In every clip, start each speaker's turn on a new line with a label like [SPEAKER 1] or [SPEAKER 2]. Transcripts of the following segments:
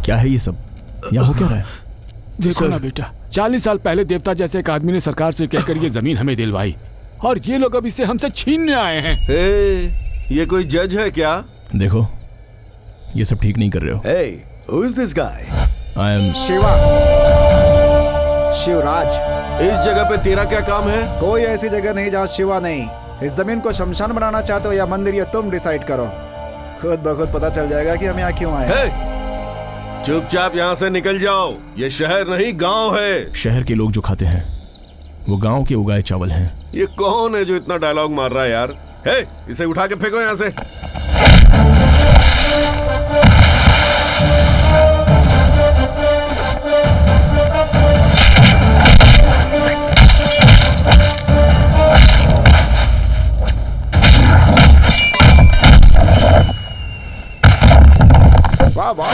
[SPEAKER 1] क्या है ये सब? यहाँ हो क्या रहा है?
[SPEAKER 2] देखो ना बेटा, 40 साल पहले देवता जैसे एक आदमी ने सरकार से कहकर ये जमीन हमें दिलवाई और ये लोग अब इसे हमसे छीनने आए हैं।
[SPEAKER 3] ये कोई जज है क्या?
[SPEAKER 1] देखो, ये सब ठीक नहीं कर रहे हो।
[SPEAKER 4] Hey, who is this guy?
[SPEAKER 1] I am
[SPEAKER 4] Shiva, Shivraj.
[SPEAKER 3] इस जगह पे तेरा क्या काम है?
[SPEAKER 4] कोई ऐसी जगह नहीं जहाँ शिवा नहीं। इस जमीन को शमशान बनाना चाहते हो या मंदिर, ये तुम डिसाइड करो। खुद ब खुद पता चल जाएगा कि हम यहाँ क्यों आए।
[SPEAKER 3] चुपचाप यहाँ से निकल जाओ। ये शहर नहीं गांव है।
[SPEAKER 1] शहर के लोग जो खाते हैं वो गांव के उगाए चावल हैं।
[SPEAKER 3] ये कौन है जो इतना डायलॉग मार रहा है यार? इसे उठा के फेंको यहाँ से।
[SPEAKER 4] वाह वाह।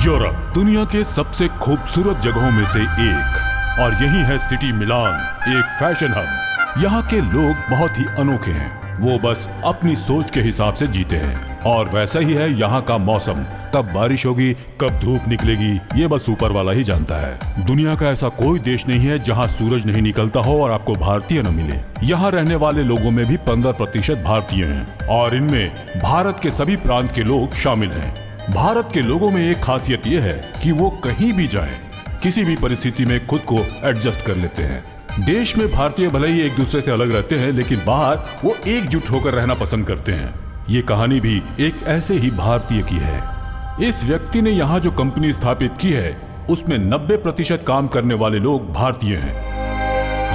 [SPEAKER 5] यूरोप दुनिया के सबसे खूबसूरत जगहों में से एक और यही है सिटी मिलान, एक फैशन हब। यहाँ के लोग बहुत ही अनोखे हैं। वो बस अपनी सोच के हिसाब से जीते हैं और वैसा ही है यहाँ का मौसम। कब बारिश होगी, कब धूप निकलेगी, ये बस ऊपर वाला ही जानता है। दुनिया का ऐसा कोई देश नहीं है जहाँ सूरज नहीं निकलता हो और आपको भारतीय न मिले। यहाँ रहने वाले लोगों में भी 15% भारतीय हैं और इनमें भारत के सभी प्रांत के लोग शामिल हैं। भारत के लोगों में एक खासियत यह है कि वो कहीं भी जाएं, किसी भी परिस्थिति में खुद को एडजस्ट कर लेते हैं। देश में भारतीय भले ही एक दूसरे से अलग रहते हैं, लेकिन बाहर वो एकजुट होकर रहना पसंद करते हैं। ये कहानी भी एक ऐसे ही भारतीय की है। इस व्यक्ति ने यहाँ जो कंपनी स्थापित की है उसमें 90% काम करने वाले लोग भारतीय हैं।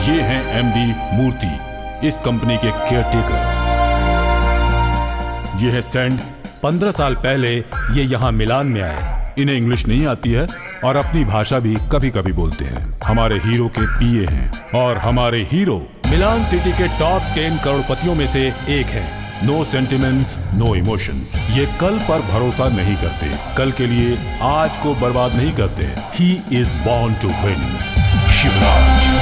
[SPEAKER 5] ये हैं एमडी मूर्ति, इस कंपनी के केयरटेकर। ये है सैंड। 15 साल पहले ये यहाँ मिलान में आए। इन्हें इंग्लिश नहीं आती है और अपनी भाषा भी कभी कभी बोलते हैं। हमारे हीरो के पीए हैं और हमारे हीरो मिलान सिटी के टॉप 10 करोड़पतियों में से एक है। No sentiments, no emotions. ये कल पर भरोसा नहीं करते, कल के लिए आज को बर्बाद नहीं करते। He is born to win. Shivraj.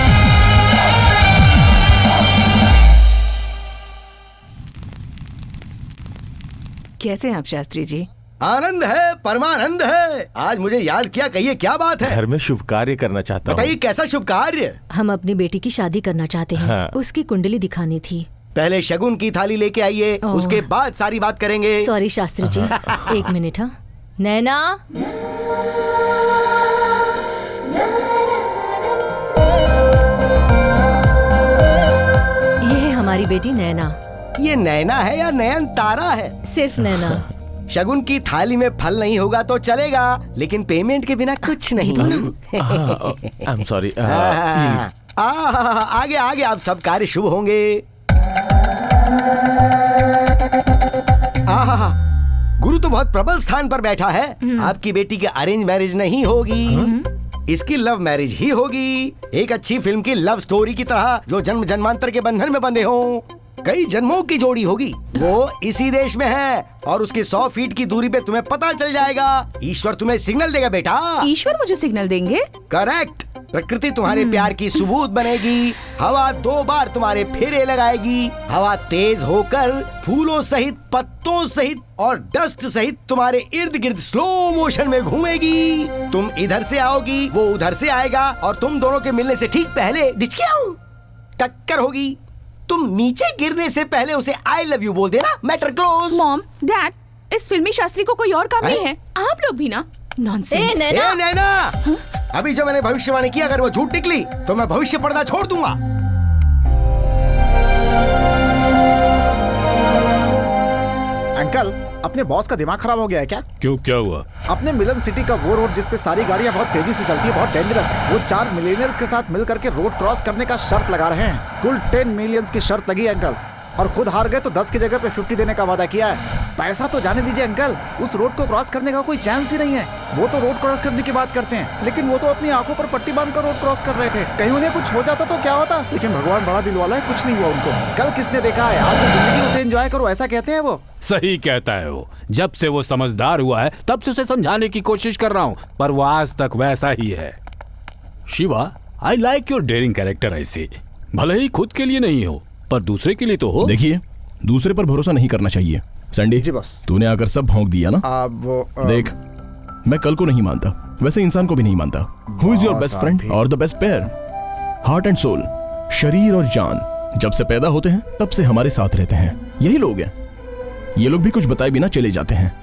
[SPEAKER 6] कैसे हैं आप शास्त्री जी?
[SPEAKER 7] आनंद है, परमानंद है। आज मुझे याद किया, कहिए क्या बात है?
[SPEAKER 8] घर में शुभ कार्य करना चाहता हूँ।
[SPEAKER 7] बताइए कैसा शुभ कार्य?
[SPEAKER 6] हम अपनी बेटी की शादी करना चाहते हैं।
[SPEAKER 8] हाँ।
[SPEAKER 6] उसकी कुंडली दिखानी थी।
[SPEAKER 7] पहले शगुन की थाली लेके आइए, उसके बाद सारी बात करेंगे।
[SPEAKER 6] सॉरी शास्त्री जी, एक मिनट। हाँ नैना, ये है हमारी बेटी नैना।
[SPEAKER 7] ये नैना है या नयन तारा है?
[SPEAKER 6] सिर्फ नैना।
[SPEAKER 7] शगुन की थाली में फल नहीं होगा तो चलेगा, लेकिन पेमेंट के बिना कुछ नहीं।
[SPEAKER 8] आई एम सॉरी।
[SPEAKER 7] आगे आगे आप सब कार्य शुभ होंगे। गुरु तो बहुत प्रबल स्थान पर बैठा है। आपकी बेटी की अरेंज मैरिज नहीं होगी, इसकी लव मैरिज ही होगी। एक अच्छी फिल्म की लव स्टोरी की तरह, जो जन्म जन्मांतर के बंधन में बंधे हों। कई जन्मों की जोड़ी होगी। वो इसी देश में है और उसकी 100 फीट की दूरी पे तुम्हें पता चल जाएगा। ईश्वर तुम्हें सिग्नल देगा बेटा।
[SPEAKER 6] ईश्वर मुझे सिग्नल देंगे?
[SPEAKER 7] करेक्ट। प्रकृति तुम्हारे प्यार की सबूत बनेगी। हवा 2 बार तुम्हारे फेरे लगाएगी। हवा तेज होकर फूलों सहित, पत्तों सहित और डस्ट सहित तुम्हारे इर्द गिर्द स्लो मोशन में घूमेगी। तुम इधर से आओगी, वो उधर से आएगा और तुम दोनों के मिलने से ठीक पहले डिचकियां टक्कर होगी। तुम नीचे गिरने से पहले उसे आई लव यू बोल देना। Matter close.
[SPEAKER 9] मॉम, डैड, इस फिल्मी शास्त्री को कोई और काम नहीं है। आप लोग भी ना नॉनसेंस।
[SPEAKER 7] नैना, अभी जो मैंने भविष्यवाणी की, अगर वो झूठ निकली तो मैं भविष्य पढ़ना छोड़ दूंगा।
[SPEAKER 4] अंकल, अपने बॉस का दिमाग खराब हो गया है क्या?
[SPEAKER 2] क्यों, क्या हुआ?
[SPEAKER 4] अपने मिलन सिटी का वो रोड जिस पे सारी गाड़ियां बहुत तेजी से चलती है, बहुत डेंजरस है। वो 4 मिलियनर्स के साथ मिल करके रोड क्रॉस करने का शर्त लगा रहे हैं। कुल 10 मिलियंस की शर्त लगी है अंकल, और खुद हार गए तो 10 की जगह पे 50 देने का वादा किया है। पैसा तो जाने दीजिए अंकल, उस रोड को क्रॉस करने का कोई चांस ही नहीं है। वो तो रोड क्रॉस करने की बात करते हैं, लेकिन वो तो अपनी आंखों पर पट्टी बांधकर रोड क्रॉस कर रहे थे। कहीं उन्हें कुछ हो जाता तो क्या होता? लेकिन भगवान बड़ा दिल वाला है, कुछ नहीं हुआ उनको। कल किसने देखा है, आज तो जिंदगी उसे एंजॉय करो, ऐसा कहते हैं वो।
[SPEAKER 2] सही कहता है वो। जब से वो समझदार हुआ है तब से उसे समझाने की कोशिश कर रहा हूँ, पर वो आज तक वैसा ही है। Shiva, I like your daring character. ऐसे भले ही खुद के लिए नहीं हो, पर दूसरे के लिए तो हो।
[SPEAKER 1] देखिए, दूसरे पर भरोसा नहीं करना चाहिए। संडे
[SPEAKER 4] जी बॉस।
[SPEAKER 1] तूने आकर सब भौंक दिया ना।
[SPEAKER 4] देख,
[SPEAKER 1] मैं कल को नहीं मानता, वैसे इंसान को भी नहीं मानता। Who is your best friend और the best pair? Heart and soul, शरीर और जान, जब से पैदा होते हैं तब से हमारे साथ रहते हैं। यही लोग हैं। ये लोग भी कुछ बताए बिना चले जाते हैं,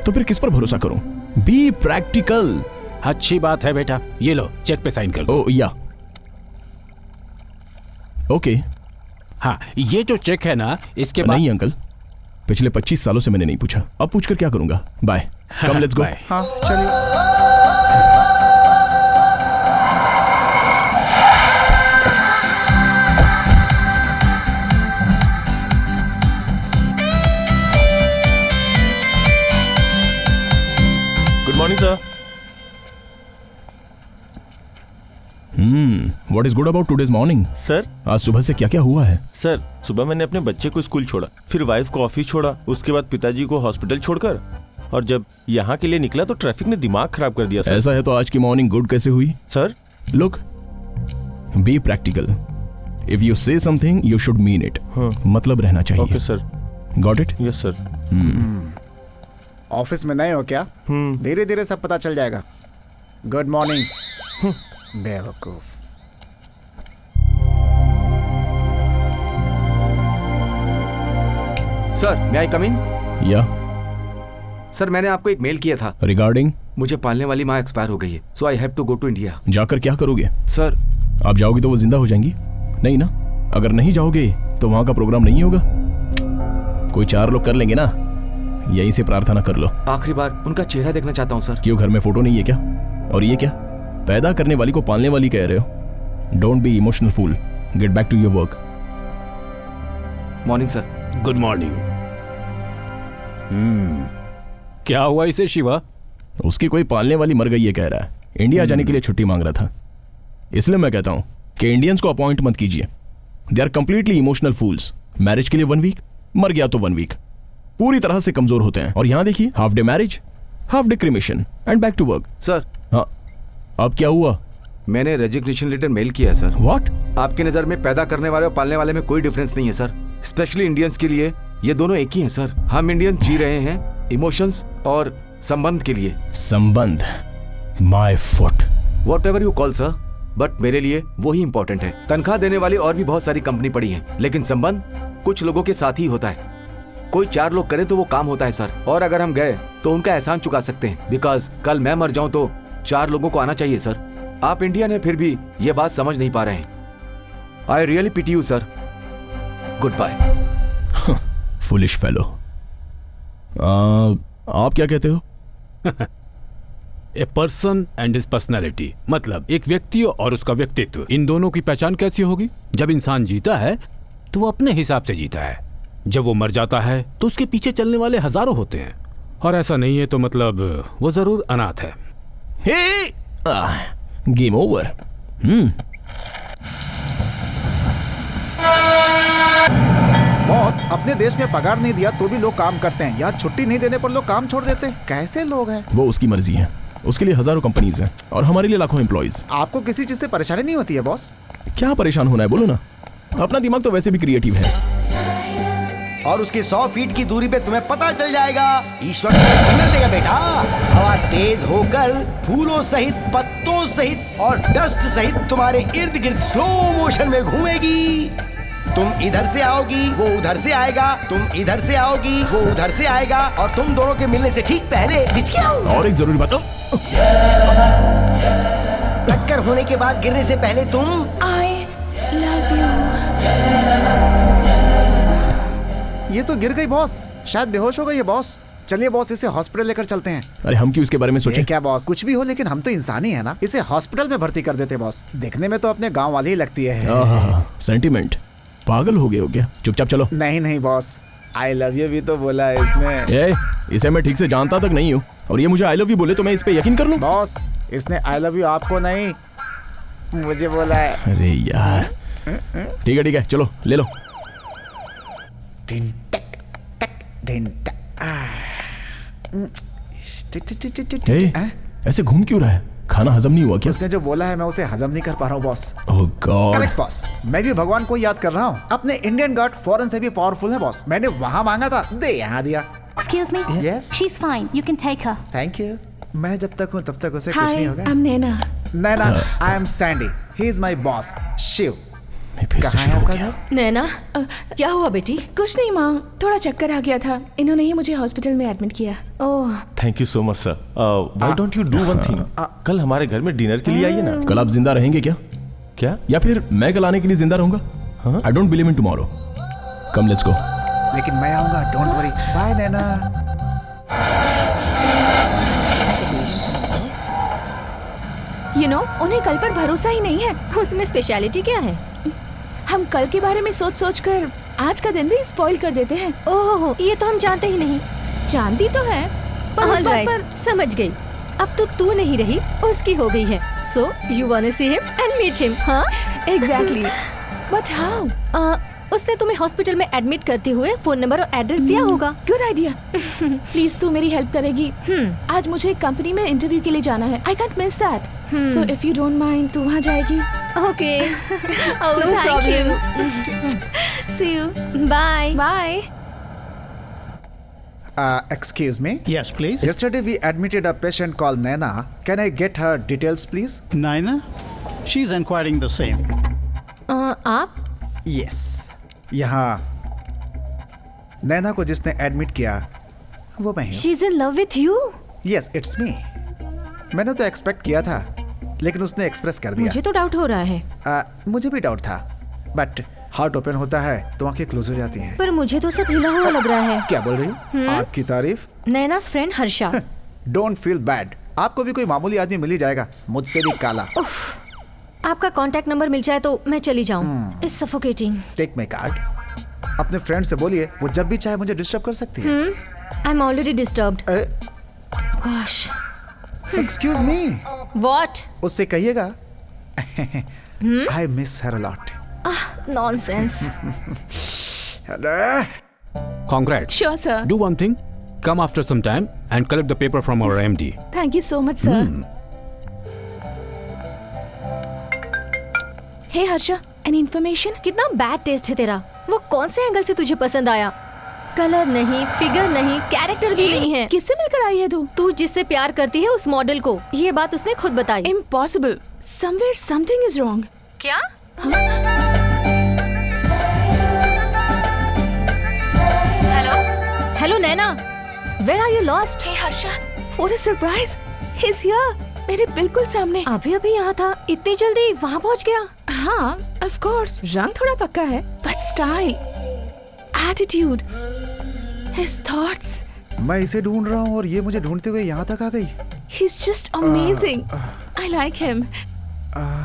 [SPEAKER 1] तो फिर किस पर भरोसा करूं? Be practical.
[SPEAKER 2] अच्छी बात है बेटा, ये लो चेक पे साइन कर दो।
[SPEAKER 1] ओ या ओके।
[SPEAKER 2] हाँ, ये जो चेक है ना, इसके बाद
[SPEAKER 1] नहीं अंकल, पिछले 25 सालों से मैंने नहीं पूछा, अब पूछकर क्या करूंगा। Bye, come let's go.
[SPEAKER 4] हाँ चलिए।
[SPEAKER 8] Good morning sir.
[SPEAKER 1] What is good about today's morning?
[SPEAKER 8] Sir,
[SPEAKER 1] आज सुबह से क्या क्या हुआ है?
[SPEAKER 8] सर सुबह मैंने अपने बच्चे को स्कूल छोड़ा, फिर वाइफ को ऑफिस छोड़ा, उसके बाद पिताजी को हॉस्पिटल छोड़कर, और जब यहाँ के लिए निकला तो ट्रैफिक ने दिमाग खराब कर दिया सर।
[SPEAKER 1] ऐसा है तो आज की मॉर्निंग गुड कैसे हुई?
[SPEAKER 8] Sir
[SPEAKER 1] look, be practical. If you से something you should mean it. मतलब रहना चाहिए।
[SPEAKER 8] Okay sir.
[SPEAKER 1] Got it?
[SPEAKER 8] Yes sir.
[SPEAKER 4] Office में नए हो क्या? धीरे धीरे सब पता चल जाएगा। गुड मॉर्निंग बेवकूफ।
[SPEAKER 10] सर, मे आई कम इन?
[SPEAKER 1] या
[SPEAKER 10] सर, मैंने आपको एक मेल किया था।
[SPEAKER 1] रिगार्डिंग?
[SPEAKER 10] मुझे पालने वाली माँ एक्सपायर हो गई है, so I have to go to India.
[SPEAKER 1] जाकर क्या करोगे?
[SPEAKER 10] सर,
[SPEAKER 1] आप जाओगे तो वो जिंदा हो जाएंगी? नहीं ना? अगर नहीं जाओगे तो वहां का प्रोग्राम नहीं होगा। कोई 4 लोग कर लेंगे ना। यहीं से प्रार्थना कर लो।
[SPEAKER 10] आखिरी बार उनका चेहरा देखना चाहता हूँ सर।
[SPEAKER 1] क्यों, घर में फोटो नहीं है क्या? और ये क्या, पैदा करने वाली को पालने वाली कह रहे हो? Don't be emotional fool, get back to your work.
[SPEAKER 10] Morning sir.
[SPEAKER 2] Good morning. क्या हुआ इसे शिवा?
[SPEAKER 1] उसकी कोई पालने वाली मर गई है कह रहा है। इंडिया जाने के लिए छुट्टी मांग रहा था। इसलिए मैं कहता हूं कि इंडियंस को अपॉइंट मत कीजिए। They are completely emotional fools. Marriage के लिए 1 वीक, मर गया तो 1 वीक, पूरी तरह से कमजोर होते हैं। और यहां देखिए, half day marriage, half day cremation and back to work.
[SPEAKER 10] Sir.
[SPEAKER 1] हाँ, अब क्या हुआ?
[SPEAKER 10] मैंने रेजिग्नेशन लेटर मेल किया है सर।
[SPEAKER 1] व्हाट?
[SPEAKER 10] आपकी नजर में पैदा करने वाले और पालने वाले में कोई डिफरेंस नहीं है सर। स्पेशली इंडियंस के लिए ये दोनों एक ही हैं सर। हम इंडियंस जी रहे हैं इमोशंस और संबंध के लिए।
[SPEAKER 1] संबंध? My foot.
[SPEAKER 10] What ever you call sir, but मेरे लिए वो ही इंपॉर्टेंट है। तनख्वाह देने वाली और भी बहुत सारी कंपनी पड़ी है, लेकिन संबंध कुछ लोगों के साथ ही होता है। कोई 4 लोग करे तो वो काम होता है सर। और अगर हम गए तो उनका एहसान चुका सकते हैं, बिकॉज कल मैं मर जाऊं तो 4 लोगों को आना चाहिए सर। आप इंडियन है फिर भी ये बात समझ नहीं पा रहे हैं। I really pity you sir. Goodbye.
[SPEAKER 1] Foolish fellow. आप क्या कहते हो?
[SPEAKER 2] A person and his personality, मतलब एक व्यक्ति और उसका व्यक्तित्व, इन दोनों की पहचान कैसी होगी? जब इंसान जीता है तो वो अपने हिसाब से जीता है, जब वो मर जाता है तो उसके पीछे चलने वाले हजारों होते हैं, और ऐसा नहीं है तो मतलब वो जरूर अनाथ है।
[SPEAKER 1] Game over.
[SPEAKER 4] बॉस, अपने देश में पगार नहीं दिया तो भी लोग काम करते हैं, यहाँ छुट्टी नहीं देने पर लोग काम छोड़ देते हैं। कैसे लोग हैं?
[SPEAKER 1] वो उसकी मर्जी है। उसके लिए हजारों कंपनीज हैं और हमारे लिए लाखों एम्प्लॉइज।
[SPEAKER 4] आपको किसी चीज से परेशानी नहीं होती है बॉस?
[SPEAKER 1] क्या परेशान होना है, बोलो ना। अपना दिमाग तो वैसे भी क्रिएटिव है।
[SPEAKER 7] और उसके 100 फीट की दूरी पे तुम्हें पता चल जाएगा। ईश्वर तुम्हें सिग्नल देगा बेटा। हवा तेज होकर फूलों सहित, पत्तों सहित और डस्ट सहित तुम्हारे इर्द गिर्द स्लो मोशन में घूमेगी। तुम इधर से आओगी, वो उधर से आएगा, तुम इधर से आओगी, वो उधर से आएगा, और तुम दोनों के मिलने से ठीक पहले
[SPEAKER 1] और एक जरूरी बात,
[SPEAKER 7] टक्कर होने के बाद गिरने से पहले तुम
[SPEAKER 9] आई लव यू।
[SPEAKER 4] ये तो गिर गई बॉस, शायद बेहोश हो गई है बॉस। चलिए बॉस, इसे हॉस्पिटल लेकर चलते हैं।
[SPEAKER 1] अरे हम क्यों इसके बारे में सोचें?
[SPEAKER 4] ये क्या बॉस, कुछ भी हो लेकिन हम तो इंसान ही है ना। इसे हॉस्पिटल में भर्ती कर देते बॉस। देखने में तो अपने गांव वाली ही लगती है।
[SPEAKER 1] सेंटिमेंट, पागल हो गए हो क्या? चुपचाप चलो।
[SPEAKER 4] नहीं नहीं बॉस, आई लव यू भी तो बोला है इसने।
[SPEAKER 1] इसे मैं ठीक से जानता तक नहीं हूँ और ये मुझे आई लव यू बोले तो मैं इस पे यकीन कर लूं?
[SPEAKER 4] बॉस, इसने आई लव यू आपको नहीं मुझे बोला है।
[SPEAKER 1] अरे यार, ठीक है चलो ले लो।
[SPEAKER 4] टिन टक टक टिन टक।
[SPEAKER 1] ऐसे घूम क्यों रहा है? खाना हजम नहीं हुआ क्या?
[SPEAKER 4] उसने जो बोला है मैं उसे हजम नहीं कर पा रहा हूँ बॉस।
[SPEAKER 1] ओह गॉड।
[SPEAKER 4] करेक्ट बॉस, मैं भी भगवान को याद कर रहा हूँ। अपने इंडियन गॉड फॉरेन से भी पावरफुल है बॉस। मैंने वहाँ मांगा था, दे यहाँ दिया।
[SPEAKER 11] Excuse me?
[SPEAKER 4] Yes?
[SPEAKER 11] She's fine. You can take her.
[SPEAKER 4] Thank you. मैं जब तक हूँ तब तक उसे कुछ
[SPEAKER 9] Hi,
[SPEAKER 4] नहीं होगा।
[SPEAKER 9] I'm Naina.
[SPEAKER 4] Naina, I am Sandy, he is my boss Shiv.
[SPEAKER 1] फिर से
[SPEAKER 4] कहाँ है
[SPEAKER 1] शुरू हो
[SPEAKER 4] आपका
[SPEAKER 1] गया।
[SPEAKER 4] घर?
[SPEAKER 6] नैना, क्या हुआ बेटी?
[SPEAKER 9] कुछ नहीं माँ, थोड़ा चक्कर आ गया था। इन्होंने ही मुझे हॉस्पिटल में एडमिट किया।
[SPEAKER 6] Oh,
[SPEAKER 8] thank you so much sir. Why don't you do one thing, कल हमारे घर में डिनर के लिए आइए ना।
[SPEAKER 1] कल आप जिंदा रहेंगे क्या?
[SPEAKER 8] क्या?
[SPEAKER 1] या फिर मैं कल आने के लिए जिंदा रहूंगा? I don't believe in tomorrow. Come let's go.
[SPEAKER 4] लेकिन मैं आऊंगा, don't worry. Bye Naina.
[SPEAKER 9] You know, उन्हें कल पर भरोसा ही नहीं है।
[SPEAKER 6] उसमें स्पेशलिटी क्या है?
[SPEAKER 9] हम कल के बारे में सोच सोच कर आज का दिन भी स्पॉइल कर देते हैं।
[SPEAKER 6] ओह, ये तो हम जानते ही नहीं।
[SPEAKER 9] जानती तो है, पर उस
[SPEAKER 6] All
[SPEAKER 9] बात
[SPEAKER 6] right,
[SPEAKER 9] पर
[SPEAKER 6] समझ गई। अब तो तू नहीं रही, उसकी हो गई है। So you wanna see him and meet him, हाँ?
[SPEAKER 9] एग्जैक्टली। But how?
[SPEAKER 6] उसने तुम्हें हॉस्पिटल में एडमिट करते हुए फोन नंबर और एड्रेस दिया होगा।
[SPEAKER 9] Good idea. प्लीज तू मेरी हेल्प करेगी। आज मुझे कंपनी में इंटरव्यू के लिए जाना है। I can't miss that. So if you don't mind, तू वहाँ जाएगी?
[SPEAKER 6] Okay.
[SPEAKER 9] No
[SPEAKER 6] thank
[SPEAKER 9] problem.
[SPEAKER 6] You.
[SPEAKER 9] See you.
[SPEAKER 6] Bye.
[SPEAKER 9] Bye.
[SPEAKER 4] Excuse me?
[SPEAKER 12] Yes, please.
[SPEAKER 4] Yesterday we admitted a patient called Naina. Can I get her details, please?
[SPEAKER 12] Naina? She's inquiring the same.
[SPEAKER 6] आप?
[SPEAKER 4] Yes. यहाँ नैना को जिसने admit किया वो मैं हूँ।
[SPEAKER 6] She's in love with you?
[SPEAKER 4] Yes, it's me. मैंने तो एक्सपेक्ट किया था, लेकिन उसने एक्सप्रेस कर दिया।
[SPEAKER 6] मुझे तो डाउट हो रहा है।
[SPEAKER 4] मुझे भी डाउट था, बट हार्ट ओपन होता है तो आंखें क्लोज हो जाती हैं।
[SPEAKER 6] पर मुझे तो सब हिला हुआ लग रहा है।
[SPEAKER 4] क्या बोल रही हो? आपकी तारीफ?
[SPEAKER 6] Naina's friend Harsha.
[SPEAKER 4] Don't feel bad, आपको भी कोई मामूली आदमी मिल ही जाएगा, मुझसे भी काला।
[SPEAKER 6] आपका कांटेक्ट नंबर मिल जाए तो मैं चली जाऊं। It's suffocating.
[SPEAKER 4] Take my card. अपने फ्रेंड से बोलिए वो जब भी चाहे मुझे डिस्टर्ब कर सकती है।
[SPEAKER 6] I am already disturbed. Gosh.
[SPEAKER 4] Excuse me.
[SPEAKER 6] What?
[SPEAKER 4] उससे कहिएगा I miss her a lot.
[SPEAKER 6] Nonsense.
[SPEAKER 2] Congrats.
[SPEAKER 9] Sure, sir.
[SPEAKER 2] Do one thing. Come after some time and collect the paper from our MD.
[SPEAKER 9] Thank you so much, sir. Hey Harsha, any information?
[SPEAKER 6] कितना bad taste है तेरा। वो कौन से angle से तुझे पसंद आया? कलर नहीं, फिगर नहीं, कैरेक्टर भी नहीं है।
[SPEAKER 9] किससे मिलकर आई है तू?
[SPEAKER 6] तू जिससे प्यार करती है उस मॉडल को। ये बात उसने खुद बताई।
[SPEAKER 9] Impossible. Somewhere something is wrong.
[SPEAKER 6] क्या? Hello Naina, Where are you lost?
[SPEAKER 9] Hey Harsha, what a surprise. He's here. मेरे बिल्कुल सामने।
[SPEAKER 6] अभी अभी यहाँ था, इतनी जल्दी वहाँ पहुँच गया?
[SPEAKER 9] हाँ, of course. रंग थोड़ा पक्का है, but style, attitude, his thoughts.
[SPEAKER 4] मैं इसे ढूंढ रहा हूँ और ये मुझे ढूंढते हुए यहाँ तक आ गई।
[SPEAKER 9] He's just amazing. I like him.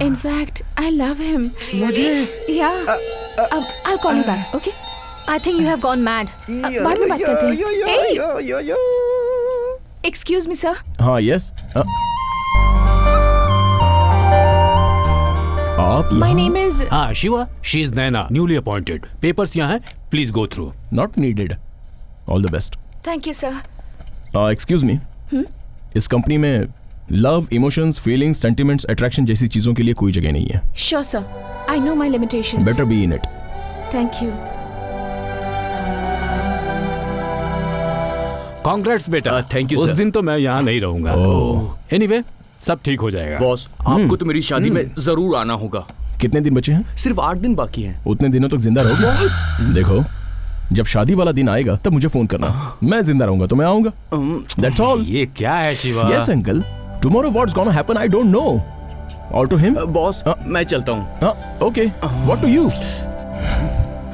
[SPEAKER 9] In fact, I love him.
[SPEAKER 4] मुझे?
[SPEAKER 9] Yeah. I'll call you back. Okay?
[SPEAKER 6] I think you have gone mad.
[SPEAKER 9] बाद में बात करते हैं. Hey. Excuse me, sir.
[SPEAKER 1] हाँ यस। आप
[SPEAKER 9] My name is.
[SPEAKER 2] Ah, Shiva. She is Naina, newly appointed. Papers यहाँ हैं. Please go through.
[SPEAKER 1] Not needed. All the best.
[SPEAKER 9] Thank you, sir.
[SPEAKER 1] Excuse me, इस कंपनी में love, emotions, feelings, sentiments, attraction जैसी चीजों के लिए कोई जगह नहीं है.
[SPEAKER 9] Sure, sir. I know my limitations.
[SPEAKER 1] Better be in it.
[SPEAKER 9] Thank you.
[SPEAKER 2] Congrats बेटा.
[SPEAKER 13] थैंक यू
[SPEAKER 2] उस
[SPEAKER 13] सर.
[SPEAKER 2] दिन तो मैं यहाँ नहीं रहूंगा. एनीवे सब ठीक हो जाएगा.
[SPEAKER 13] बॉस आपको तो मेरी शादी में जरूर आना होगा.
[SPEAKER 1] कितने दिन बचे हैं?
[SPEAKER 13] सिर्फ 8 दिन बाकी हैं.
[SPEAKER 1] उतने दिनों तक जिंदा रहोगे? देखो, जब शादी वाला दिन आएगा तब मुझे फोन करना. मैं जिंदा रहूंगा तो मैं आऊंगा. That's all.
[SPEAKER 2] ये क्या है Shiva?
[SPEAKER 1] Yes uncle. Tomorrow what's gonna happen I don't know. Or to him?
[SPEAKER 13] Boss मैं चलता हूँ.
[SPEAKER 1] Okay. What to you?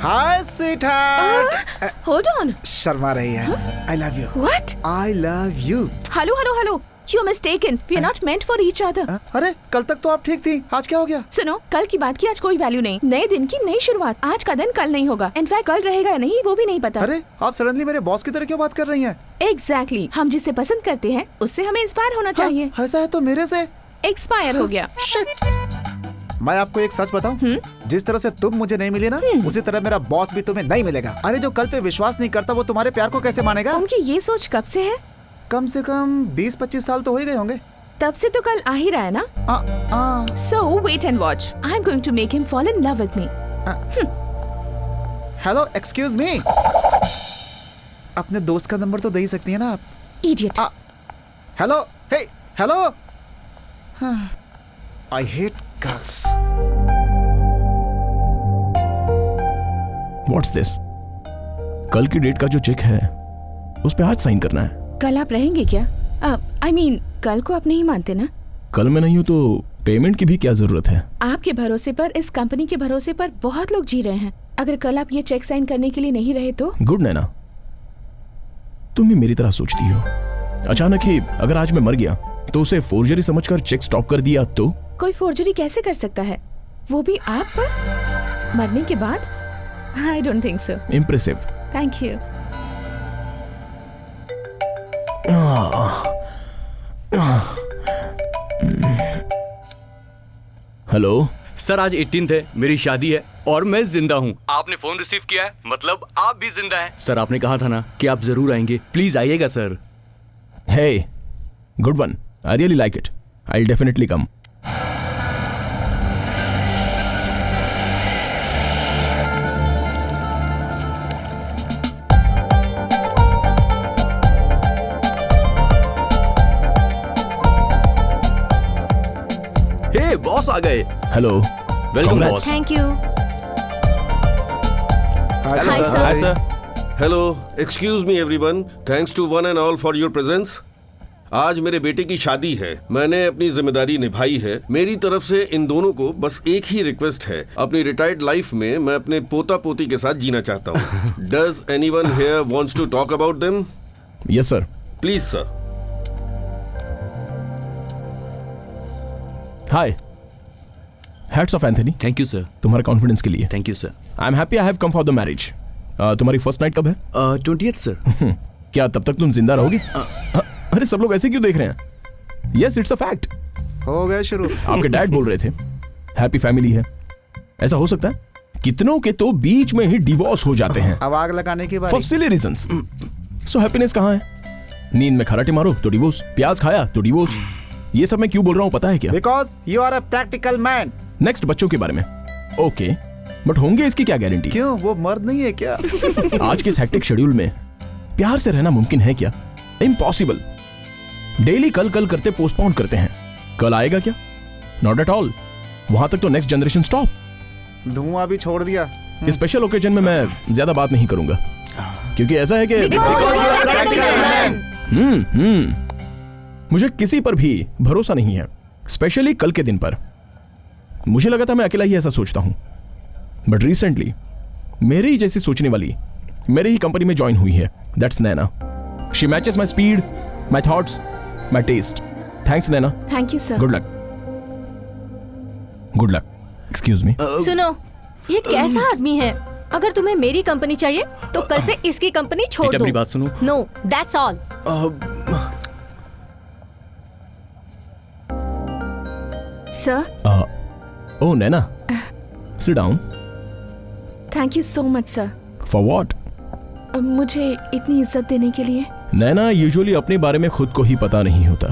[SPEAKER 4] Hi sweetheart.
[SPEAKER 9] Hold on.
[SPEAKER 4] Sharma रही है. I love you.
[SPEAKER 9] What?
[SPEAKER 4] I love you.
[SPEAKER 9] Hello. You're mistaken. We are not meant for each other.
[SPEAKER 4] अरे कल तक तो आप ठीक थी, आज क्या हो गया?
[SPEAKER 9] सुनो, कल की बात की आज कोई वैल्यू नहीं. नए दिन की नई शुरुआत. आज का दिन कल नहीं होगा. इनफैक्ट कल रहेगा या नहीं वो भी नहीं पता.
[SPEAKER 4] अरे आप सडनली मेरे बॉस की तरह क्यों बात कर रही हैं?
[SPEAKER 9] Exactly. हम जिससे पसंद करते हैं उससे हमें इंस्पायर होना चाहिए.
[SPEAKER 4] ऐसा है तो मेरे से
[SPEAKER 9] एक्सपायर हो गया.
[SPEAKER 4] मैं आपको एक सच बताऊं, जिस तरह से तुम मुझे नहीं मिली ना, उसी तरह मेरा बॉस भी तुम्हें नहीं मिलेगा. अरे जो कल पे विश्वास नहीं करता वो तुम्हारे प्यार को कैसे मानेगा?
[SPEAKER 9] उनकी ये सोच कब से है?
[SPEAKER 4] कम से कम 20-25 साल तो हो ही गए होंगे.
[SPEAKER 9] तब से तो कल आ ही रहा है ना. So wait and watch. I'm going to make him fall in love with me.
[SPEAKER 4] Hello, excuse me. अपने दोस्त का नंबर तो दे ही सकती है ना आप?
[SPEAKER 9] Idiot.
[SPEAKER 4] Hello, hey, hello. I hate girls.
[SPEAKER 1] What's this? कल की डेट का जो चेक है उस पे आज साइन करना है.
[SPEAKER 9] कल आप रहेंगे क्या? I mean, कल को आप नहीं मानते ना?
[SPEAKER 1] कल मैं नहीं हूँ तो पेमेंट की भी क्या जरूरत है?
[SPEAKER 9] आपके भरोसे पर, इस कंपनी के भरोसे पर बहुत लोग जी रहे हैं. अगर कल आप ये चेक साइन करने के लिए नहीं रहे तो?
[SPEAKER 1] गुड नैना, तुम भी मेरी तरह सोचती हो. अचानक ही अगर आज मैं मर गया तो उसे फोर्जरी समझकर चेक स्टॉप कर दिया तो?
[SPEAKER 9] कोई फोर्जरी कैसे कर सकता है, वो भी आप पर मरने के बाद? I don't think so.
[SPEAKER 1] Impressive.
[SPEAKER 9] Thank you.
[SPEAKER 1] Hello
[SPEAKER 13] sir, आज 18th है, मेरी शादी है और मैं जिंदा हूँ. आपने फोन रिसीव किया है, मतलब आप भी जिंदा हैं. सर आपने कहा था ना कि आप जरूर आएंगे. प्लीज आइएगा sir.
[SPEAKER 1] Hey, good one. I really like it. I'll definitely come.
[SPEAKER 13] Hey boss आ गए.
[SPEAKER 1] Hello.
[SPEAKER 13] Welcome boss.
[SPEAKER 6] Thank you.
[SPEAKER 3] Hi,
[SPEAKER 6] sir.
[SPEAKER 3] Hi, sir. Hello. Excuse me, everyone. Thanks to one and all for your presence. आज मेरे बेटे की शादी है. मैंने अपनी जिम्मेदारी निभाई है. मेरी तरफ से इन दोनों को बस एक ही रिक्वेस्ट है. अपनी रिटायर्ड लाइफ में मैं अपने पोता पोती के साथ जीना चाहता हूँ. Does anyone here wants to talk about them?
[SPEAKER 1] Yes, sir.
[SPEAKER 3] Please, sir.
[SPEAKER 1] Hi. Hats off, Anthony.
[SPEAKER 13] Thank you sir.
[SPEAKER 1] तुम्हारे कॉन्फिडेंस के लिए.
[SPEAKER 13] Thank you sir.
[SPEAKER 1] I'm happy I have come for the marriage. तुम्हारी first night कब है?
[SPEAKER 13] 20th sir.
[SPEAKER 1] क्या तब तक तुम जिंदा रहोगे? अरे सब लोग ऐसे क्यों देख रहे हैं? Yes, it's a fact.
[SPEAKER 4] हो गए शुरू.
[SPEAKER 1] आपके डैड बोल रहे थे हैप्पी फैमिली है. ऐसा हो सकता है? कितनों के तो बीच में ही डिवोर्स हो जाते हैं.
[SPEAKER 4] अब आग लगाने की बारी.
[SPEAKER 1] For silly reasons. So happiness कहाँ है? नींद में खराटे मारो तो डिवोर्स, प्याज खाया तो डिवोर्स. ये सब मैं क्यों बोल रहा हूँ पता है क्या?
[SPEAKER 4] Because you are a practical man.
[SPEAKER 1] Next बच्चों के बारे में. ओके, बट होंगे इसकी क्या गारंटी?
[SPEAKER 4] क्यों, वो मर्द नहीं है क्या?
[SPEAKER 1] आज के इस हेक्टिक शेड्यूल में प्यार से रहना मुमकिन है क्या? इम्पॉसिबल. डेली कल कल करते पोस्टपोन करते हैं. कल आएगा क्या? Not at all. वहां तक तो नेक्स्ट जनरेशन स्टॉप.
[SPEAKER 4] धुआं भी छोड़ दिया.
[SPEAKER 1] इस स्पेशल ओकेजन में मैं ज्यादा बात नहीं करूंगा क्योंकि ऐसा है कि मुझे किसी पर भी भरोसा नहीं है, स्पेशली कल के दिन पर. मुझे लगा था मैं अकेला ही ऐसा सोचता हूं, बट रिसेंटली मेरे ही जैसी सोचने वाली मेरे ही कंपनी में ज्वाइन हुई है. That's Naina. She matches my speed, my thoughts, my taste. Thanks Naina.
[SPEAKER 9] Thank you sir.
[SPEAKER 1] Good luck. Good luck. Excuse me.
[SPEAKER 6] सुनो, ये कैसा आदमी है? अगर तुम्हें मेरी कंपनी चाहिए तो कल से इसकी कंपनी छोड़ दो.
[SPEAKER 13] मेरी बात सुनो.
[SPEAKER 6] No, that's all.
[SPEAKER 9] Sir.
[SPEAKER 1] Oh Naina, sit down.
[SPEAKER 9] Thank you so much sir.
[SPEAKER 1] For what?
[SPEAKER 9] मुझे इतनी इज्जत देने के लिए.
[SPEAKER 1] नैना, यूजुअली अपने बारे में खुद को ही पता नहीं होता.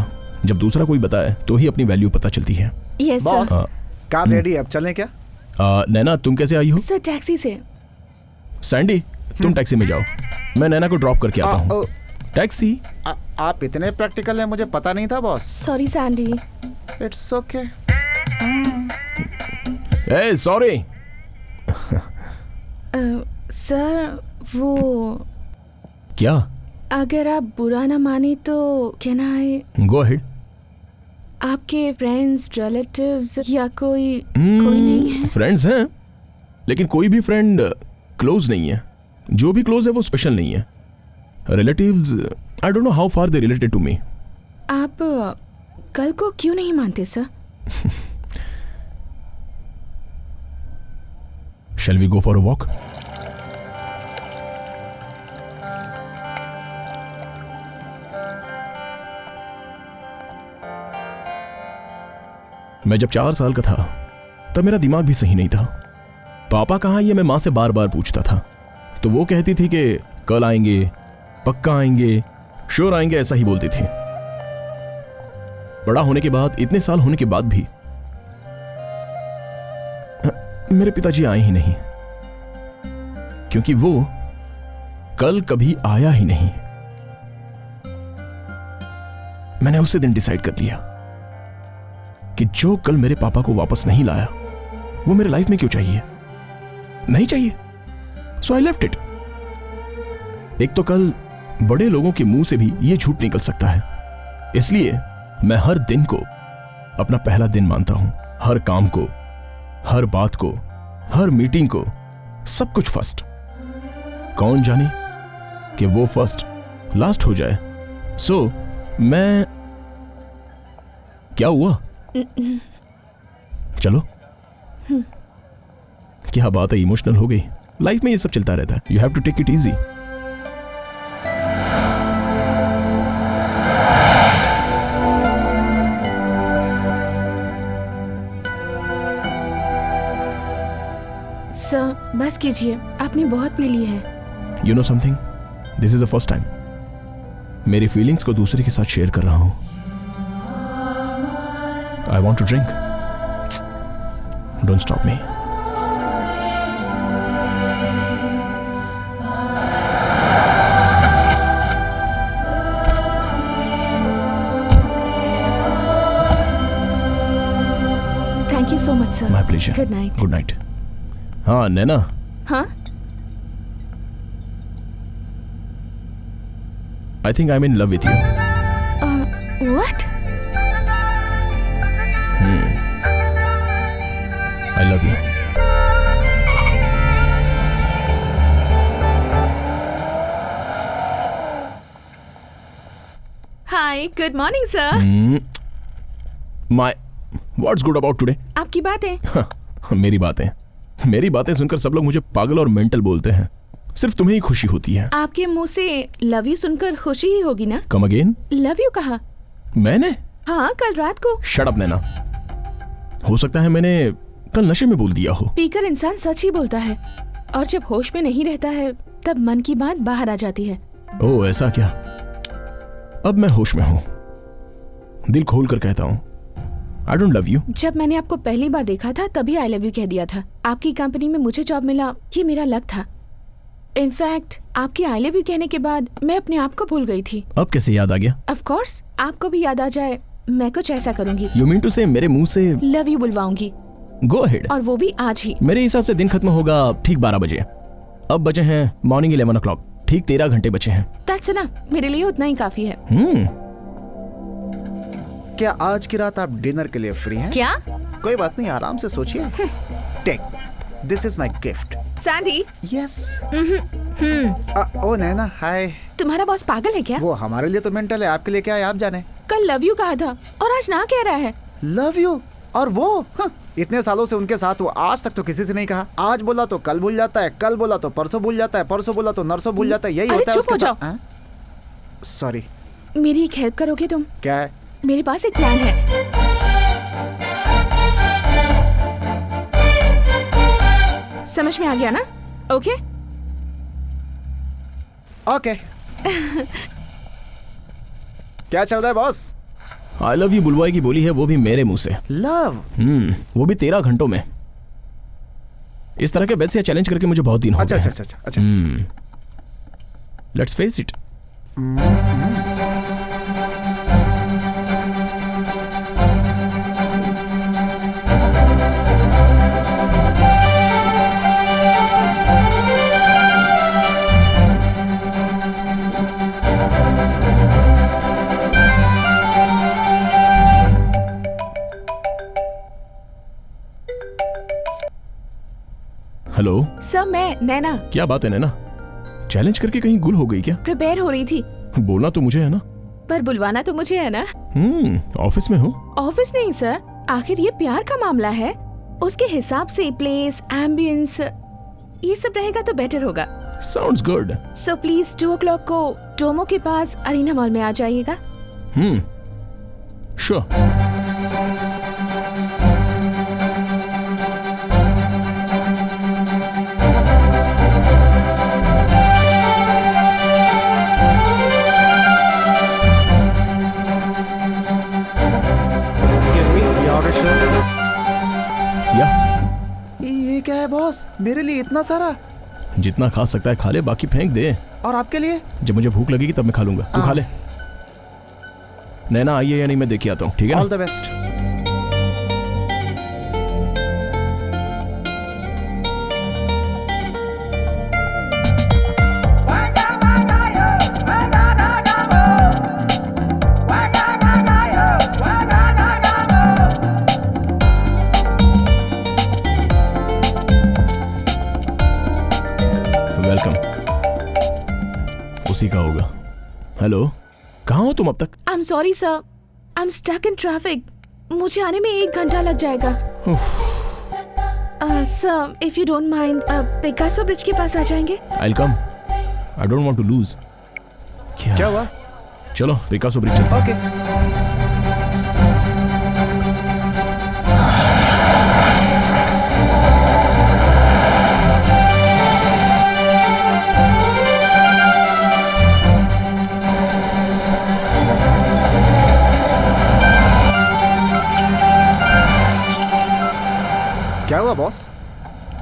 [SPEAKER 1] जब दूसरा कोई बताए तो ही अपनी वैल्यू पता चलती है।
[SPEAKER 6] Yes
[SPEAKER 4] boss
[SPEAKER 6] sir.
[SPEAKER 4] Car ready, अब चलें क्या?
[SPEAKER 1] नैना तुम कैसे आई हो?
[SPEAKER 9] सर टैक्सी से।
[SPEAKER 1] सैंडी तुम टैक्सी में जाओ, मैं नैना को ड्रॉप करके आता हूँ। टैक्सी?
[SPEAKER 4] आप इतने प्रैक्टिकल हैं, मुझे पता नहीं था boss.
[SPEAKER 9] Sorry Sandy.
[SPEAKER 4] It's okay.
[SPEAKER 1] A sorry.
[SPEAKER 9] Sir वो
[SPEAKER 1] क्या?
[SPEAKER 9] अगर आप बुरा ना माने तो कैन आई?
[SPEAKER 1] Go ahead.
[SPEAKER 9] आपके फ्रेंड्स, रिलेटिव्स या कोई नहीं है?
[SPEAKER 1] फ्रेंड्स हैं, लेकिन कोई भी फ्रेंड क्लोज नहीं है। जो भी क्लोज है वो स्पेशल नहीं है। Relatives I don't know how far they related to me.
[SPEAKER 9] आप कल को क्यों नहीं मानते sir?
[SPEAKER 1] Shall we go for a walk? मैं जब 4 साल का था तब मेरा दिमाग भी सही नहीं था। पापा कहाँ, ये मैं माँ से बार बार पूछता था तो वो कहती थी कि कल आएंगे, पक्का आएंगे, श्योर आएंगे, ऐसा ही बोलती थी। बड़ा होने के बाद, इतने साल होने के बाद भी मेरे पिताजी आए ही नहीं, क्योंकि वो कल कभी आया ही नहीं। मैंने उसी दिन डिसाइड कर लिया कि जो कल मेरे पापा को वापस नहीं लाया वो मेरे लाइफ में क्यों चाहिए, नहीं चाहिए। सो आई लेफ्ट इट। एक तो कल बड़े लोगों के मुंह से भी ये झूठ निकल सकता है, इसलिए मैं हर दिन को अपना पहला दिन मानता हूं। हर काम को, हर बात को, हर मीटिंग को, सब कुछ फर्स्ट। कौन जाने कि वो फर्स्ट लास्ट हो जाए। सो मैं, क्या हुआ? चलो। क्या बात है, इमोशनल हो गई? लाइफ में ये सब चलता रहता है। You have to take it easy.
[SPEAKER 9] Sir बस कीजिए, आपने बहुत पी ली है।
[SPEAKER 1] You know something, this is the first time मेरी फीलिंग्स को दूसरे के साथ शेयर कर रहा हूं। I want to drink, don't stop me.
[SPEAKER 9] Thank you so much sir.
[SPEAKER 1] My pleasure.
[SPEAKER 9] Good night.
[SPEAKER 1] Good night. हाँ नैना,
[SPEAKER 9] हाँ
[SPEAKER 1] I think I'm in love with you.
[SPEAKER 9] What?
[SPEAKER 1] I love you.
[SPEAKER 9] Hi, good morning sir.
[SPEAKER 1] What's good about today?
[SPEAKER 9] आपकी बातें।
[SPEAKER 1] मेरी बातें सुनकर सब लोग मुझे पागल और मेंटल बोलते हैं। सिर्फ तुम्हें ही खुशी होती है।
[SPEAKER 9] आपके मुंह से लव यू सुनकर खुशी ही होगी ना?
[SPEAKER 1] Come again.
[SPEAKER 9] लव यू कहा
[SPEAKER 1] मैंने?
[SPEAKER 9] हाँ, कल रात को।
[SPEAKER 1] शट अप नैना, हो सकता है मैंने कल नशे में बोल दिया हो।
[SPEAKER 9] पीकर इंसान सच ही बोलता है, और जब होश में नहीं रहता है तब मन की बात बाहर आ जाती है।
[SPEAKER 1] ओह ऐसा क्या? अब मैं होश में हूँ, दिल खोल कर कहता हूँ I don't love you.
[SPEAKER 9] जब मैंने आपको पहली बार देखा था तभी आई लव यू कह दिया था। आपकी कंपनी में मुझे जॉब मिला, ये मेरा लक था। इनफैक्ट आपकी आई लव यू कहने के बाद मैं अपने आप को भूल गई थी।
[SPEAKER 1] अब कैसे याद आ गया?
[SPEAKER 9] ऑफ कोर्स, आपको भी याद आ जाए, मैं कुछ ऐसा करूंगी।
[SPEAKER 1] You mean to say मेरे मुंह से
[SPEAKER 9] लव यू बुलवाऊंगी?
[SPEAKER 1] Go ahead.
[SPEAKER 9] और वो भी आज ही।
[SPEAKER 1] मेरे हिसाब से दिन खत्म होगा ठीक 12 बजे। अब बजे हैं मॉर्निंग 11 o'clock, ठीक 13 घंटे बचे हैं।
[SPEAKER 9] That's enough, मेरे लिए उतना ही काफी है।
[SPEAKER 4] क्या आज की रात आप डिनर के लिए फ्री हैं?
[SPEAKER 6] क्या?
[SPEAKER 4] कोई बात नहीं, आराम से सोचिए। Take, this is my gift.
[SPEAKER 9] Sandy.
[SPEAKER 4] Yes. Oh Naina, hi.
[SPEAKER 9] तुम्हारा बॉस पागल है क्या?
[SPEAKER 4] वो हमारे लिए तो मेंटल है, आपके लिए क्या है आप जाने।
[SPEAKER 9] कल लव यू कहा था और आज ना कह रहा है।
[SPEAKER 4] Love you? और वो इतने सालों से उनके साथ, वो आज तक तो किसी से नहीं कहा। आज बोला तो कल भूल जाता है, कल बोला तो परसों भूल जाता है, परसों बोला तो नरसों भूल जाता है। यही होता है उसके साथ। सॉरी।
[SPEAKER 9] मेरी एक हेल्प करोगे तुम?
[SPEAKER 4] क्या है?
[SPEAKER 9] मेरे पास एक प्लान है। समझ में आ गया ना? Okay
[SPEAKER 4] okay. क्या चल रहा है बॉस?
[SPEAKER 1] आई लव यू बुलवाई की बोली है, वो भी मेरे मुंह से।
[SPEAKER 4] लव?
[SPEAKER 1] वो भी 13 घंटों में। इस तरह के बेल से चैलेंज करके मुझे बहुत दिन हो गए।
[SPEAKER 4] अच्छा।
[SPEAKER 1] Let's face it. Hello
[SPEAKER 9] sir, मैं नैना।
[SPEAKER 1] क्या बात है नैना, चैलेंज करके कहीं गुल हो गई क्या?
[SPEAKER 9] प्रिपेयर हो रही थी।
[SPEAKER 1] बोलना तो मुझे है ना।
[SPEAKER 9] पर बुलवाना तो मुझे है ना।
[SPEAKER 1] ऑफिस में हो?
[SPEAKER 9] ऑफिस नहीं सर, आखिर ये प्यार का मामला है, उसके हिसाब से प्लेस, एम्बियंस, ये सब रहेगा तो बेटर होगा।
[SPEAKER 1] Sounds good.
[SPEAKER 9] So please 2 o'clock को डोमो के पास अरीना मॉल में आ जाइएगा।
[SPEAKER 1] श्योर।
[SPEAKER 4] ये क्या है बॉस, मेरे लिए इतना सारा?
[SPEAKER 1] जितना खा सकता है खा ले, बाकी फेंक दे।
[SPEAKER 4] और आपके लिए?
[SPEAKER 1] जब मुझे भूख लगेगी तब मैं खा लूंगा, तू खा ले। नैना आई है या नहीं मैं देख के आता हूँ, ठीक है ना?
[SPEAKER 4] All the best.
[SPEAKER 1] उसी का होगा। हेलो, कहाँ हो तुम अब तक?
[SPEAKER 9] I am sorry sir, I am stuck in traffic. मुझे आने में 1 घंटा लग जाएगा। Sir, if you don't mind, Picasso bridge के पास आ जाएंगे?
[SPEAKER 1] I will come. I don't want to lose.
[SPEAKER 4] क्या हुआ?
[SPEAKER 1] चलो पिकासो ब्रिज चलते हैं।
[SPEAKER 4] ओके। क्या हुआ बॉस?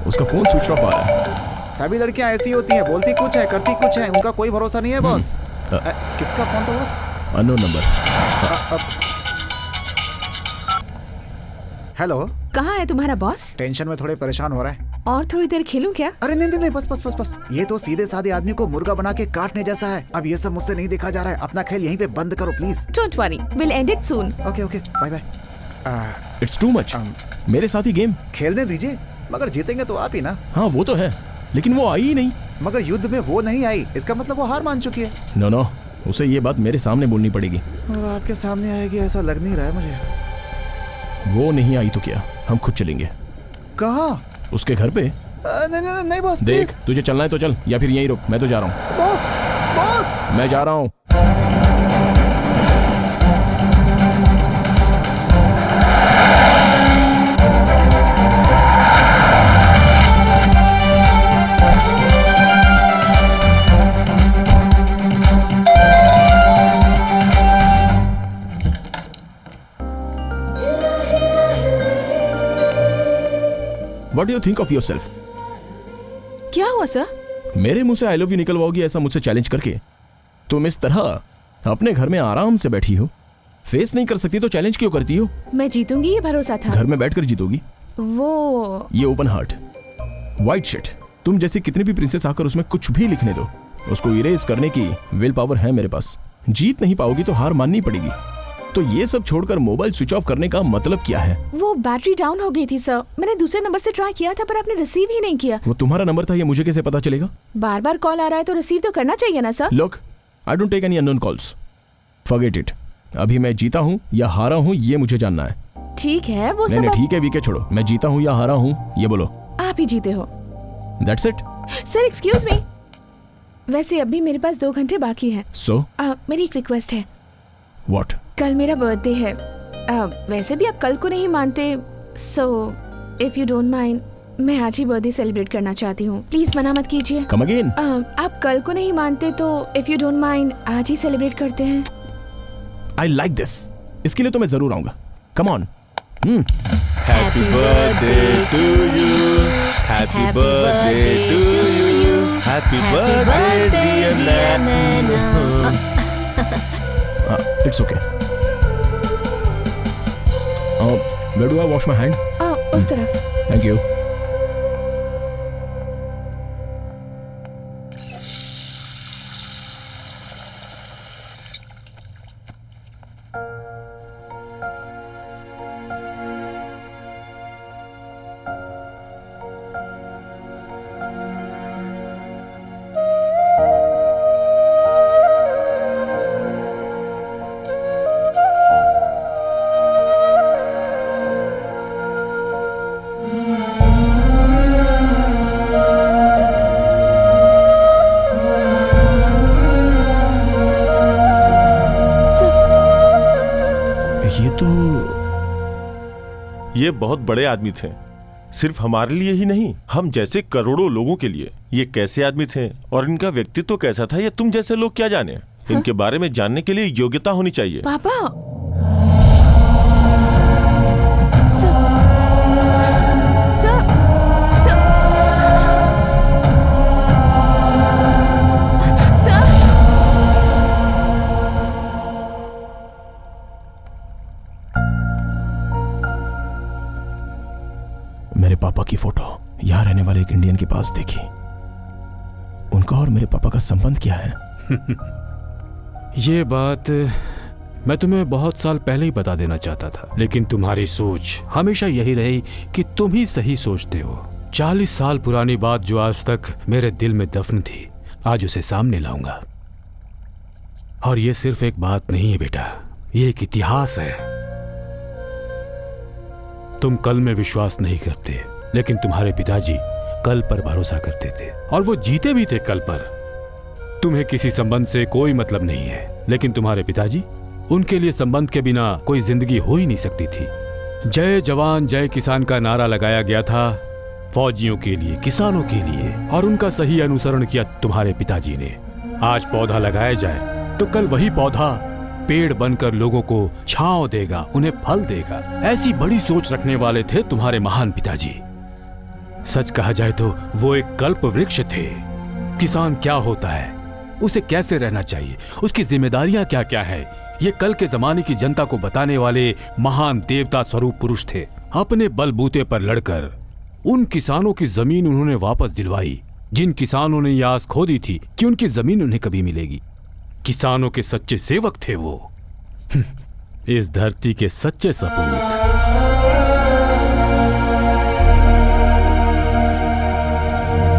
[SPEAKER 1] उसका फोन स्विच ऑफ आ रहा है।
[SPEAKER 4] सभी लड़कियां ऐसी होती हैं, बोलती कुछ है करती कुछ है, उनका कोई भरोसा नहीं है बॉस। किसका फोन था बॉस?
[SPEAKER 1] Unknown number.
[SPEAKER 4] हेलो,
[SPEAKER 9] कहाँ है तुम्हारा बॉस?
[SPEAKER 4] टेंशन में थोड़े परेशान हो रहा है।
[SPEAKER 9] और थोड़ी देर खेलूं क्या?
[SPEAKER 4] अरे नहीं, बस। ये तो सीधे साधे आदमी को मुर्गा बना के काटने जैसा है। अब ये सब मुझसे नहीं देखा जा रहा है। अपना खेल यहीं पे बंद करो please.
[SPEAKER 9] Don't worry, will end it soon.
[SPEAKER 4] Okay, bye bye.
[SPEAKER 1] It's too much. मेरे साथ ही गेम
[SPEAKER 4] खेलने दीजिए, मगर जीतेंगे तो आप ही ना।
[SPEAKER 1] हाँ वो तो है, लेकिन वो आई ही नहीं।
[SPEAKER 4] मगर युद्ध में वो नहीं आई, इसका मतलब वो हार मान चुकी है।
[SPEAKER 1] नो, उसे ये बात मेरे सामने बोलनी पड़ेगी।
[SPEAKER 4] वो आपके सामने आएगी ऐसा लग नहीं रहा है मुझे।
[SPEAKER 1] वो नहीं आई तो क्या, हम खुद चलेंगे।
[SPEAKER 4] कहाँ?
[SPEAKER 1] उसके घर पे।
[SPEAKER 4] नहीं बॉस,
[SPEAKER 1] देख तुझे चलना है तो चल, या फिर यहीं रुक, मैं तो जा रहा हूँ।
[SPEAKER 4] बॉस,
[SPEAKER 1] मैं जा रहा हूँ। What do you think of yourself?
[SPEAKER 9] क्या हुआ सर?
[SPEAKER 1] मेरे मुंह से आई लव यू निकलवाओगी ऐसा मुझसे चैलेंज करके? तुम इस तरह अपने घर में आराम से बैठी हो, फेस नहीं कर सकती तो चैलेंज क्यों करती हो?
[SPEAKER 9] मैं जीतूंगी ये भरोसा था।
[SPEAKER 1] घर में बैठकर जीतोगी?
[SPEAKER 9] वो
[SPEAKER 1] ये ओपन हार्ट वाइट शिट, तुम जैसी कितनी भी प्रिंसेस आकर उसमें कुछ भी लिखने दो, उसको इरेज करने की विल पावर है मेरे पास। जीत नहीं पाओगी तो हार माननी पड़ेगी। तो ये सब छोड़कर मोबाइल स्विच ऑफ करने का मतलब क्या है?
[SPEAKER 9] वो बैटरी डाउन हो गई थी सर, मैंने दूसरे नंबर से ट्राई किया था पर आपने रिसीव ही नहीं किया।
[SPEAKER 1] वो तुम्हारा नंबर था, ये मुझे कैसे पता चलेगा?
[SPEAKER 9] बार बार कॉल आ रहा है तो रिसीव तो करना चाहिए ना sir.
[SPEAKER 1] Look, I don't take any unknown calls, forget it. अभी मैं जीता हूँ या हारा हूँ ये मुझे जानना है।
[SPEAKER 9] ठीक है वो
[SPEAKER 1] नहीं,
[SPEAKER 9] सब
[SPEAKER 1] ठीक है वीके छोड़ो, मैं जीता हूँ या हारा हूँ ये बोलो।
[SPEAKER 9] आप ही जीते हो।
[SPEAKER 1] That's it.
[SPEAKER 9] Sir excuse me, वैसे अभी मेरे पास 2 घंटे बाकी हैं।
[SPEAKER 1] सो
[SPEAKER 9] मेरी एक रिक्वेस्ट है।
[SPEAKER 1] व्हाट?
[SPEAKER 9] कल मेरा बर्थडे है। वैसे भी आप कल को नहीं मानते, सो इफ यू डोंट माइंड, मैं आज ही बर्थडे सेलिब्रेट करना चाहती हूँ। प्लीज मना मत कीजिए।
[SPEAKER 1] Come again.
[SPEAKER 9] आप कल को नहीं मानते तो इफ यू डोंट माइंड आज ही सेलिब्रेट करते हैं।
[SPEAKER 1] I like this. इसके लिए तो मैं जरूर आऊंगा। Come on.
[SPEAKER 8] Happy birthday to you, happy birthday to you, happy birthday dear Naina.
[SPEAKER 1] It's okay. Where do I wash my hand?
[SPEAKER 9] उस तरफ।
[SPEAKER 1] Thank you.
[SPEAKER 8] ये बहुत बड़े आदमी थे, सिर्फ हमारे लिए ही नहीं, हम जैसे करोड़ों लोगों के लिए। ये कैसे आदमी थे और इनका व्यक्तित्व कैसा था, ये तुम जैसे लोग क्या जाने। इनके बारे में जानने के लिए योग्यता होनी चाहिए।
[SPEAKER 9] पापा,
[SPEAKER 1] मेरे पापा की फोटो यहाँ रहने वाले एक इंडियन के पास देखी। उनका और मेरे पापा का संबंध क्या है?
[SPEAKER 2] ये बात मैं तुम्हें बहुत साल पहले ही बता देना चाहता था, लेकिन तुम्हारी सोच हमेशा यही रही कि तुम ही सही सोचते हो। 40 साल पुरानी बात जो आज तक मेरे दिल में दफन थी, आज उसे सामने लाऊंगा। और ये सिर्फ एक बात नहीं है बेटा, ये एक इतिहास है। तुम कल में विश्वास नहीं करते, लेकिन तुम्हारे पिताजी कल पर भरोसा करते थे और वो जीते भी थे कल पर। तुम्हें किसी संबंध से कोई मतलब नहीं है, लेकिन तुम्हारे पिताजी, उनके लिए संबंध के बिना कोई जिंदगी हो ही नहीं सकती थी। जय जवान जय किसान का नारा लगाया गया था फौजियों के लिए, किसानों के लिए, और उनका सही अनुसरण किया तुम्हारे पिताजी ने। आज पौधा लगाया जाए तो कल वही पौधा पेड़ बनकर लोगों को छांव देगा, उन्हें फल देगा। ऐसी बड़ी सोच रखने वाले थे तुम्हारे महान पिताजी। सच कहा जाए तो वो एक कल्प वृक्ष थे। किसान क्या होता है, उसे कैसे रहना चाहिए, उसकी जिम्मेदारियां क्या क्या है, ये कल के जमाने की जनता को बताने वाले महान देवता स्वरूप पुरुष थे। अपने बलबूते पर लड़कर उन किसानों की जमीन उन्होंने वापस दिलवाई, जिन किसानों ने यह आस खो दी थी कि उनकी जमीन उन्हें कभी मिलेगी। किसानों के सच्चे सेवक थे वो, इस धरती के सच्चे सपूत।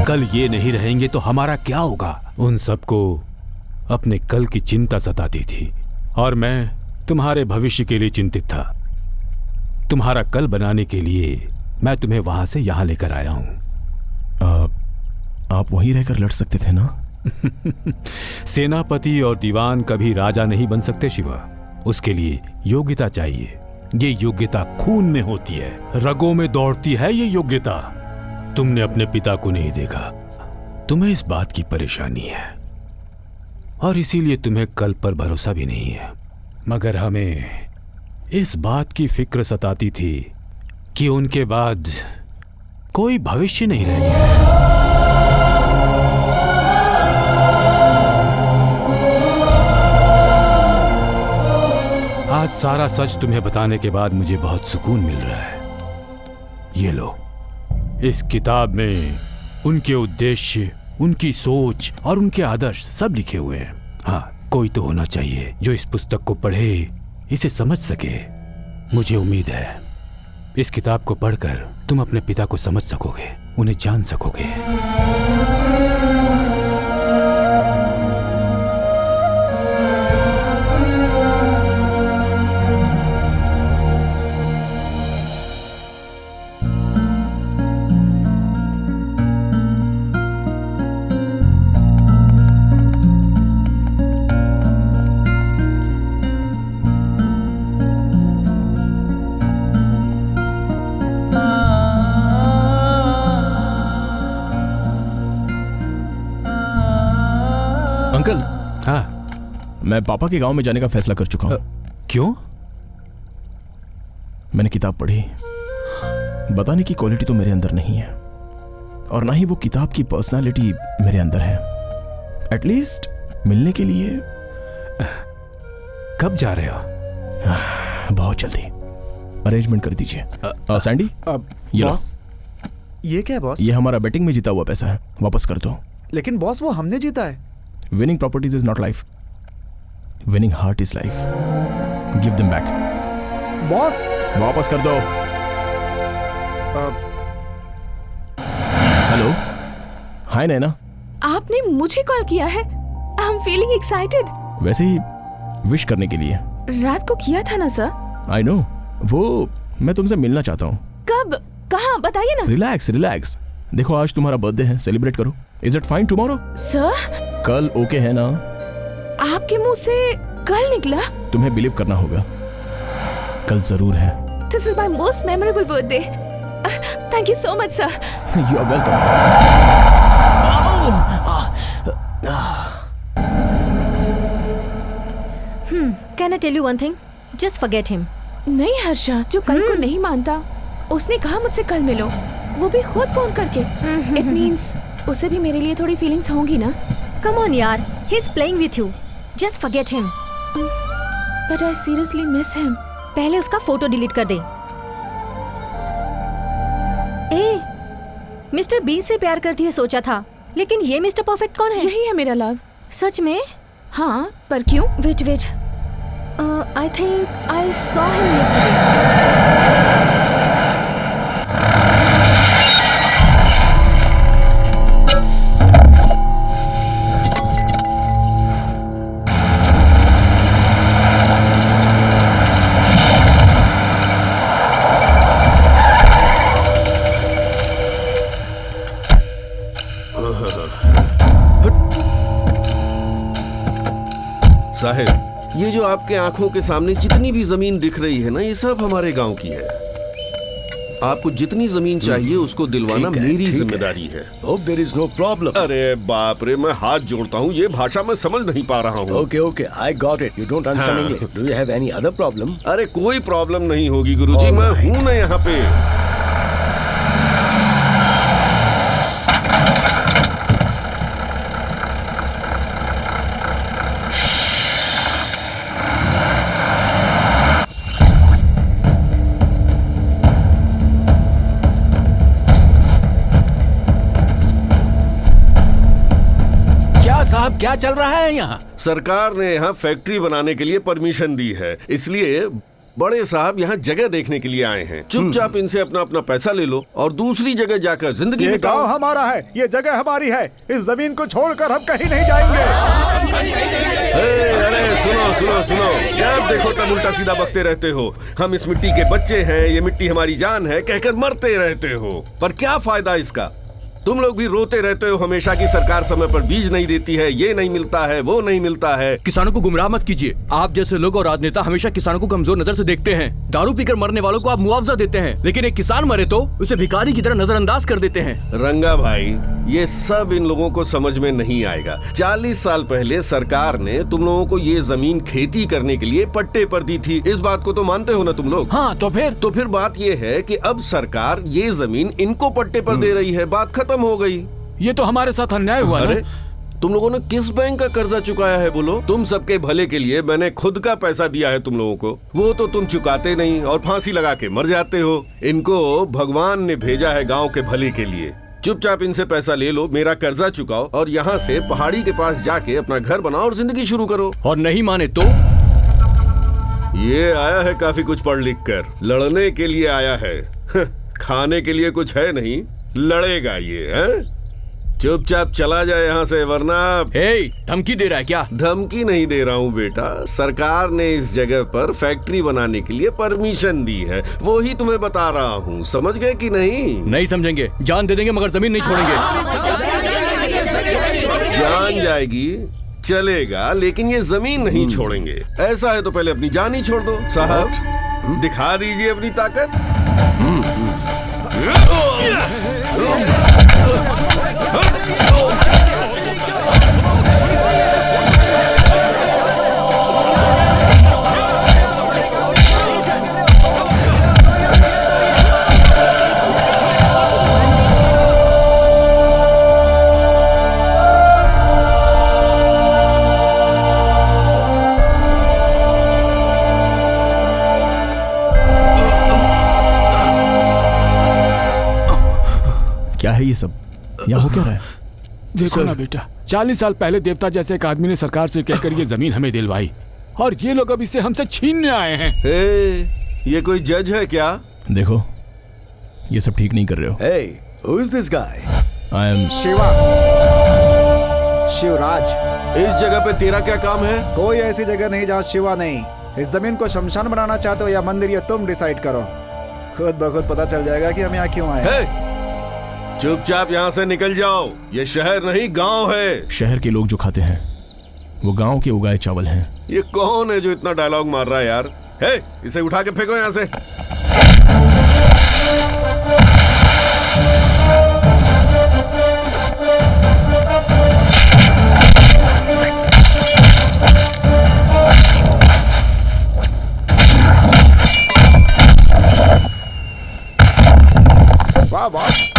[SPEAKER 2] कल ये नहीं रहेंगे तो हमारा क्या होगा? उन सबको अपने कल की चिंता सताती थी और मैं तुम्हारे भविष्य के लिए चिंतित था। तुम्हारा कल बनाने के लिए मैं तुम्हें वहां से यहां लेकर आया हूं।
[SPEAKER 1] आप वहीं रहकर लड़ सकते थे ना?
[SPEAKER 2] सेनापति और दीवान कभी राजा नहीं बन सकते शिवा। उसके लिए योग्यता चाहिए। ये योग्यता खून में होती है, रगों में दौड़ती है ये योग्यता। तुमने अपने पिता को नहीं देखा, तुम्हें इस बात की परेशानी है और इसीलिए तुम्हें कल पर भरोसा भी नहीं है। मगर हमें इस बात की फिक्र सताती थी कि उनके बाद कोई भविष्य नहीं रहेगा। आज सारा सच तुम्हें बताने के बाद मुझे बहुत सुकून मिल रहा है। ये लो, इस किताब में उनके उद्देश्य, उनकी सोच और उनके आदर्श सब लिखे हुए हैं। हाँ, कोई तो होना चाहिए जो इस पुस्तक को पढ़े, इसे समझ सके। मुझे उम्मीद है इस किताब को पढ़कर तुम अपने पिता को समझ सकोगे, उन्हें जान सकोगे।
[SPEAKER 1] अंकल,
[SPEAKER 2] हाँ,
[SPEAKER 1] मैं पापा के गांव में जाने का फैसला कर चुका हूँ।
[SPEAKER 2] क्यों?
[SPEAKER 1] मैंने किताब पढ़ी, बताने की क्वालिटी तो मेरे अंदर नहीं है और ना ही वो किताब की पर्सनालिटी मेरे अंदर है। एटलीस्ट मिलने के लिए
[SPEAKER 2] कब जा रहे हो?
[SPEAKER 1] बहुत जल्दी। अरेंजमेंट कर दीजिए। सैंडी, ये लो।
[SPEAKER 4] बॉस, ये क्या है बॉस?
[SPEAKER 1] ये हमारा बेटिंग में जीता हुआ पैसा है, वापस कर दो।
[SPEAKER 4] लेकिन बॉस, वो हमने जीता है।
[SPEAKER 1] Winning properties is not life, winning heart is life. Give them back.
[SPEAKER 4] Boss,
[SPEAKER 1] वापस कर दो। हेलो, हाय नैना।
[SPEAKER 9] आपने मुझे कॉल किया है? I am feeling excited.
[SPEAKER 1] वैसे ही विश करने के लिए।
[SPEAKER 9] रात को किया था ना सर?
[SPEAKER 1] आई नो, वो मैं तुमसे मिलना चाहता हूँ।
[SPEAKER 9] कब, कहाँ, बताइए ना।
[SPEAKER 1] Relax relax. देखो आज तुम्हारा बर्थडे है, सेलिब्रेट करो। Is it fine tomorrow?
[SPEAKER 9] Sir,
[SPEAKER 1] कल ओके है ना?
[SPEAKER 9] आपके मुंह से कल निकला?
[SPEAKER 1] तुम्हें बिलीव करना होगा, कल जरूर है।
[SPEAKER 9] This is my most memorable birthday. Thank you so much sir.
[SPEAKER 1] You are welcome.
[SPEAKER 6] Can I tell you one thing? Just forget him.
[SPEAKER 9] नहीं हर्षा, जो कल को नहीं मानता, उसने कहा मुझसे कल मिलो, वो भी खुद फोन करके। It means उसे भी मेरे लिए थोड़ी फीलिंग्स होंगी ना?
[SPEAKER 6] Come on यार, he's playing with you. Just forget him.
[SPEAKER 9] But I seriously miss him.
[SPEAKER 6] पहले उसका फोटो डिलीट कर दे। ए, मिस्टर बीन से प्यार करती है सोचा था, लेकिन ये मिस्टर परफेक्ट कौन है?
[SPEAKER 9] यही है मेरा लव।
[SPEAKER 6] सच में?
[SPEAKER 9] हाँ, पर क्यों?
[SPEAKER 6] Wait wait, I think I saw him yesterday.
[SPEAKER 3] साहिब, ये जो आपके आंखों के सामने जितनी भी जमीन दिख रही है ना, ये सब हमारे गांव की है। आपको जितनी जमीन चाहिए उसको दिलवाना मेरी जिम्मेदारी है।
[SPEAKER 7] Hope there is no problem.
[SPEAKER 3] अरे बाप रे, मैं हाथ जोड़ता हूँ, ये भाषा मैं समझ नहीं पा रहा हूँ।
[SPEAKER 7] Okay, I got it. You don't understand English. Do you have any other problem?
[SPEAKER 3] अरे कोई प्रॉब्लम नहीं होगी गुरुजी, मैं हूँ ना यहाँ पे।
[SPEAKER 2] साहब, क्या चल रहा है यहाँ?
[SPEAKER 3] सरकार ने यहाँ फैक्ट्री बनाने के लिए परमिशन दी है, इसलिए बड़े साहब यहाँ जगह देखने के लिए आए हैं। चुपचाप इनसे अपना अपना पैसा ले लो और दूसरी जगह जाकर जिंदगी
[SPEAKER 4] ये
[SPEAKER 3] बिताओ।
[SPEAKER 4] गांव हमारा है, ये जगह हमारी है, इस जमीन को छोड़कर हम कहीं नहीं जाएंगे।
[SPEAKER 3] अरे सुनो सुनो सुनो, जब देखो तब उल्टा सीधा बकते रहते हो। हम इस मिट्टी के बच्चे हैं, ये मिट्टी हमारी जान है कहकर मरते रहते हो, पर क्या फायदा इसका? तुम लोग भी रोते रहते हो हमेशा कि सरकार समय पर बीज नहीं देती है, ये नहीं मिलता है, वो नहीं मिलता है।
[SPEAKER 13] किसानों को गुमराह मत कीजिए। आप जैसे लोग और राजनेता हमेशा किसानों को कमजोर नजर से देखते हैं। दारू पीकर मरने वालों को आप मुआवजा देते हैं, लेकिन एक किसान मरे तो उसे भिखारी की तरह नजरअंदाज कर देते हैं।
[SPEAKER 3] रंगा भाई, ये सब इन लोगों को समझ में नहीं आएगा। 40 साल पहले सरकार ने तुम लोगों को ये जमीन खेती करने के लिए पट्टे पर दी थी, इस बात को तो मानते हो ना तुम लोग?
[SPEAKER 2] हाँ, तो फिर
[SPEAKER 3] बात ये है कि अब सरकार ये जमीन इनको पट्टे पर दे रही है, बात खत्म हो गई।
[SPEAKER 2] ये तो हमारे साथ अन्याय हुआ।
[SPEAKER 3] अरे तुम लोगों ने किस बैंक का कर्जा चुकाया है बोलो? तुम सबके भले के लिए मैंने खुद का पैसा दिया है तुम लोगों को, वो तो तुम चुकाते नहीं और फांसी लगा के मर जाते हो। इनको भगवान ने भेजा है गांव के भले के लिए। चुपचाप इनसे पैसा ले लो, मेरा कर्जा चुकाओ और यहाँ से पहाड़ी के पास जाके अपना घर बनाओ और जिंदगी शुरू करो।
[SPEAKER 13] और नहीं माने तो?
[SPEAKER 3] ये आया है काफी कुछ पढ़ लिख कर, लड़ने के लिए आया है। खाने के लिए कुछ है नहीं, लड़ेगा ये है? चुपचाप चला जाए यहाँ से, वरना।
[SPEAKER 13] धमकी दे रहा है क्या?
[SPEAKER 3] धमकी नहीं दे रहा हूँ बेटा, सरकार ने इस जगह पर फैक्ट्री बनाने के लिए परमिशन दी है, वो ही तुम्हें बता रहा हूँ। समझ गए कि नहीं?
[SPEAKER 13] नहीं समझेंगे, जान दे देंगे मगर जमीन नहीं छोड़ेंगे।
[SPEAKER 3] जान जाएगी चलेगा, लेकिन ये जमीन नहीं छोड़ेंगे। ऐसा है तो पहले अपनी जान ही छोड़ दो। साहब दिखा दीजिए अपनी ताकत।
[SPEAKER 1] क्या है ये सब? यहाँ हो क्या रहा है?
[SPEAKER 2] देखो ना बेटा, 40 साल पहले देवता जैसे एक आदमी ने सरकार से कहकर ये जमीन हमें दिलवाई, और ये लोग अब इसे हमसे छीनने आए हैं।
[SPEAKER 3] ये कोई जज है क्या?
[SPEAKER 1] देखो, ये सब ठीक नहीं कर रहे हो।
[SPEAKER 7] Hey, who is this guy?
[SPEAKER 1] I am
[SPEAKER 4] Shivraj.
[SPEAKER 3] इस जगह पे तेरा क्या काम है?
[SPEAKER 4] कोई ऐसी जगह नहीं जहाँ शिवा नहीं। इस जमीन को शमशान बनाना चाहते हो या मंदिर, ये तुम डिसाइड करो। खुद ब खुद पता चल जाएगा कि हम यहाँ क्यों आए।
[SPEAKER 3] चुपचाप यहाँ से निकल जाओ। ये शहर नहीं गांव है।
[SPEAKER 1] शहर के लोग जो खाते हैं वो गांव के उगाए चावल हैं।
[SPEAKER 3] ये कौन है जो इतना डायलॉग मार रहा है यार? इसे उठा के फेंको यहाँ से।
[SPEAKER 4] वाह boss.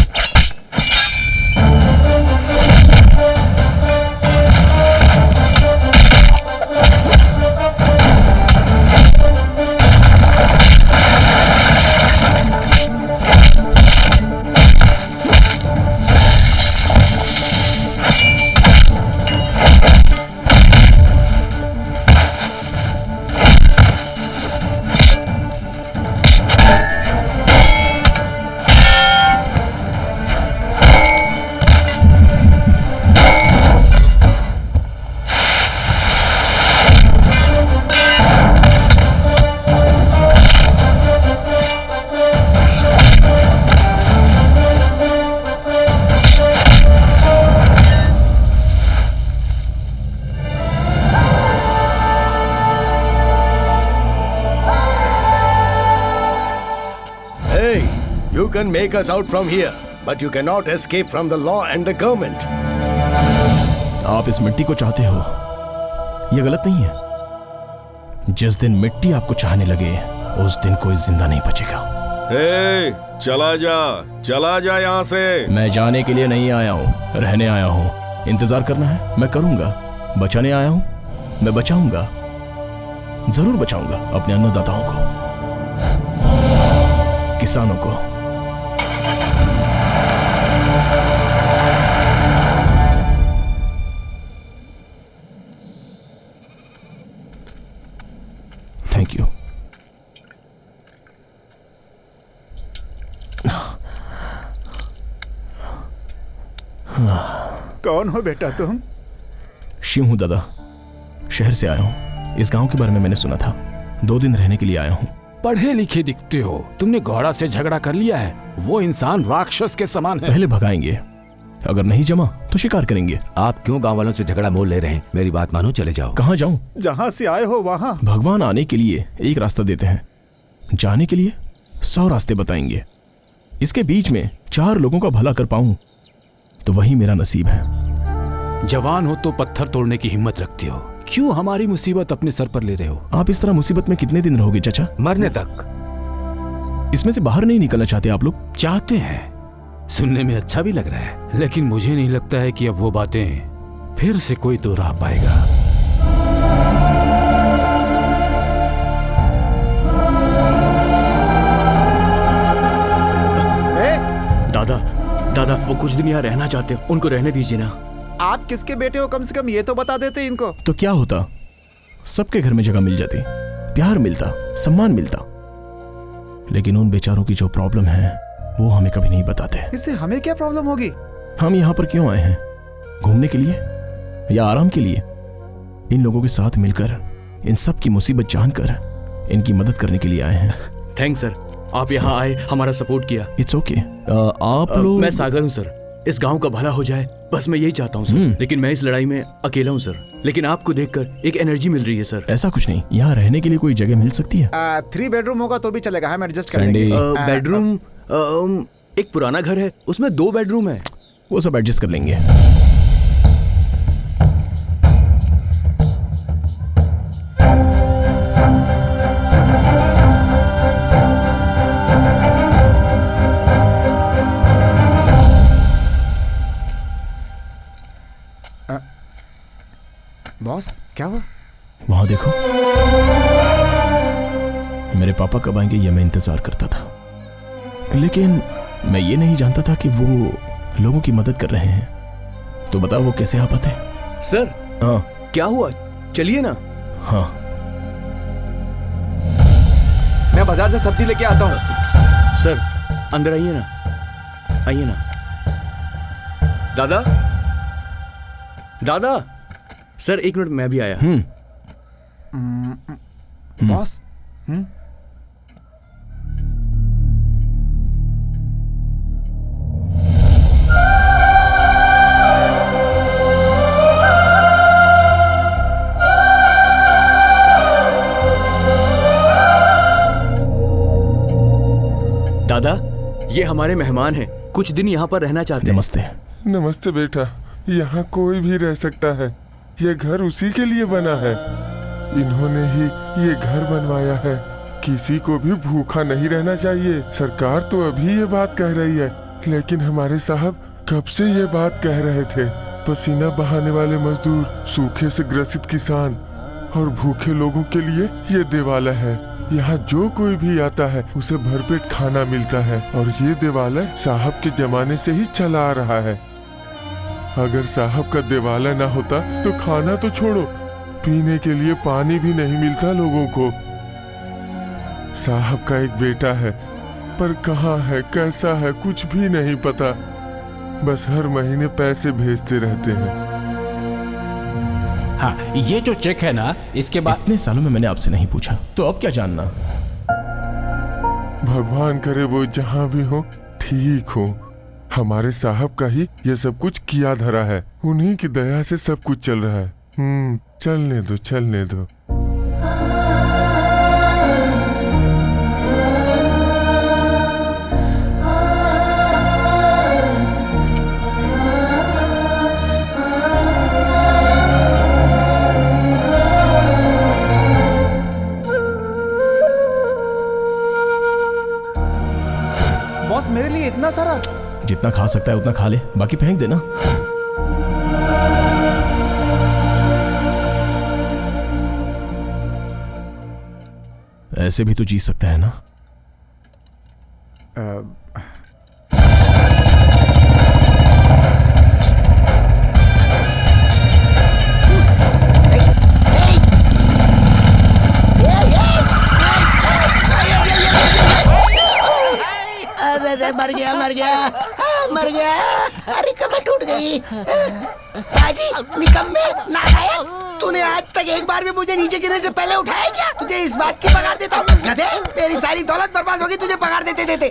[SPEAKER 7] You can make us out from here, but you cannot escape from the law and the government.
[SPEAKER 1] आप इस मिट्टी को चाहते हो, ये गलत नहीं है। जिस दिन मिट्टी आपको चाहने लगे, उस दिन कोई जिंदा नहीं बचेगा।
[SPEAKER 3] चला जा यहाँ से।
[SPEAKER 1] मैं जाने के लिए नहीं आया हूँ, रहने आया हूँ। इंतजार करना है, मैं करूंगा। बचाने आया हूँ, मैं बचाऊंगा, जरूर बचाऊंगा अपने अन्नदाताओं को, किसानों को। Thank you.
[SPEAKER 4] कौन हो बेटा तुम?
[SPEAKER 1] शिव हूं दादा, शहर से आया हूं। इस गांव के बारे में मैंने सुना था, 2 दिन रहने के लिए आया हूं।
[SPEAKER 2] पढ़े लिखे दिखते हो, तुमने घोड़ा से झगड़ा कर लिया है। वो इंसान राक्षस के समान है।
[SPEAKER 1] पहले भगाएंगे, अगर नहीं जमा तो शिकार करेंगे।
[SPEAKER 10] आप क्यों गांव वालों से झगड़ा मोल ले रहे हैं? मेरी बात मानो, चले जाओ।
[SPEAKER 1] कहाँ जाऊं?
[SPEAKER 4] जहाँ से आए हो वहाँ।
[SPEAKER 1] भगवान आने के लिए एक रास्ता देते हैं, जाने के लिए 100 रास्ते बताएंगे। इसके बीच में 4 लोगों का भला कर पाऊं तो वही मेरा नसीब है।
[SPEAKER 2] जवान हो तो पत्थर तोड़ने की हिम्मत रखते हो, क्यों हमारी मुसीबत अपने सर पर ले रहे हो?
[SPEAKER 1] आप इस तरह मुसीबत में कितने दिन रहोगे चाचा?
[SPEAKER 10] मरने तक।
[SPEAKER 1] इसमें से बाहर नहीं निकलना चाहते आप लोग?
[SPEAKER 2] चाहते हैं, सुनने में अच्छा भी लग रहा है, लेकिन मुझे नहीं लगता है कि अब वो बातें फिर से कोई दोहरा पाएगा।
[SPEAKER 13] दादा वो कुछ दिन यहाँ रहना चाहते हैं, उनको रहने दीजिए ना।
[SPEAKER 4] आप किसके बेटे हो? कम से कम ये तो बता देते इनको।
[SPEAKER 1] तो क्या होता, सबके घर में जगह मिल जाती, प्यार मिलता, सम्मान मिलता। लेकिन उन बेचारों की जो प्रॉब्लम है वो हमें कभी नहीं बताते।
[SPEAKER 4] इससे हमें क्या प्रॉब्लम होगी?
[SPEAKER 1] हम यहाँ पर क्यों आए हैं? घूमने के लिए या आराम के लिए? इन लोगों के साथ मिलकर, इन सब की मुसीबत जानकर इनकी मदद करने के लिए आए हैं।
[SPEAKER 13] थैंक्स सर, आप यहाँ आए, हमारा सपोर्ट किया।
[SPEAKER 1] It's okay. आप लोग?
[SPEAKER 13] मैं सागर हूँ सर, इस गांव का भला हो जाए, बस मैं यही चाहता हूँ सर। लेकिन मैं इस लड़ाई में अकेला हूँ सर, लेकिन आपको देखकर एक एनर्जी मिल रही है सर।
[SPEAKER 1] ऐसा कुछ नहीं, यहाँ रहने के लिए कोई जगह मिल सकती है?
[SPEAKER 4] 3 बेडरूम होगा तो भी चलेगा, हम एडजस्ट कर लेंगे।
[SPEAKER 13] बेडरूम, एक पुराना घर है, उसमें 2 बेडरूम है।
[SPEAKER 1] वो सब एडजस्ट कर लेंगे।
[SPEAKER 4] बॉस क्या हुआ?
[SPEAKER 1] वहां देखो, मेरे पापा कब आएंगे ये मैं इंतजार करता था, लेकिन मैं ये नहीं जानता था कि वो लोगों की मदद कर रहे हैं। तो बताओ वो कैसे आ पाते?
[SPEAKER 13] सर
[SPEAKER 1] हाँ
[SPEAKER 13] क्या हुआ, चलिए ना।
[SPEAKER 1] हाँ
[SPEAKER 10] मैं बाजार से सब्जी लेके आता हूँ।
[SPEAKER 13] सर अंदर आइए ना, आइए ना। दादा, दादा। सर एक मिनट, मैं भी आया।
[SPEAKER 4] बॉस।
[SPEAKER 13] दादा, ये हमारे मेहमान हैं, कुछ दिन यहाँ पर रहना चाहते हैं।
[SPEAKER 1] नमस्ते।
[SPEAKER 14] नमस्ते बेटा, यहाँ कोई भी रह सकता है। ये घर उसी के लिए बना है। इन्होंने ही ये घर बनवाया है। किसी को भी भूखा नहीं रहना चाहिए। सरकार तो अभी ये बात कह रही है, लेकिन हमारे साहब कब से ये बात कह रहे थे। पसीना बहाने वाले मजदूर, सूखे से ग्रसित किसान और भूखे लोगों के लिए ये देवालय है। यहाँ जो कोई भी आता है उसे भरपेट खाना मिलता है, और ये देवालय साहब के जमाने से ही चला आ रहा है। अगर साहब का देवालय ना होता तो खाना तो छोड़ो, पीने के लिए पानी भी नहीं मिलता लोगों को। साहब का एक बेटा है, पर कहाँ है, कैसा है, कुछ भी नहीं पता। बस हर महीने पैसे भेजते रहते हैं।
[SPEAKER 2] हाँ, ये जो चेक है ना, इसके बाद
[SPEAKER 1] इतने सालों में मैंने आपसे नहीं पूछा, तो अब क्या जानना?
[SPEAKER 14] भगवान करे वो जहाँ भी हो ठीक हो। हमारे साहब का ही ये सब कुछ किया धरा है। उन्हीं की दया से सब कुछ चल रहा है। चलने दो, चलने दो।
[SPEAKER 4] बॉस मेरे लिए इतना सारा?
[SPEAKER 1] जितना खा सकता है उतना खा ले, बाकी फेंक देना। ऐसे भी तो जी सकता है ना?
[SPEAKER 7] अरे मर गया, मर गया, मर गया। अरे कमर टूट गई। बाजी, निकम्मे, नालायक, तूने आज तक एक बार भी मुझे नीचे गिरने से पहले उठाया क्या? तुझे इस बात की पगार देता हूँ। गधे, मेरी सारी दौलत बर्बाद होगी तुझे पगार देते देते।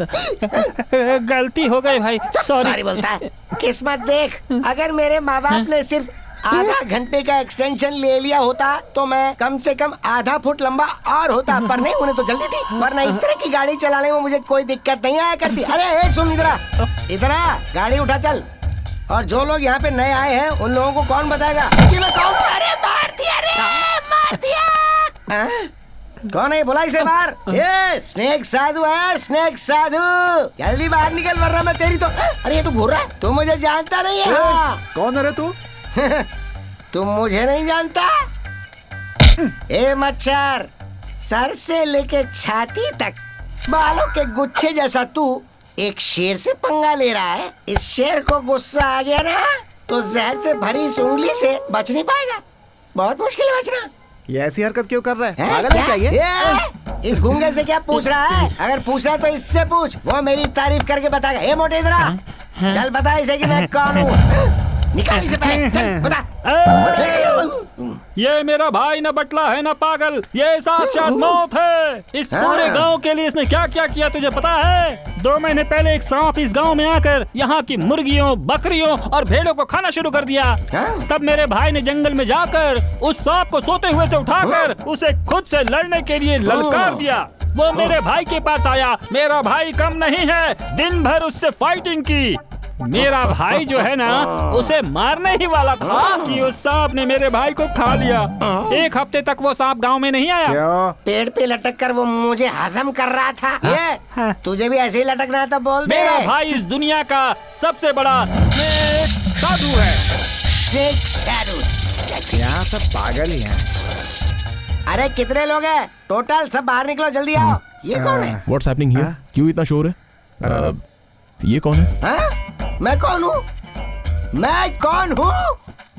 [SPEAKER 12] गलती हो गई भाई,
[SPEAKER 7] सॉरी बोलता है। किस्मत देख, अगर मेरे माँ बाप ने सिर्फ आधा घंटे का एक्सटेंशन ले लिया होता तो मैं कम से कम आधा फुट लंबा और होता, पर नहीं, उन्हें तो जल्दी थी। वरना इस तरह की गाड़ी चलाने में मुझे कोई दिक्कत नहीं आया करती। अरे सुन, इधर आ, गाड़ी उठा चल। और जो लोग यहाँ पे नए आए हैं उन लोगों को कौन बताएगा कि मैं कौन? अरे मार दिया रे, मार दिया। कौन है? बुला इसे बाहर। ये स्नेक साधु है, स्नेक साधु, जल्दी बाहर निकल वरना मैं तेरी तो। अरे ये तू घूर रहा है, तू मुझे जानता नहीं है।
[SPEAKER 4] कौन है रे तू?
[SPEAKER 7] तुम मुझे नहीं जानता? ए मच्छर, सर से लेके छाती तक बालों के गुच्छे जैसा तू एक शेर से पंगा ले रहा है। इस शेर को गुस्सा आ गया ना तो जहर से भरी इस उंगली से बच नहीं पाएगा। बहुत मुश्किल है बचना।
[SPEAKER 4] ये ऐसी हरकत क्यों कर रहा है? पागल है क्या ये?
[SPEAKER 7] इस गूंगे से क्या पूछ रहा है? अगर पूछ रहा है तो इससे पूछ, वो मेरी तारीफ करके बताएगा। ए मोटे, इधर आ, चल बता इसे कि मैं कौन हूँ। निकाल इसे पहले, चल बता।
[SPEAKER 12] ये मेरा भाई न बटला है न पागल, ये साक्षात मौत है। इस पूरे गांव के लिए इसने क्या क्या किया तुझे पता है? 2 महीने पहले एक सांप इस गांव में आकर यहाँ की मुर्गियों, बकरियों और भेड़ों को खाना शुरू कर दिया। तब मेरे भाई ने जंगल में जाकर उस सांप को सोते हुए से उठाकर उसे खुद से लड़ने के लिए ललकार दिया। वो मेरे भाई के पास आया। मेरा भाई कम नहीं है, दिन भर उससे फाइटिंग की। मेरा भाई जो है ना, उसे मारने ही वाला था कि उस सांप ने मेरे भाई को खा लिया। 1 हफ्ते तक वो सांप गांव में नहीं आया।
[SPEAKER 7] क्यों? पेड़ पे लटक कर वो मुझे हजम कर रहा था। ये तुझे भी ऐसे ही लटकना है तो बोल दे।
[SPEAKER 12] मेरा भाई इस दुनिया का सबसे बड़ा स्नेक साधु है।
[SPEAKER 7] स्नेक साधु?
[SPEAKER 4] यहाँ सब पागल ही हैं।
[SPEAKER 7] अरे कितने लोग हैं टोटल? सब बाहर निकलो, जल्दी आओ। ये कौन है?
[SPEAKER 1] What's happening here? क्यों इतना शोर है? ये कौन है?
[SPEAKER 7] मैं कौन हूँ? मैं कौन हूँ?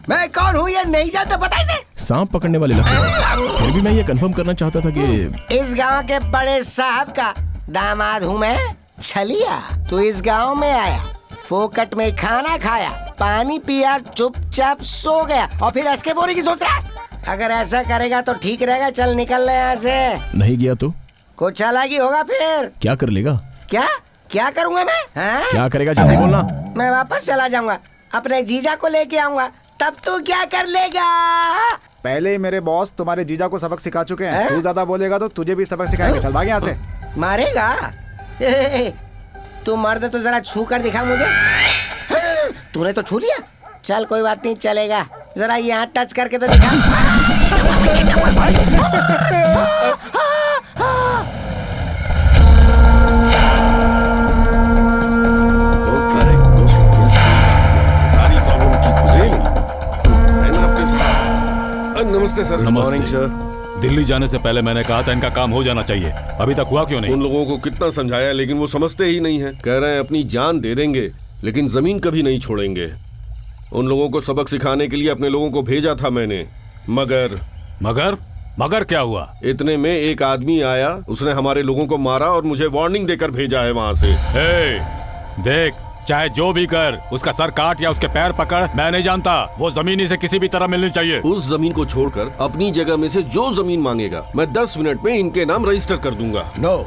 [SPEAKER 7] मैं कौन हूँ ये नहीं जानते, पता इसे?
[SPEAKER 1] सांप पकड़ने वाले लगते हैं। फिर भी मैं ये कंफर्म करना चाहता था कि
[SPEAKER 7] इस गांव के बड़े साहब का दामाद हूँ मैं, छलिया। तू इस गांव में आया, फोकट में खाना खाया, पानी पिया, चुपचाप सो गया और फिर ऐसे बोरी की सोच रहा है? अगर ऐसा करेगा तो ठीक रहेगा। चल निकल ले यहाँ से।
[SPEAKER 1] नहीं गया तो
[SPEAKER 7] कुछ अलग ही होगा फिर।
[SPEAKER 1] क्या कर लेगा?
[SPEAKER 7] क्या क्या करूँगा मैं? हाँ?
[SPEAKER 1] क्या करेगा जल्दी बोलना।
[SPEAKER 7] मैं वापस चला जाऊंगा, अपने जीजा को लेके आऊंगा, तब तू क्या कर लेगा?
[SPEAKER 4] पहले ही मेरे बॉस तुम्हारे जीजा को सबक सिखा चुके हैं। तू ज्यादा बोलेगा तो तुझे भी सबक सिखाएंगे। चल भाग यहाँ से।
[SPEAKER 7] मारेगा? तू मर्द तो जरा छू कर दिखा मुझे। तूने तो छू लिया। चल कोई बात नहीं, चलेगा। जरा यहाँ टच करके तो दिखा।
[SPEAKER 3] सारी प्रॉब्लम ठीक हो जाएगी, है ना आपके साथ? नमस्ते सर।
[SPEAKER 2] Morning sir. दिल्ली जाने से पहले मैंने कहा था इनका काम हो जाना चाहिए, अभी तक हुआ क्यों नहीं?
[SPEAKER 3] उन लोगों को कितना समझाया लेकिन वो समझते ही नहीं है। कह रहे हैं अपनी जान दे देंगे लेकिन जमीन कभी नहीं छोड़ेंगे। उन लोगों को सबक सिखाने के लिए अपने लोगों को भेजा था मैंने, मगर
[SPEAKER 2] मगर क्या हुआ?
[SPEAKER 3] इतने में एक आदमी आया, उसने हमारे लोगों को मारा और मुझे वार्निंग देकर भेजा है वहाँ से।
[SPEAKER 2] देख, चाहे जो भी कर, उसका सर काट या उसके पैर पकड़, मैं नहीं जानता। वो जमीन इसे किसी भी तरह मिलनी चाहिए।
[SPEAKER 3] उस जमीन को छोड़कर अपनी जगह में से जो जमीन मांगेगा मैं 10 मिनट में इनके नाम रजिस्टर कर दूंगा।
[SPEAKER 7] नो,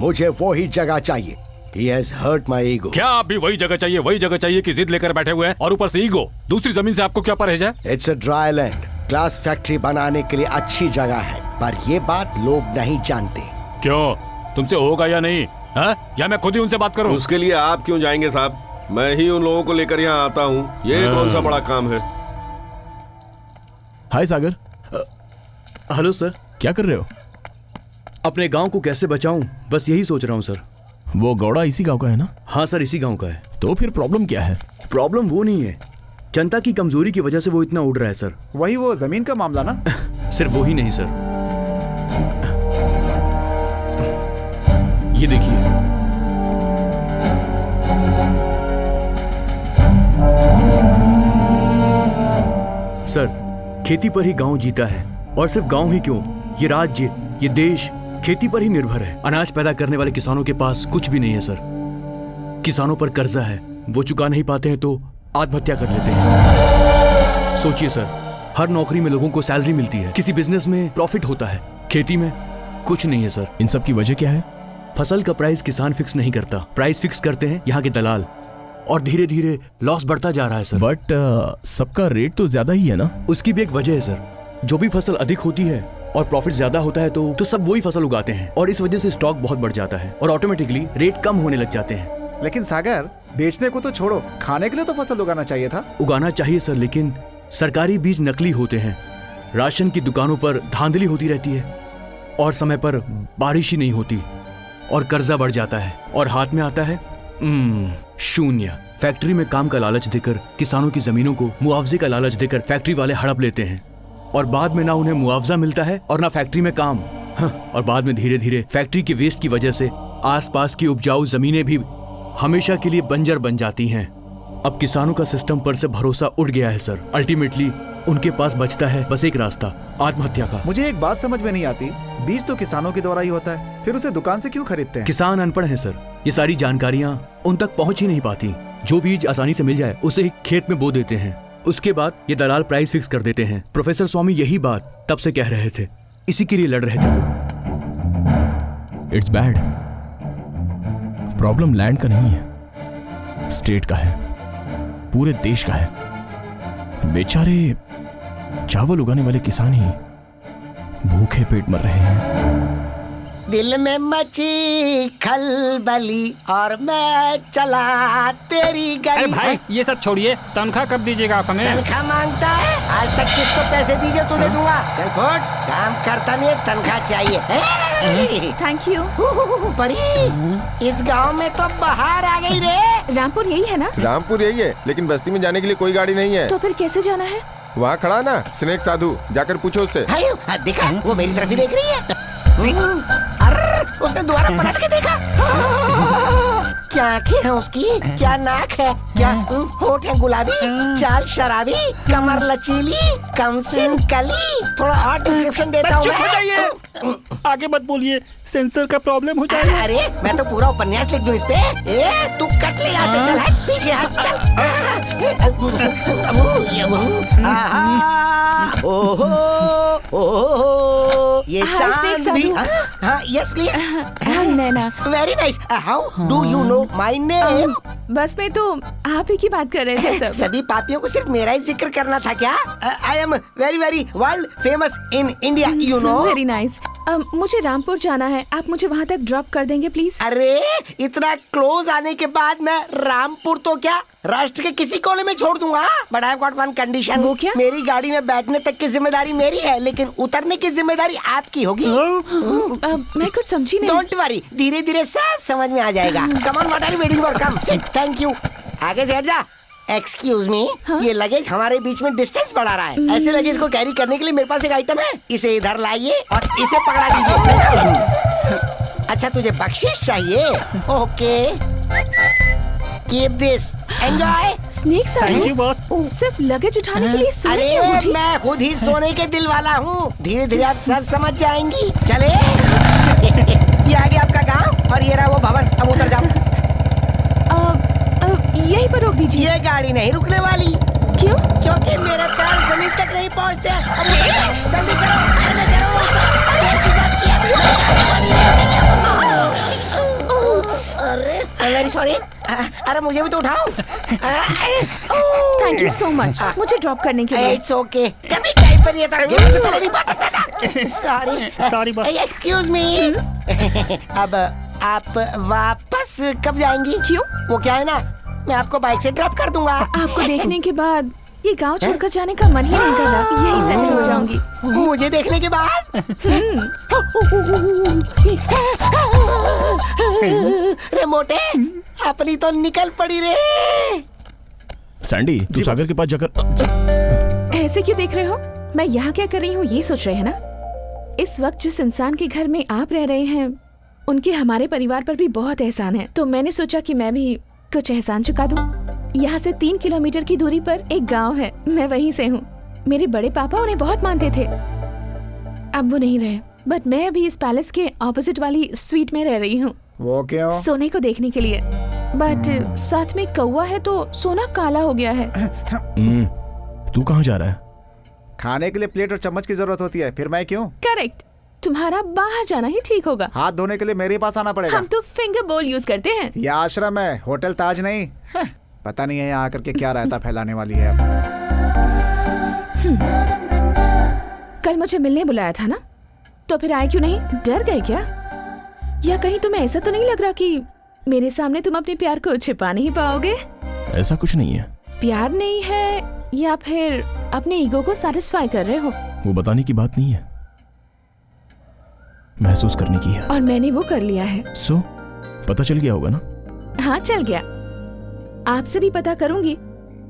[SPEAKER 7] मुझे वो ही जगह चाहिए। He has hurt my ego.
[SPEAKER 2] क्या आप भी वही जगह चाहिए कि जिद लेकर बैठे हुए हैं और ऊपर से ईगो? दूसरी जमीन से आपको क्या परहेज है?
[SPEAKER 7] It's a dry land. Glass factory बनाने के लिए अच्छी जगह है, पर ये बात लोग नहीं जानते।
[SPEAKER 2] क्यों? तुमसे होगा या नहीं? हा? या मैं खुद ही उनसे बात करूं?
[SPEAKER 3] उसके लिए आप क्यों जाएंगे साहब? मैं ही उन लोगों को लेकर यहाँ आता हूँ। ये कौन सा बड़ा काम है?
[SPEAKER 1] हाय सागर।
[SPEAKER 13] Hello sir.
[SPEAKER 1] क्या कर रहे हो?
[SPEAKER 13] अपने गांव को कैसे बचाऊं, बस यही सोच रहा हूं सर।
[SPEAKER 1] वो गौड़ा इसी गांव का है ना?
[SPEAKER 13] हाँ सर, इसी गांव का है।
[SPEAKER 1] तो फिर प्रॉब्लम क्या है?
[SPEAKER 13] प्रॉब्लम वो नहीं है, जनता की कमजोरी की वजह से वो इतना उड़ रहा है सर।
[SPEAKER 4] वही वो जमीन का मामला ना?
[SPEAKER 13] सिर्फ वो ही नहीं सर, ये देखिए। सर, खेती पर ही गांव जीता है, और सिर्फ गांव ही क्यों, ये राज्य, ये देश खेती पर ही निर्भर है। अनाज पैदा करने वाले किसानों के पास कुछ भी नहीं है सर। किसानों पर कर्जा है, वो चुका नहीं पाते हैं तो आत्महत्या कर लेते हैं। सोचिए सर, हर नौकरी में लोगों को सैलरी मिलती है, किसी बिजनेस में प्रॉफिट होता है, खेती में कुछ नहीं है सर।
[SPEAKER 1] इन सब की वजह क्या है?
[SPEAKER 13] फसल का प्राइस किसान फिक्स नहीं करता, प्राइस फिक्स करते हैं यहाँ के दलाल, और धीरे धीरे लॉस बढ़ता जा रहा है सर।
[SPEAKER 1] बट सबका रेट तो ज्यादा ही है ना?
[SPEAKER 13] उसकी भी एक वजह है सर। जो भी फसल अधिक होती है और प्रॉफिट ज्यादा होता है तो सब वही फसल उगाते हैं, और इस वजह से स्टॉक बहुत बढ़ जाता है और ऑटोमेटिकली रेट कम होने लग जाते हैं।
[SPEAKER 4] लेकिन सागर, बेचने को तो छोड़ो, खाने के लिए तो फसल उगाना चाहिए था।
[SPEAKER 13] उगाना चाहिए सर, लेकिन सरकारी बीज नकली होते हैं, राशन की दुकानों पर धांधली होती रहती है, और समय पर बारिश ही नहीं होती, और कर्जा बढ़ जाता है, और हाथ में आता है शून्य। फैक्ट्री में काम का लालच देकर किसानों की जमीनों को मुआवजे का लालच देकर फैक्ट्री वाले हड़प लेते हैं, और बाद में ना उन्हें मुआवजा मिलता है और ना फैक्ट्री में काम। और बाद में धीरे धीरे फैक्ट्री की वेस्ट की वजह से आसपास की उपजाऊ जमीनें भी हमेशा के लिए बंजर बन जाती हैं। अब किसानों का सिस्टम पर से भरोसा उठ गया है सर। अल्टीमेटली उनके पास बचता है बस एक रास्ता, आत्महत्या का।
[SPEAKER 4] मुझे एक बात समझ में नहीं आती, बीज तो किसानों के द्वारा ही होता है, फिर उसे दुकान से क्यों खरीदते हैं?
[SPEAKER 13] किसान अनपढ़ हैं सर, ये सारी जानकारियां उन तक पहुंच ही नहीं पाती। जो बीज आसानी से मिल जाए उसे ही खेत में बो देते हैं, उसके बाद ये दलाल प्राइस फिक्स कर देते हैं। प्रोफेसर स्वामी यही बात तब से कह रहे थे, इसी के लिए लड़ रहे थे वो।
[SPEAKER 1] It's bad. प्रॉब्लम लैंड का नहीं है, स्टेट का है, पूरे देश का है। बेचारे चावल उगाने वाले किसान ही भूखे पेट मर रहे हैं।
[SPEAKER 7] दिल में मची खलबली और मैं चला तेरी गली।
[SPEAKER 12] अरे भाई, ये सब छोड़िए, तनख्वाह कब दीजिएगा आप हमें?
[SPEAKER 7] तनख्वाह मांगता है? आज तक किसको पैसे दीजिए तो दे दूंगा। चल खोट, काम करता नहीं है, तनख्वाह चाहिए।
[SPEAKER 9] Thank you.
[SPEAKER 7] परी, इस गांव में तो बाहर आ गई रे।
[SPEAKER 9] रामपुर यही है ना?
[SPEAKER 14] रामपुर यही है, लेकिन बस्ती में जाने के लिए कोई गाड़ी नहीं है।
[SPEAKER 9] तो फिर कैसे जाना है?
[SPEAKER 14] वहाँ खड़ा ना स्नेक साधु, जाकर पूछो उससे।
[SPEAKER 7] देखा, वो मेरी तरफ ही देख रही है। अरे, उसने दोबारा पलट के देखा। क्या आंखें हैं उसकी, क्या नाक है, क्या होठ है गुलाबी, चाल शराबी, कमर लचीली, कमसिन कली। थोड़ा और डिस्क्रिप्शन देता हूँ मैं।
[SPEAKER 12] आगे मत बोलिए, सेंसर का प्रॉब्लम हो जाएगा।
[SPEAKER 7] अरे मैं तो पूरा उपन्यास लिख दूं इस पे। ए तू कट ले यहाँ से, चल हट पीछे हट चल। ओहो ओहो ये चांद भी। हाँ yes please.
[SPEAKER 9] Naina.
[SPEAKER 7] Very nice. How do you know my name?
[SPEAKER 9] बस मैं तो आप ही की बात कर रहे थे सब।
[SPEAKER 7] सभी पापियों को सिर्फ मेरा ही जिक्र करना था क्या? I am very very world famous in India you know.
[SPEAKER 9] Very nice. मुझे रामपुर जाना है, आप मुझे वहाँ तक ड्रॉप कर देंगे प्लीज?
[SPEAKER 7] अरे इतना क्लोज आने के बाद मैं रामपुर तो क्या राष्ट्र के किसी कोने में छोड़ दूंगा। But I have got one condition.
[SPEAKER 9] वो क्या?
[SPEAKER 7] मेरी गाड़ी में बैठने तक की जिम्मेदारी मेरी है, लेकिन उतरने की जिम्मेदारी आपकी होगी।
[SPEAKER 9] मैं कुछ समझी नहीं।
[SPEAKER 7] डोंट वरी, धीरे धीरे सब समझ में आ जाएगा। Come on, what are you waiting for? Come sit, thank you. आगे से हट जा। एक्सक्यूज मी, ये लगेज हमारे बीच में डिस्टेंस बढ़ा रहा है। ऐसे लगेज को कैरी करने के लिए मेरे पास एक आइटम है, इसे इधर लाइए और इसे पकड़ा दीजिए। अच्छा तुझे बख्शिश चाहिए? Okay keep this, enjoy.
[SPEAKER 9] Snake sir,
[SPEAKER 12] thank you boss.
[SPEAKER 9] सिर्फ लगेज उठाने के लिए सोने की
[SPEAKER 7] अरे
[SPEAKER 9] अंगूठी?
[SPEAKER 7] मैं खुद ही सोने के दिल वाला हूँ, धीरे धीरे आप सब समझ जाएंगी। चले ये आ गया आपका गांव और ये रहा वो भवन, अब उतर जाओ।
[SPEAKER 9] यहीं पर रोक दीजिए।
[SPEAKER 7] ये गाड़ी नहीं रुकने वाली।
[SPEAKER 9] क्यों?
[SPEAKER 7] क्योंकि मेरे पैर जमीन तक नहीं पहुँचते। जल्दी करो, अरे वेरी सॉरी। अरे मुझे भी तो उठाओ।
[SPEAKER 9] थैंक यू सो मच मुझे ड्रॉप करने के लिए।
[SPEAKER 7] It's okay. कभी टाइम पर ये था, ये मुझसे पहले नहीं बात सकता था।
[SPEAKER 12] Sorry boss.
[SPEAKER 7] एक्सक्यूज मी। अब आप वापस कब जाएंगी?
[SPEAKER 9] क्यों?
[SPEAKER 7] वो क्या है ना, मैं आपको बाइक से ड्रॉप कर दूंगा।
[SPEAKER 9] आपको देखने के बाद ये गांव छोड़कर जाने का मन ही नहीं कर रहा, यही सेटल हो जाऊंगी।
[SPEAKER 7] मुझे देखने के बाद? रे मोटे, अपनी तो निकल पड़ी रे।
[SPEAKER 1] सैंडी, तू सागर के पास जाकर
[SPEAKER 9] ऐसे क्यों देख रहे हो? मैं यहाँ क्या कर रही हूँ ये सोच रहे हैं ना? इस वक्त जिस इंसान के घर में आप रह रहे हैं उनके हमारे परिवार पर भी बहुत एहसान है, तो मैंने सोचा कि मैं भी कुछ एहसान चुका दूं। यहाँ से 3 किलोमीटर की दूरी पर एक गांव है, मैं वहीं से हूँ। मेरे बड़े पापा उन्हें बहुत मानते थे, अब वो नहीं रहे, बट मैं अभी इस पैलेस के ऑपोजिट वाली स्वीट में रह रही हूँ।
[SPEAKER 4] वो क्यों?
[SPEAKER 9] सोने को देखने के लिए, बट साथ में कौवा है तो सोना काला हो गया है।
[SPEAKER 1] तू कहाँ जा रहा है?
[SPEAKER 4] खाने के लिए प्लेट और चम्मच की जरूरत होती है, फिर मैं क्यों?
[SPEAKER 9] करेक्ट, तुम्हारा बाहर जाना ही ठीक होगा।
[SPEAKER 4] हाथ धोने के लिए मेरे पास आना पड़ेगा।
[SPEAKER 9] हम तो फिंगर बोल यूज करते हैं।
[SPEAKER 4] यह आश्रम है, होटल ताज नहीं। पता नहीं है यहाँ आकर के क्या रायता फैलाने वाली है।
[SPEAKER 9] कल मुझे मिलने बुलाया था ना, तो फिर आए क्यों नहीं? डर गए क्या? या कहीं तुम्हें ऐसा तो नहीं लग रहा कि मेरे सामने तुम अपने प्यार को छिपा नहीं पाओगे?
[SPEAKER 1] ऐसा कुछ नहीं है।
[SPEAKER 9] प्यार नहीं है या फिर अपने ईगो को सैटिस्फाई कर रहे हो?
[SPEAKER 1] वो बताने की बात नहीं है, महसूस करने की है।
[SPEAKER 9] और मैंने वो कर लिया है।
[SPEAKER 1] सो पता चल गया होगा ना?
[SPEAKER 9] हाँ चल गया। आपसे भी पता करूंगी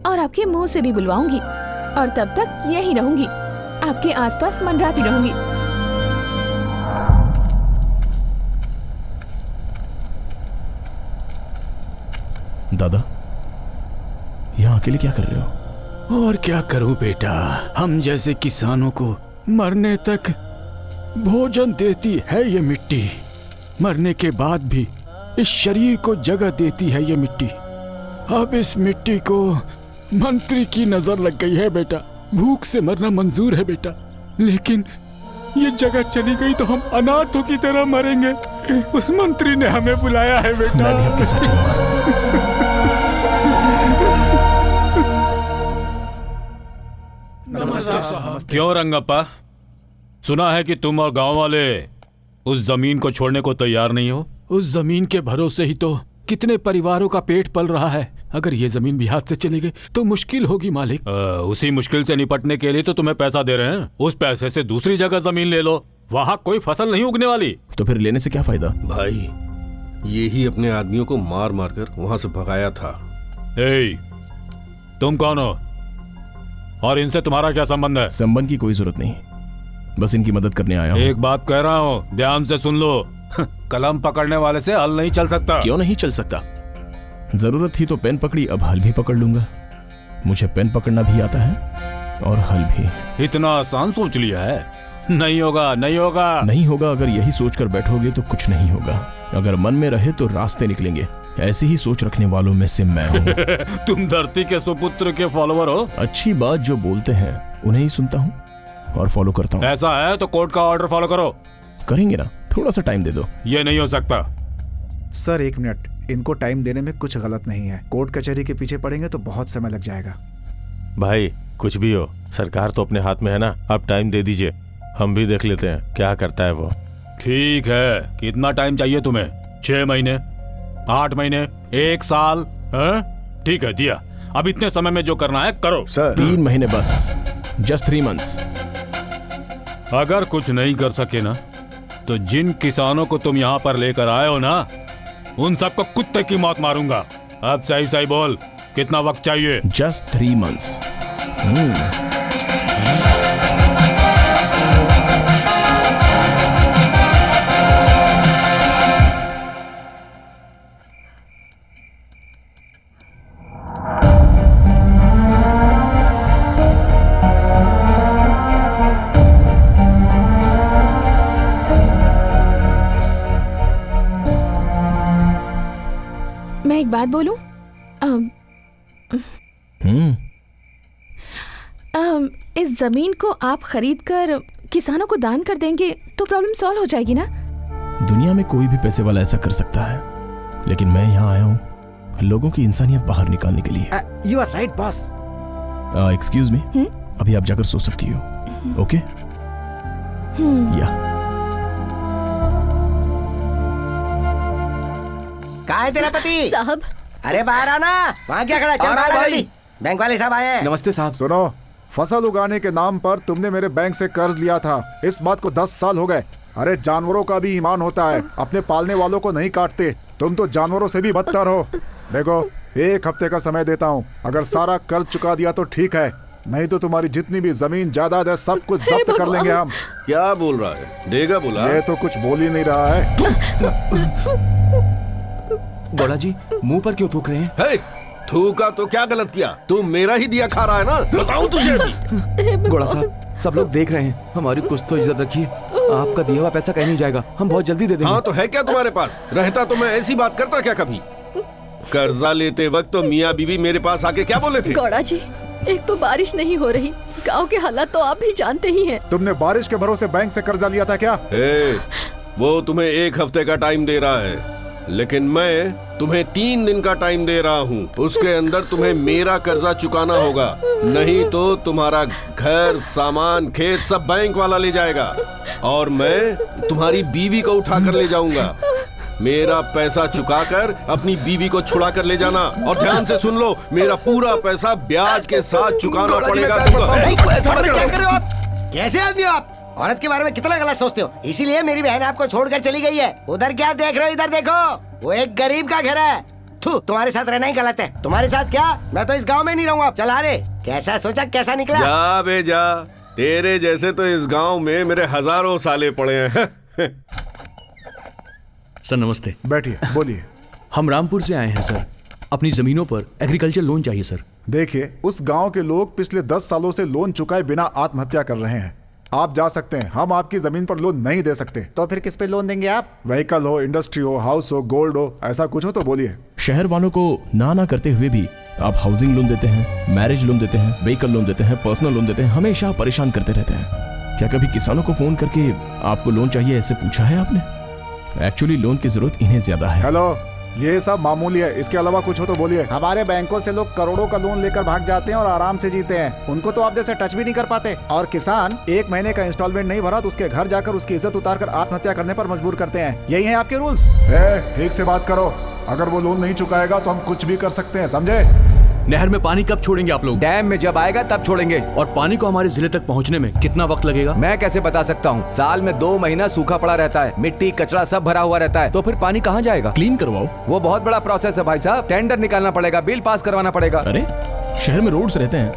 [SPEAKER 9] और आपके मुंह से भी बुलवाऊंगी, और तब तक यही रहूंगी, आपके आसपास मंडराती रहूंगी।
[SPEAKER 1] दादा, यहाँ अकेले क्या कर रहे हो?
[SPEAKER 2] और क्या करूं बेटा, हम जैसे किसानों को मरने तक भोजन देती है ये मिट्टी, मरने के बाद भी इस शरीर को जगह देती है ये मिट्टी। अब इस मिट्टी को मंत्री की नजर लग गई है बेटा, भूख से मरना मंजूर है बेटा, लेकिन ये जगह चली गई तो हम अनाथों की तरह मरेंगे। उस मंत्री ने हमें बुलाया है बेटा।
[SPEAKER 1] मैं भी आपके साथ चलूंगा।
[SPEAKER 2] क्यों रंगप्पा, सुना है कि तुम और गांव वाले उस जमीन को छोड़ने को तैयार नहीं हो? उस जमीन के भरोसे ही तो कितने परिवारों का पेट पल रहा है। अगर ये जमीन भी हाथ से चली गई तो मुश्किल होगी मालिक। उसी मुश्किल से निपटने के लिए तो तुम्हें पैसा दे रहे हैं, उस पैसे से दूसरी जगह जमीन ले लो, वहाँ कोई फसल नहीं उगने वाली।
[SPEAKER 1] तो फिर लेने से क्या फायदा?
[SPEAKER 3] भाई, ये ही अपने आदमियों को मार मार कर वहाँ से भगाया था।
[SPEAKER 2] तुम कौन हो और इनसे तुम्हारा क्या संबंध है?
[SPEAKER 1] संबंध की कोई जरूरत नहीं, बस इनकी मदद करने आया हूँ।
[SPEAKER 2] एक बात कह रहा हूँ, ध्यान से सुन लो, कलम पकड़ने वाले से हल नहीं चल सकता।
[SPEAKER 1] क्यों नहीं चल सकता? जरूरत थी तो पेन पकड़ी, अब हल भी पकड़ लूंगा। मुझे पेन पकड़ना भी आता है और हल भी।
[SPEAKER 2] इतना आसान सोच लिया है? नहीं होगा, नहीं होगा,
[SPEAKER 1] नहीं होगा। अगर यही सोचकर बैठोगे तो कुछ नहीं होगा। अगर मन में रहे तो रास्ते निकलेंगे। ऐसी ही सोच रखने वालों में से मैं हूँ।
[SPEAKER 2] तुम धरती के सुपुत्र के फॉलोवर हो।
[SPEAKER 1] अच्छी बात जो बोलते हैं उन्हें ही सुनता हूँ और फॉलो करता हूँ।
[SPEAKER 2] ऐसा है तो कोर्ट का ऑर्डर फॉलो करो।
[SPEAKER 1] करेंगे ना, थोड़ा सा टाइम दे दो।
[SPEAKER 2] ये नहीं हो सकता।
[SPEAKER 4] सर 1 मिनट, इनको टाइम देने में कुछ गलत नहीं है। कोर्ट कचहरी के पीछे पड़ेंगे तो बहुत समय लग जाएगा।
[SPEAKER 8] भाई कुछ भी हो, सरकार तो अपने हाथ में है ना। आप टाइम दे दीजिए, हम भी देख लेते हैं क्या करता है वो।
[SPEAKER 2] ठीक है, कितना टाइम चाहिए तुम्हें? 6 महीने, 8 महीने, 1 साल? ठीक है, दिया। अब इतने समय में जो करना है करो।
[SPEAKER 4] सर
[SPEAKER 1] 3 महीने बस, जस्ट 3 मंथ्स।
[SPEAKER 2] अगर कुछ नहीं कर सके ना तो जिन किसानों को तुम यहाँ पर लेकर आए हो ना, उन सबको कुत्ते की मौत मारूंगा। अब सही सही बोल, कितना वक्त चाहिए?
[SPEAKER 1] Just 3 months.
[SPEAKER 9] मैं एक बात बोलूं? इस जमीन को आप खरीद कर किसानों को दान कर देंगे तो प्रॉब्लम सॉल्व हो जाएगी ना?
[SPEAKER 1] दुनिया में कोई भी पैसे वाला ऐसा कर सकता है, लेकिन मैं यहाँ आया हूँ लोगों की इंसानियत बाहर निकालने के लिए।
[SPEAKER 4] You are right boss.
[SPEAKER 1] Excuse me, अभी आप जाकर सो सकती हो। ओके? या
[SPEAKER 7] कहाँ है तेरा पति?
[SPEAKER 6] साहब।
[SPEAKER 7] अरे बाहर आना। वहाँ क्या खड़ा? चल बाहर आ जल्दी। बैंक वाले साहब आए हैं।
[SPEAKER 10] नमस्ते साहब।
[SPEAKER 4] सुनो, फसल उगाने के नाम पर तुमने मेरे बैंक से कर्ज लिया था। इस बात को 10 साल हो गए। अरे जानवरों का भी ईमान होता है, अपने पालने वालों को नहीं काटते। तुम तो जानवरों से भी बदतर हो। देखो, 1 हफ्ते का समय देता हूँ। अगर सारा कर्ज चुका दिया तो ठीक है, नहीं तो तुम्हारी जितनी भी जमीन जायदाद है सब कुछ जब्त कर लेंगे हम।
[SPEAKER 3] क्या बोल रहा है? देगा बोला?
[SPEAKER 4] ये तो कुछ बोल ही नहीं रहा है।
[SPEAKER 10] गौड़ा जी मुंह पर क्यों थूक रहे हैं?
[SPEAKER 3] हे, थूका तो क्या गलत किया? तू मेरा ही दिया खा रहा है ना? बताऊं तुझे अभी।
[SPEAKER 10] गौड़ा साहब, सब लोग देख रहे हैं, हमारी कुछ तो इज्जत रखिए। आपका दिया हुआ पैसा कहीं नहीं जाएगा, हम बहुत जल्दी दे देंगे।
[SPEAKER 3] हाँ तो है क्या तुम्हारे पास? रहता तो मैं ऐसी बात करता क्या कभी? कर्जा लेते वक्त तो मियाँ बीवी मेरे पास आके क्या बोले थे?
[SPEAKER 6] गौड़ा जी, एक तो बारिश नहीं हो रही, गांव के हालात तो आप भी जानते ही हैं।
[SPEAKER 4] तुमने बारिश के भरोसे बैंक से कर्जा लिया था क्या?
[SPEAKER 3] वो तुम्हें 1 हफ्ते का टाइम दे रहा है, लेकिन मैं तुम्हें 3 दिन का टाइम दे रहा हूँ। उसके अंदर तुम्हें मेरा कर्जा चुकाना होगा, नहीं तो तुम्हारा घर, सामान, खेत सब बैंक वाला ले जाएगा और मैं तुम्हारी बीवी को उठा कर ले जाऊंगा। मेरा पैसा चुकाकर अपनी बीवी को छुड़ा कर ले जाना। और ध्यान से सुन लो, मेरा पूरा पैसा ब्याज के साथ चुकाना पड़ेगा।
[SPEAKER 7] कैसे आदमी हो आप? औरत के बारे में कितना गलत सोचते हो, इसीलिए मेरी बहन आपको छोड़कर चली गई है। उधर क्या देख रहे हो? इधर देखो, वो एक गरीब का घर है। थू, तुम्हारे साथ रहना ही गलत है। तुम्हारे साथ क्या, मैं तो इस गांव में नहीं रहूंगा। चल आ रे, कैसा सोचा कैसा निकला?
[SPEAKER 3] जा बे जा, तेरे जैसे तो इस गांव में मेरे हजारों साले पड़े हैं।
[SPEAKER 13] सर नमस्ते।
[SPEAKER 4] बैठिए, बोलिए।
[SPEAKER 13] हम रामपुर से आए हैं सर, अपनी जमीनों पर एग्रीकल्चर लोन चाहिए सर।
[SPEAKER 4] देखिए, उस गांव के लोग पिछले 10 सालों से लोन चुकाए बिना आत्महत्या कर रहे हैं। आप जा सकते हैं, हम आपकी जमीन पर लोन नहीं दे सकते। तो फिर किस पे लोन देंगे आप? व्हीकल हो, इंडस्ट्री हो, हाउस हो, गोल्ड हो, ऐसा कुछ हो तो बोलिए।
[SPEAKER 1] शहर वालों को ना करते हुए भी आप हाउसिंग लोन देते हैं, मैरिज लोन देते हैं, व्हीकल लोन देते हैं, पर्सनल लोन देते हैं, हमेशा परेशान करते रहते हैं। क्या कभी किसानों को फोन करके आपको लोन चाहिए ऐसे पूछा है आपने? एक्चुअली लोन की जरूरत इन्हें ज्यादा है।
[SPEAKER 4] हेलो, ये सब मामूली है, इसके अलावा कुछ हो तो बोलिए। हमारे बैंकों से लोग करोड़ों का लोन लेकर भाग जाते हैं और आराम से जीते हैं। उनको तो आप जैसे टच भी नहीं कर पाते। और किसान 1 महीने का इंस्टॉलमेंट नहीं भरा तो उसके घर जाकर उसकी इज्जत उतारकर आत्महत्या करने पर मजबूर करते हैं। यही है आपके रूल्स। ठीक से बात करो, अगर वो लोन नहीं चुकाएगा तो हम कुछ भी कर सकते हैं, समझे?
[SPEAKER 13] नहर में पानी कब छोड़ेंगे आप लोग?
[SPEAKER 10] डैम में जब आएगा तब छोड़ेंगे।
[SPEAKER 13] और पानी को हमारे जिले तक पहुंचने में कितना वक्त लगेगा?
[SPEAKER 10] मैं कैसे बता सकता हूँ? साल में 2 महीना सूखा पड़ा रहता है, मिट्टी कचरा सब भरा हुआ रहता है, तो फिर पानी कहाँ जाएगा?
[SPEAKER 1] क्लीन करवाओ।
[SPEAKER 10] वो बहुत बड़ा प्रोसेस है भाई साहब, टेंडर निकालना पड़ेगा, बिल पास करवाना पड़ेगा।
[SPEAKER 1] अरे शहर में रोड्स रहते हैं,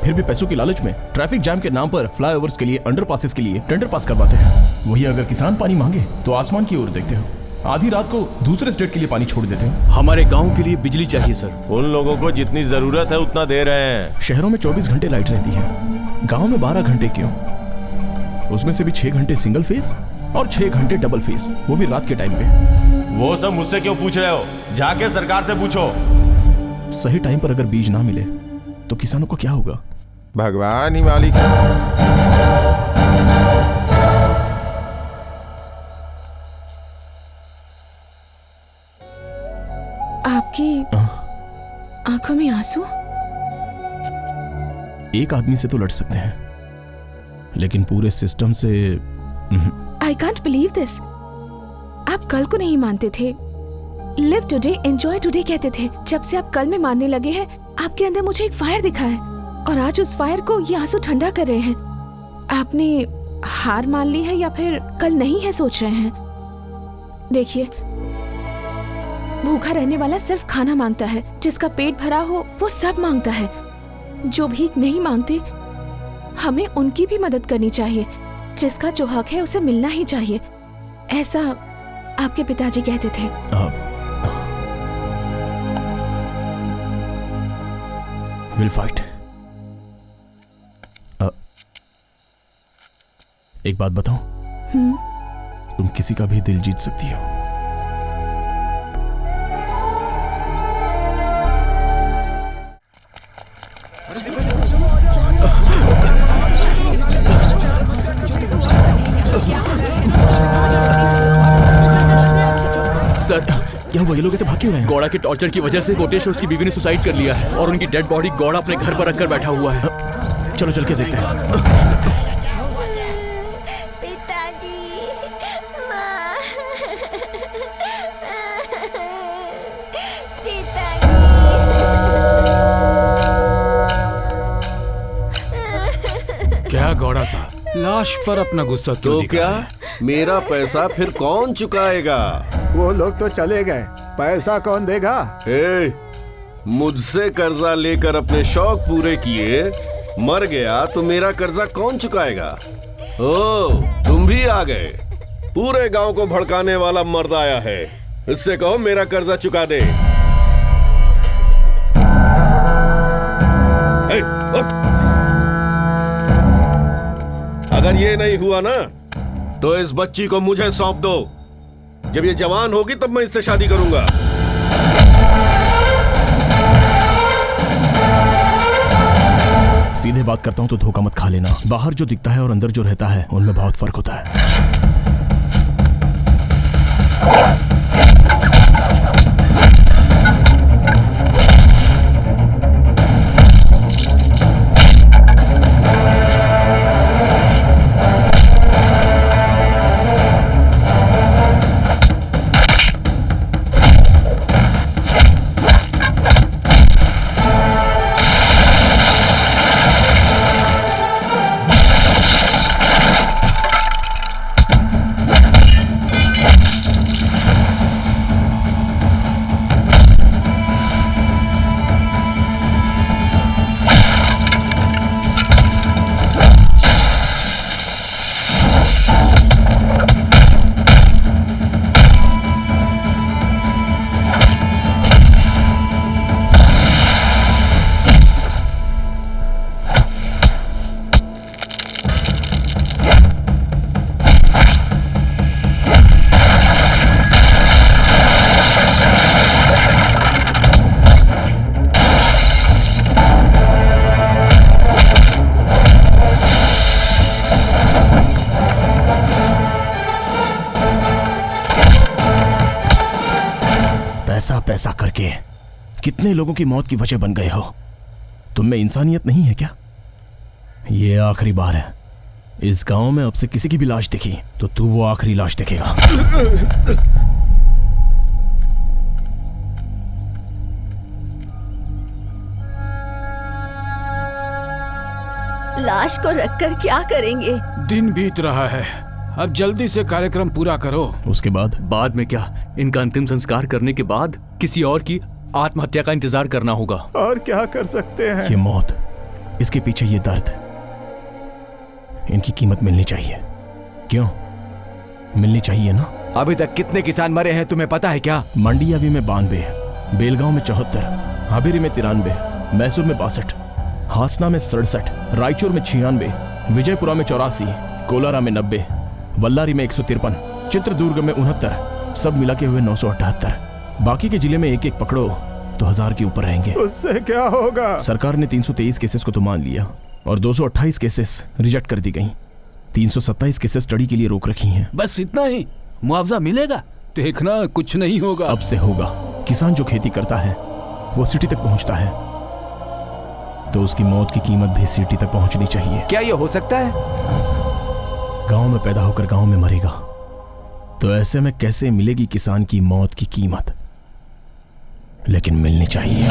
[SPEAKER 1] फिर भी पैसों की लालच में ट्रैफिक जाम के नाम पर फ्लाईओवर्स के लिए, अंडरपासेस के लिए टेंडर पास करवाते हैं। वही अगर किसान पानी मांगे तो आसमान की ओर देखते हो। आधी रात को दूसरे स्टेट के लिए पानी छोड़ देते हैं।
[SPEAKER 13] हमारे गांव के लिए बिजली चाहिए सर।
[SPEAKER 8] उन लोगों को जितनी जरूरत है उतना दे रहे हैं।
[SPEAKER 1] शहरों में 24 घंटे लाइट रहती है, गांव में 12 घंटे क्यों? उसमें से भी 6 घंटे सिंगल फेस और 6 घंटे डबल फेस, वो भी रात के टाइम पे।
[SPEAKER 8] वो सब मुझसे क्यों पूछ रहे हो? जाके सरकार से पूछो।
[SPEAKER 1] सही टाइम पर अगर बीज ना मिले तो किसानों को क्या होगा?
[SPEAKER 14] भगवान ही मालिक है।
[SPEAKER 9] आपकी आंखों में आंसू?
[SPEAKER 1] एक आदमी से तो लड़ सकते हैं, लेकिन पूरे सिस्टम से
[SPEAKER 9] आई कांट बिलीव दिस। आप कल को नहीं मानते थे, लिव टुडे एंजॉय टुडे कहते थे। जब से आप कल में मानने लगे हैं, आपके अंदर मुझे एक फायर दिखा है और आज उस फायर को ये आंसू ठंडा कर रहे हैं। आपने हार मान ली है या फिर कल नहीं है सोच रहे हैं? देखिए, भूखा रहने वाला सिर्फ खाना मांगता है, जिसका पेट भरा हो वो सब मांगता है। जो भीख नहीं मांगते, हमें उनकी भी मदद करनी चाहिए। जिसका जो हक है उसे मिलना ही चाहिए, ऐसा आपके पिताजी कहते थे।
[SPEAKER 1] Will fight. एक बात बताऊं, तुम किसी का भी दिल जीत सकती हो।
[SPEAKER 13] सर,
[SPEAKER 1] क्या वो ये लोग ऐसे भाग क्यों रहे हैं?
[SPEAKER 13] गौड़ा के टॉर्चर की वजह से कोटेश और उसकी बीवी ने सुसाइड कर लिया है और उनकी डेड बॉडी गौड़ा अपने घर पर रखकर बैठा हुआ है।
[SPEAKER 1] चलो चल के देखते हैं।
[SPEAKER 15] पिताजी, माँ, पिताजी।
[SPEAKER 2] क्या गौड़ा साहब, लाश पर अपना गुस्सा क्यों
[SPEAKER 3] तो
[SPEAKER 2] दिखा
[SPEAKER 3] क्या
[SPEAKER 2] रहे हैं?
[SPEAKER 3] मेरा पैसा फिर कौन चुकाएगा?
[SPEAKER 4] वो लोग तो चले गए, पैसा कौन देगा?
[SPEAKER 3] मुझसे कर्जा लेकर अपने शौक पूरे किए, मर गया तो मेरा कर्जा कौन चुकाएगा? ओ, तुम भी आ गए। पूरे गांव को भड़काने वाला मर्द आया है, इससे कहो मेरा कर्जा चुका दे। अगर ये नहीं हुआ ना, तो इस बच्ची को मुझे सौंप दो। जब ये जवान होगी तब मैं इससे शादी करूंगा।
[SPEAKER 1] सीधे बात करता हूं तो धोखा मत खा लेना। बाहर जो दिखता है और अंदर जो रहता है उनमें बहुत फर्क होता है। पैसा करके कितने लोगों की मौत की वजह बन गए हो। तुम में इंसानियत नहीं है क्या? ये आखिरी बार है। इस गांव में अब से किसी की भी लाश दिखी तो तू वो आखिरी लाश देखेगा।
[SPEAKER 6] लाश को रखकर क्या करेंगे?
[SPEAKER 2] दिन बीत रहा है, अब जल्दी से कार्यक्रम पूरा करो।
[SPEAKER 1] उसके
[SPEAKER 13] बाद में क्या? इनका अंतिम संस्कार करने के बाद किसी और की आत्महत्या का इंतजार करना होगा।
[SPEAKER 4] और क्या कर सकते हैं?
[SPEAKER 1] ये मौत, इसके पीछे ये दर्द, इनकी कीमत मिलनी चाहिए। क्यों? मिलनी चाहिए ना?
[SPEAKER 10] अभी तक कितने किसान मरे हैं तुम्हें पता है क्या?
[SPEAKER 1] मंडियावी में 92, बेलगांव में 74, हावेरी में 93, मैसूर में 62, हासना में 67, रायचूर में 96, विजयपुरा में 84, कोलारा में 90, बल्लारी में 153, चित्रदुर्ग में 69, सब मिला के हुए 978। बाकी के जिले में एक एक पकड़ो तो 1000 के ऊपर रहेंगे।
[SPEAKER 4] उससे क्या होगा?
[SPEAKER 1] सरकार ने 323 केसेस को तो मान लिया और 228 केसेस रिजेक्ट कर दी गई। 327 केसेस स्टडी के लिए रोक रखी हैं।
[SPEAKER 2] बस इतना ही? मुआवजा मिलेगा? देखना कुछ नहीं होगा।
[SPEAKER 1] अब से होगा। किसान जो खेती करता है वो सिटी तक पहुंचता है, तो उसकी मौत की कीमत भी सिटी तक पहुंचनी चाहिए।
[SPEAKER 10] क्या ये हो सकता है?
[SPEAKER 1] गांव में पैदा होकर गांव में मरेगा, तो ऐसे में कैसे मिलेगी किसान की मौत की कीमत? लेकिन मिलनी चाहिए।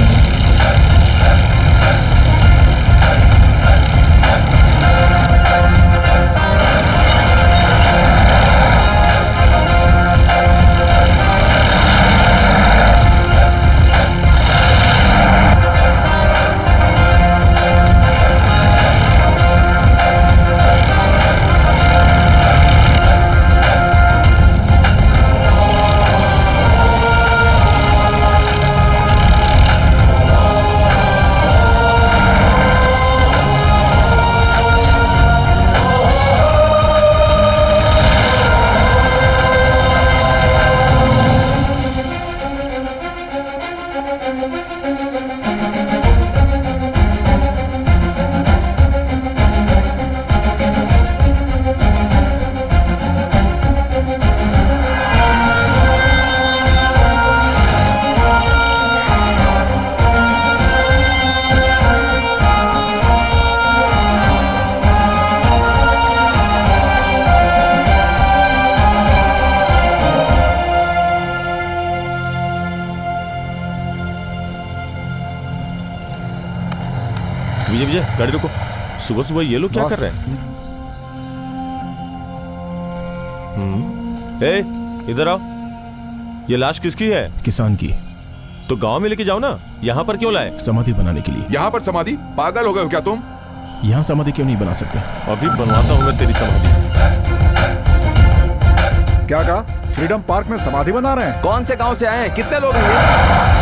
[SPEAKER 8] विजय गाड़ी रोको। सुबह सुबह ये लोग क्या कर रहे हैं? इधर आओ। ये लाश किसकी है?
[SPEAKER 1] किसान की।
[SPEAKER 8] तो गांव में लेके जाओ ना, यहाँ पर क्यों लाए?
[SPEAKER 1] समाधि बनाने के लिए।
[SPEAKER 16] यहाँ पर समाधि? पागल हो गए हो क्या तुम?
[SPEAKER 1] यहाँ समाधि क्यों नहीं बना सकते?
[SPEAKER 8] अभी बनवाता हूँ मैं तेरी समाधि।
[SPEAKER 4] क्या कहा? फ्रीडम पार्क में समाधि बना रहे हैं?
[SPEAKER 10] कौन से गांव से आए हैं? कितने लोग हैं?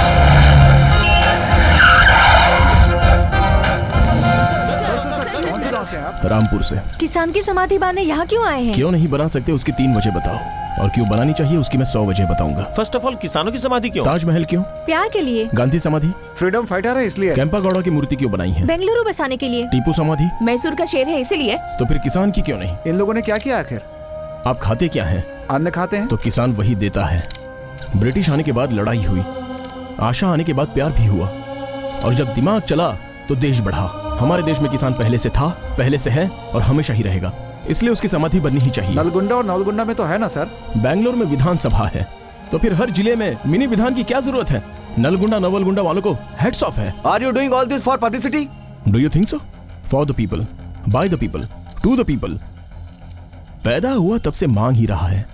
[SPEAKER 1] रामपुर से।
[SPEAKER 6] किसान की समाधि बांधने यहाँ क्यों आए हैं?
[SPEAKER 1] क्यों नहीं बना सकते उसकी 3 वजह बताओ, और क्यों बनानी चाहिए उसकी मैं 100 वजह बताऊंगा।
[SPEAKER 8] फर्स्ट ऑफ ऑल किसानों की समाधि क्यों?
[SPEAKER 1] ताजमहल क्यों?
[SPEAKER 6] प्यार के लिए।
[SPEAKER 1] गांधी समाधि?
[SPEAKER 4] फ्रीडम फाइटर है इसलिए।
[SPEAKER 1] कैंपा गौड़ा की मूर्ति क्यों बनाई है?
[SPEAKER 6] बेंगलुरु बसाने के लिए।
[SPEAKER 1] टीपू समाधि?
[SPEAKER 9] मैसूर का शेर है इसीलिए।
[SPEAKER 1] तो फिर किसान की क्यों नहीं?
[SPEAKER 4] इन लोगों ने क्या किया आखिर?
[SPEAKER 1] आप खाते क्या हैं?
[SPEAKER 4] अन्न खाते हैं।
[SPEAKER 1] तो किसान वही देता है। ब्रिटिश आने के बाद लड़ाई हुई, आशा आने के बाद प्यार भी हुआ, और जब दिमाग चला तो देश बढ़ा। हमारे देश में किसान पहले से था, पहले से है और हमेशा ही रहेगा, इसलिए उसकी समाधि बननी ही चाहिए।
[SPEAKER 4] नलगुंडा और नवलगुंडा में तो है ना सर?
[SPEAKER 1] बैंगलोर में विधानसभा है, तो फिर हर जिले में मिनी विधान की क्या जरूरत है? नलगुंडा नवलगुंडा वालों को हेड्स ऑफ है।
[SPEAKER 10] Are you doing all this for publicity?
[SPEAKER 1] Do you think so? For the people, by the people, to the people. पैदा हुआ तब से मांग ही रहा है,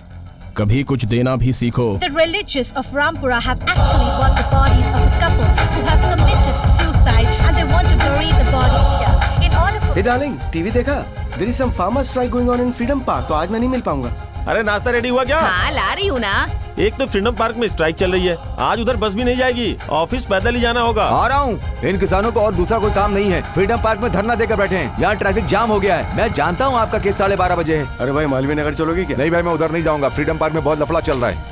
[SPEAKER 1] कभी कुछ देना भी सीखो।
[SPEAKER 15] The religious of Rampura have actually bought the bodies of a couple who have committed suicide and they want to bury the body here. In order for...
[SPEAKER 7] Hey darling, TV देखा? There is some farmer strike going on in Freedom Park, तो आज मैं नहीं मिल पाऊंगा।
[SPEAKER 8] अरे नाश्ता ready हुआ क्या?
[SPEAKER 9] हाँ ला रही हूँ ना।
[SPEAKER 8] एक तो फ्रीडम पार्क में स्ट्राइक चल रही है, आज उधर बस भी नहीं जाएगी, ऑफिस पैदल ही जाना होगा।
[SPEAKER 10] आ रहा हूँ। इन किसानों को और दूसरा कोई काम नहीं है, फ्रीडम पार्क में धरना देकर बैठे हैं। यहाँ ट्रैफिक जाम हो गया है। मैं जानता हूँ आपका केस 12:30 बजे है।
[SPEAKER 7] अरे भाई मालवीय नगर चलोगे क्या?
[SPEAKER 10] नहीं भाई, मैं उधर नहीं जाऊंगा। फ्रीडम पार्क में बहुत लफड़ा चल रहा है।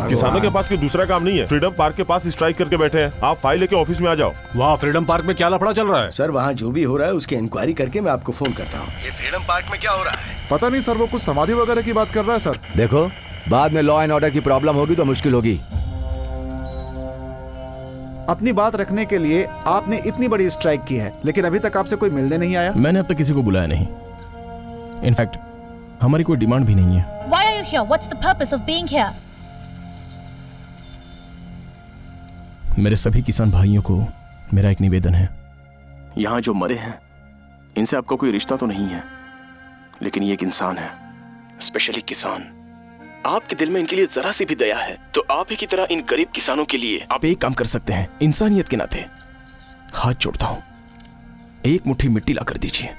[SPEAKER 8] किसानों के पास कोई दूसरा काम नहीं है, फ्रीडम पार्क के पास स्ट्राइक करके बैठे हैं। आप फाइल लेके ऑफिस में आ जाओ।
[SPEAKER 2] वहाँ फ्रीडम पार्क में क्या लफड़ा चल रहा है?
[SPEAKER 7] सर वहाँ जो भी हो रहा है उसकी इंक्वायरी करके मैं आपको फोन करता हूँ। ये फ्रीडम पार्क में क्या हो रहा है?
[SPEAKER 14] पता नहीं सर, वो कुछ समाधि वगैरह की बात कर रहा है सर।
[SPEAKER 10] देखो, बाद में लॉ एंड ऑर्डर की प्रॉब्लम होगी तो मुश्किल होगी।
[SPEAKER 4] अपनी बात रखने के लिए आपने इतनी बड़ी स्ट्राइक की है, लेकिन अभी तक आपसे कोई मिलने नहीं आया।
[SPEAKER 1] मैंने अब तक किसी को बुलाया नहीं। इनफैक्ट हमारी कोई डिमांड भी नहीं है।
[SPEAKER 15] Why are you here? What's the purpose of being here?
[SPEAKER 1] मेरे सभी किसान भाइयों को मेरा एक निवेदन है। यहाँ जो मरे हैं इनसे आपका कोई रिश्ता तो नहीं है, लेकिन ये एक इंसान है, स्पेशली किसान। आपके दिल में इनके लिए जरा सी भी दया है तो आप ही की तरह इन गरीब किसानों के लिए आप एक काम कर सकते हैं। इंसानियत के नाते हाथ जोड़ता हूं, एक मुट्ठी मिट्टी ला कर दीजिए।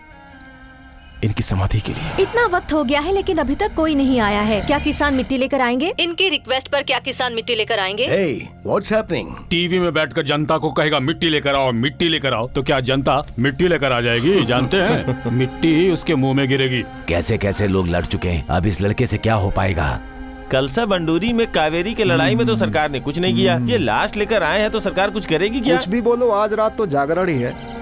[SPEAKER 1] इनकी समाधि के लिए।
[SPEAKER 6] इतना वक्त हो गया है लेकिन अभी तक कोई नहीं आया है। क्या किसान मिट्टी लेकर आएंगे? इनकी रिक्वेस्ट पर क्या किसान मिट्टी लेकर आएंगे?
[SPEAKER 7] Hey, what's happening?
[SPEAKER 2] टीवी में बैठकर जनता को कहेगा मिट्टी लेकर आओ, मिट्टी लेकर आओ, तो क्या जनता मिट्टी लेकर आ जाएगी? जानते हैं, मिट्टी ही उसके मुंह में गिरेगी।
[SPEAKER 10] कैसे कैसे लोग लड़ चुके हैं, अब इस लड़के से क्या हो पाएगा?
[SPEAKER 8] कलसा बंडूरी में कावेरी के लड़ाई में तो सरकार ने कुछ नहीं किया। ये लाश लेकर आए हैं तो सरकार कुछ करेगी क्या?
[SPEAKER 4] कुछ भी बोलो, आज रात तो जागरण ही है।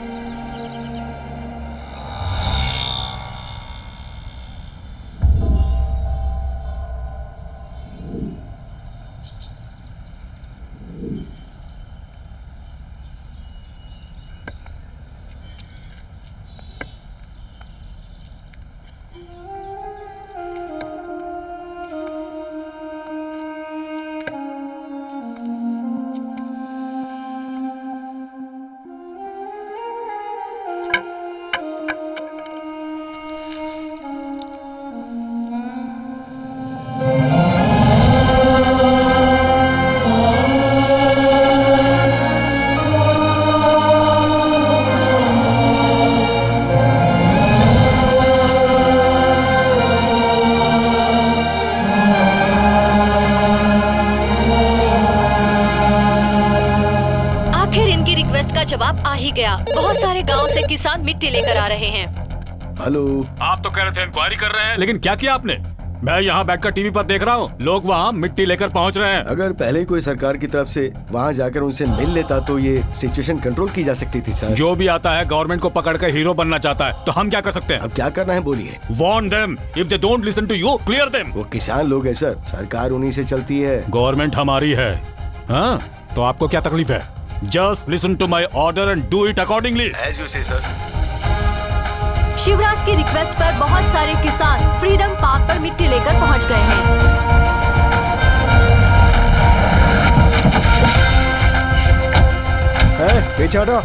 [SPEAKER 6] जवाब आ ही गया। बहुत सारे गांव से किसान मिट्टी लेकर आ रहे हैं।
[SPEAKER 7] हेलो,
[SPEAKER 2] आप तो कह रहे थे इंक्वायरी कर रहे हैं, लेकिन क्या किया आपने? मैं यहाँ बैठकर टीवी पर देख रहा हूँ, लोग वहाँ मिट्टी लेकर पहुँच रहे हैं।
[SPEAKER 7] अगर पहले कोई सरकार की तरफ से वहाँ जाकर उनसे मिल लेता तो ये सिचुएशन कंट्रोल की जा सकती थी सर।
[SPEAKER 2] जो भी आता है गवर्नमेंट को पकड़कर हीरो बनना चाहता है, तो हम क्या कर सकते हैं?
[SPEAKER 7] अब क्या करना है बोलिए।
[SPEAKER 2] Warn them. If they don't listen to you, clear them.
[SPEAKER 7] वो किसान लोग है सर, सरकार उन्हीं से चलती है।
[SPEAKER 2] गवर्नमेंट हमारी है, हाँ? तो आपको क्या तकलीफ है? Just listen to my order and do it accordingly.
[SPEAKER 7] As you say, sir.
[SPEAKER 6] Shivraj की रिक्वेस्ट पर बहुत सारे किसान फ्रीडम पार्क पर मिट्टी लेकर पहुंच गए हैं।
[SPEAKER 4] पीछे हटो।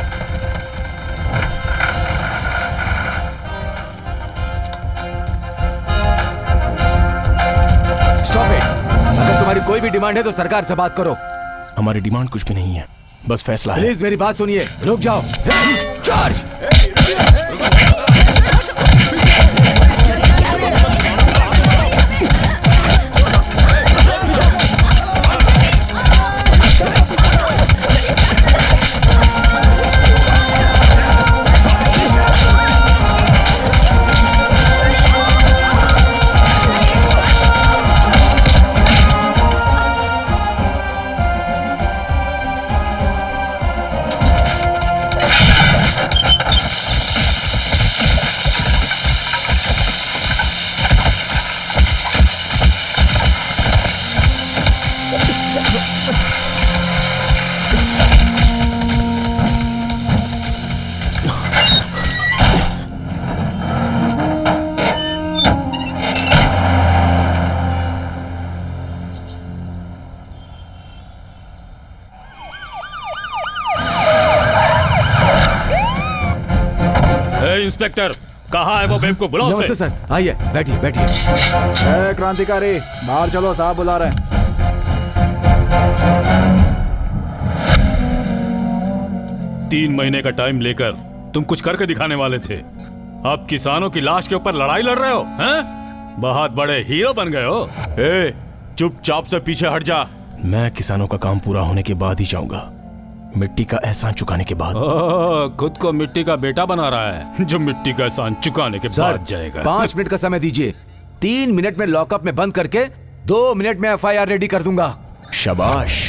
[SPEAKER 10] Stop it. अगर तुम्हारी कोई भी डिमांड है तो सरकार से बात करो।
[SPEAKER 1] हमारी डिमांड कुछ भी नहीं है, बस फैसला है।
[SPEAKER 10] प्लीज मेरी बात सुनिए, रुक जाओ। चार्ज।
[SPEAKER 2] इंस्पेक्टर, कहाँ है वो बेवकूफ? बुलाओ।
[SPEAKER 10] नमस्ते सर, आइए बैठिए बैठिए।
[SPEAKER 4] क्रांतिकारी, बाहर चलो, साहब बुला रहे हैं।
[SPEAKER 2] 3 महीने का टाइम लेकर तुम कुछ करके दिखाने वाले थे, अब किसानों की लाश के ऊपर लड़ाई लड़ रहे हो, हैं? बहुत बड़े हीरो बन गए हो।
[SPEAKER 8] ए, चुपचाप से पीछे हट जा।
[SPEAKER 1] मैं किसानों का काम पूरा होने के बाद ही जाऊंगा, मिट्टी का एहसान चुकाने के बाद।
[SPEAKER 2] खुद को मिट्टी का बेटा बना रहा है, जो मिट्टी का एहसान चुकाने के बाद जाएगा।
[SPEAKER 10] 5 मिनट का समय दीजिए, 3 मिनट में लॉकअप में बंद करके 2 मिनट में FIR रेडी कर दूंगा।
[SPEAKER 1] शाबाश।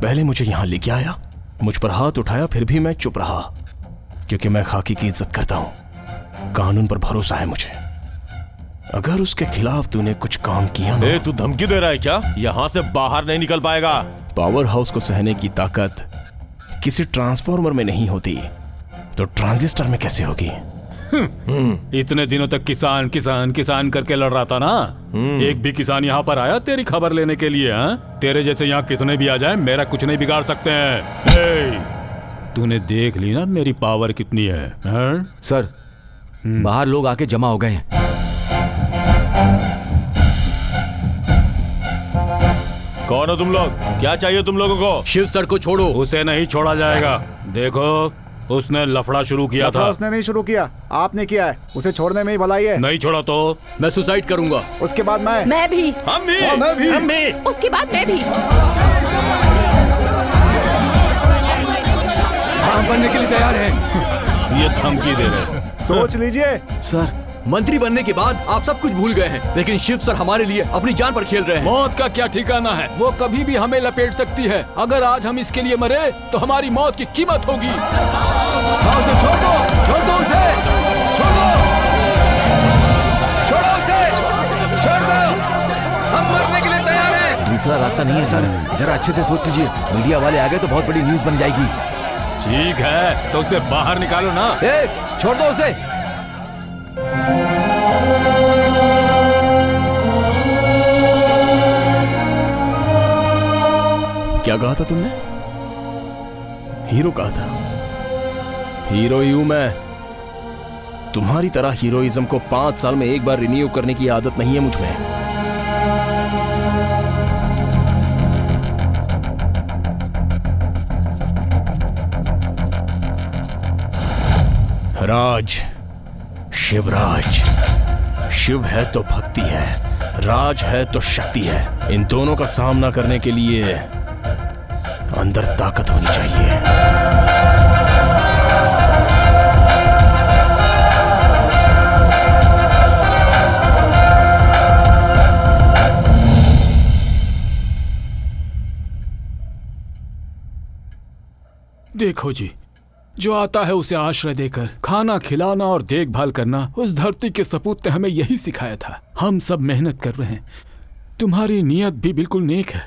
[SPEAKER 1] पहले मुझे यहाँ लेके आया, मुझ पर हाथ उठाया, फिर भी मैं चुप रहा, क्योंकि मैं खाकी की इज्जत करता हूँ। कानून पर भरोसा है मुझे। अगर उसके खिलाफ तूने कुछ काम किया ना।
[SPEAKER 8] तू धमकी दे रहा है क्या? यहाँ से बाहर नहीं निकल पाएगा।
[SPEAKER 1] पावर हाउस को सहने की ताकत किसी ट्रांसफॉर्मर में नहीं होती, तो ट्रांजिस्टर में कैसे होगी?
[SPEAKER 2] इतने दिनों तक किसान किसान किसान करके लड़ रहा था ना, एक भी किसान यहाँ पर आया तेरी खबर लेने के लिए? हाँ? तेरे जैसे यहाँ कितने भी आ जाएं, मेरा कुछ नहीं बिगाड़ सकते हैं। तूने देख ली ना मेरी पावर कितनी है, हाँ?
[SPEAKER 10] सर, बाहर लोग आके जमा हो गए हैं।
[SPEAKER 8] कौन हो तुम लोग? क्या चाहिए तुम लोगों को?
[SPEAKER 2] शिव सर को छोड़ो। उसे नहीं छोड़ा जाएगा। देखो, उसने लफड़ा शुरू किया था।
[SPEAKER 4] उसने नहीं शुरू किया, आपने किया है। उसे छोड़ने में ही भलाई है।
[SPEAKER 2] नहीं छोड़ा तो
[SPEAKER 13] मैं सुसाइड करूंगा।
[SPEAKER 4] उसके बाद मैं
[SPEAKER 9] भी।
[SPEAKER 8] हम भी।
[SPEAKER 4] मैं भी।
[SPEAKER 12] हम भी।
[SPEAKER 9] उसके बाद मैं भी।
[SPEAKER 13] हम बनने के लिए तैयार हैं।
[SPEAKER 2] ये धमकी दे रहे।
[SPEAKER 4] सोच लीजिए
[SPEAKER 13] सर, मंत्री बनने के बाद आप सब कुछ भूल गए हैं, लेकिन शिव सर हमारे लिए अपनी जान पर खेल रहे हैं।
[SPEAKER 2] मौत का क्या ठिकाना है, वो कभी भी हमें लपेट सकती है। अगर आज हम इसके लिए मरे तो हमारी मौत की कीमत होगी।
[SPEAKER 10] उसे छोड़ दो, छोड़ दो उसे, छोड़ दो, छोड़ो उसे, छोड़ दो, हम मरने के लिए तैयार हैं। दूसरा रास्ता नहीं है सर, जरा अच्छे से सोच लीजिए। मीडिया वाले आ गए तो बहुत बड़ी न्यूज बन जाएगी।
[SPEAKER 2] ठीक है, तो उसे बाहर निकालो ना।
[SPEAKER 10] छोड़ दो उसे।
[SPEAKER 1] क्या कहा था तुमने? हीरो कहा था। हीरो ही हूं मैं। तुम्हारी तरह हीरोइज्म को 5 साल में एक बार रिन्यू करने की आदत नहीं है मुझ में। राज, शिवराज। शिव है तो भक्ति है, राज है तो शक्ति है। इन दोनों का सामना करने के लिए अंदर ताकत होनी चाहिए।
[SPEAKER 2] देखो जी, जो आता है उसे आश्रय देकर खाना खिलाना और देखभाल करना, उस धरती के सपूत ने हमें यही सिखाया था। हम सब मेहनत कर रहे हैं। तुम्हारी नीयत भी बिल्कुल नेक है,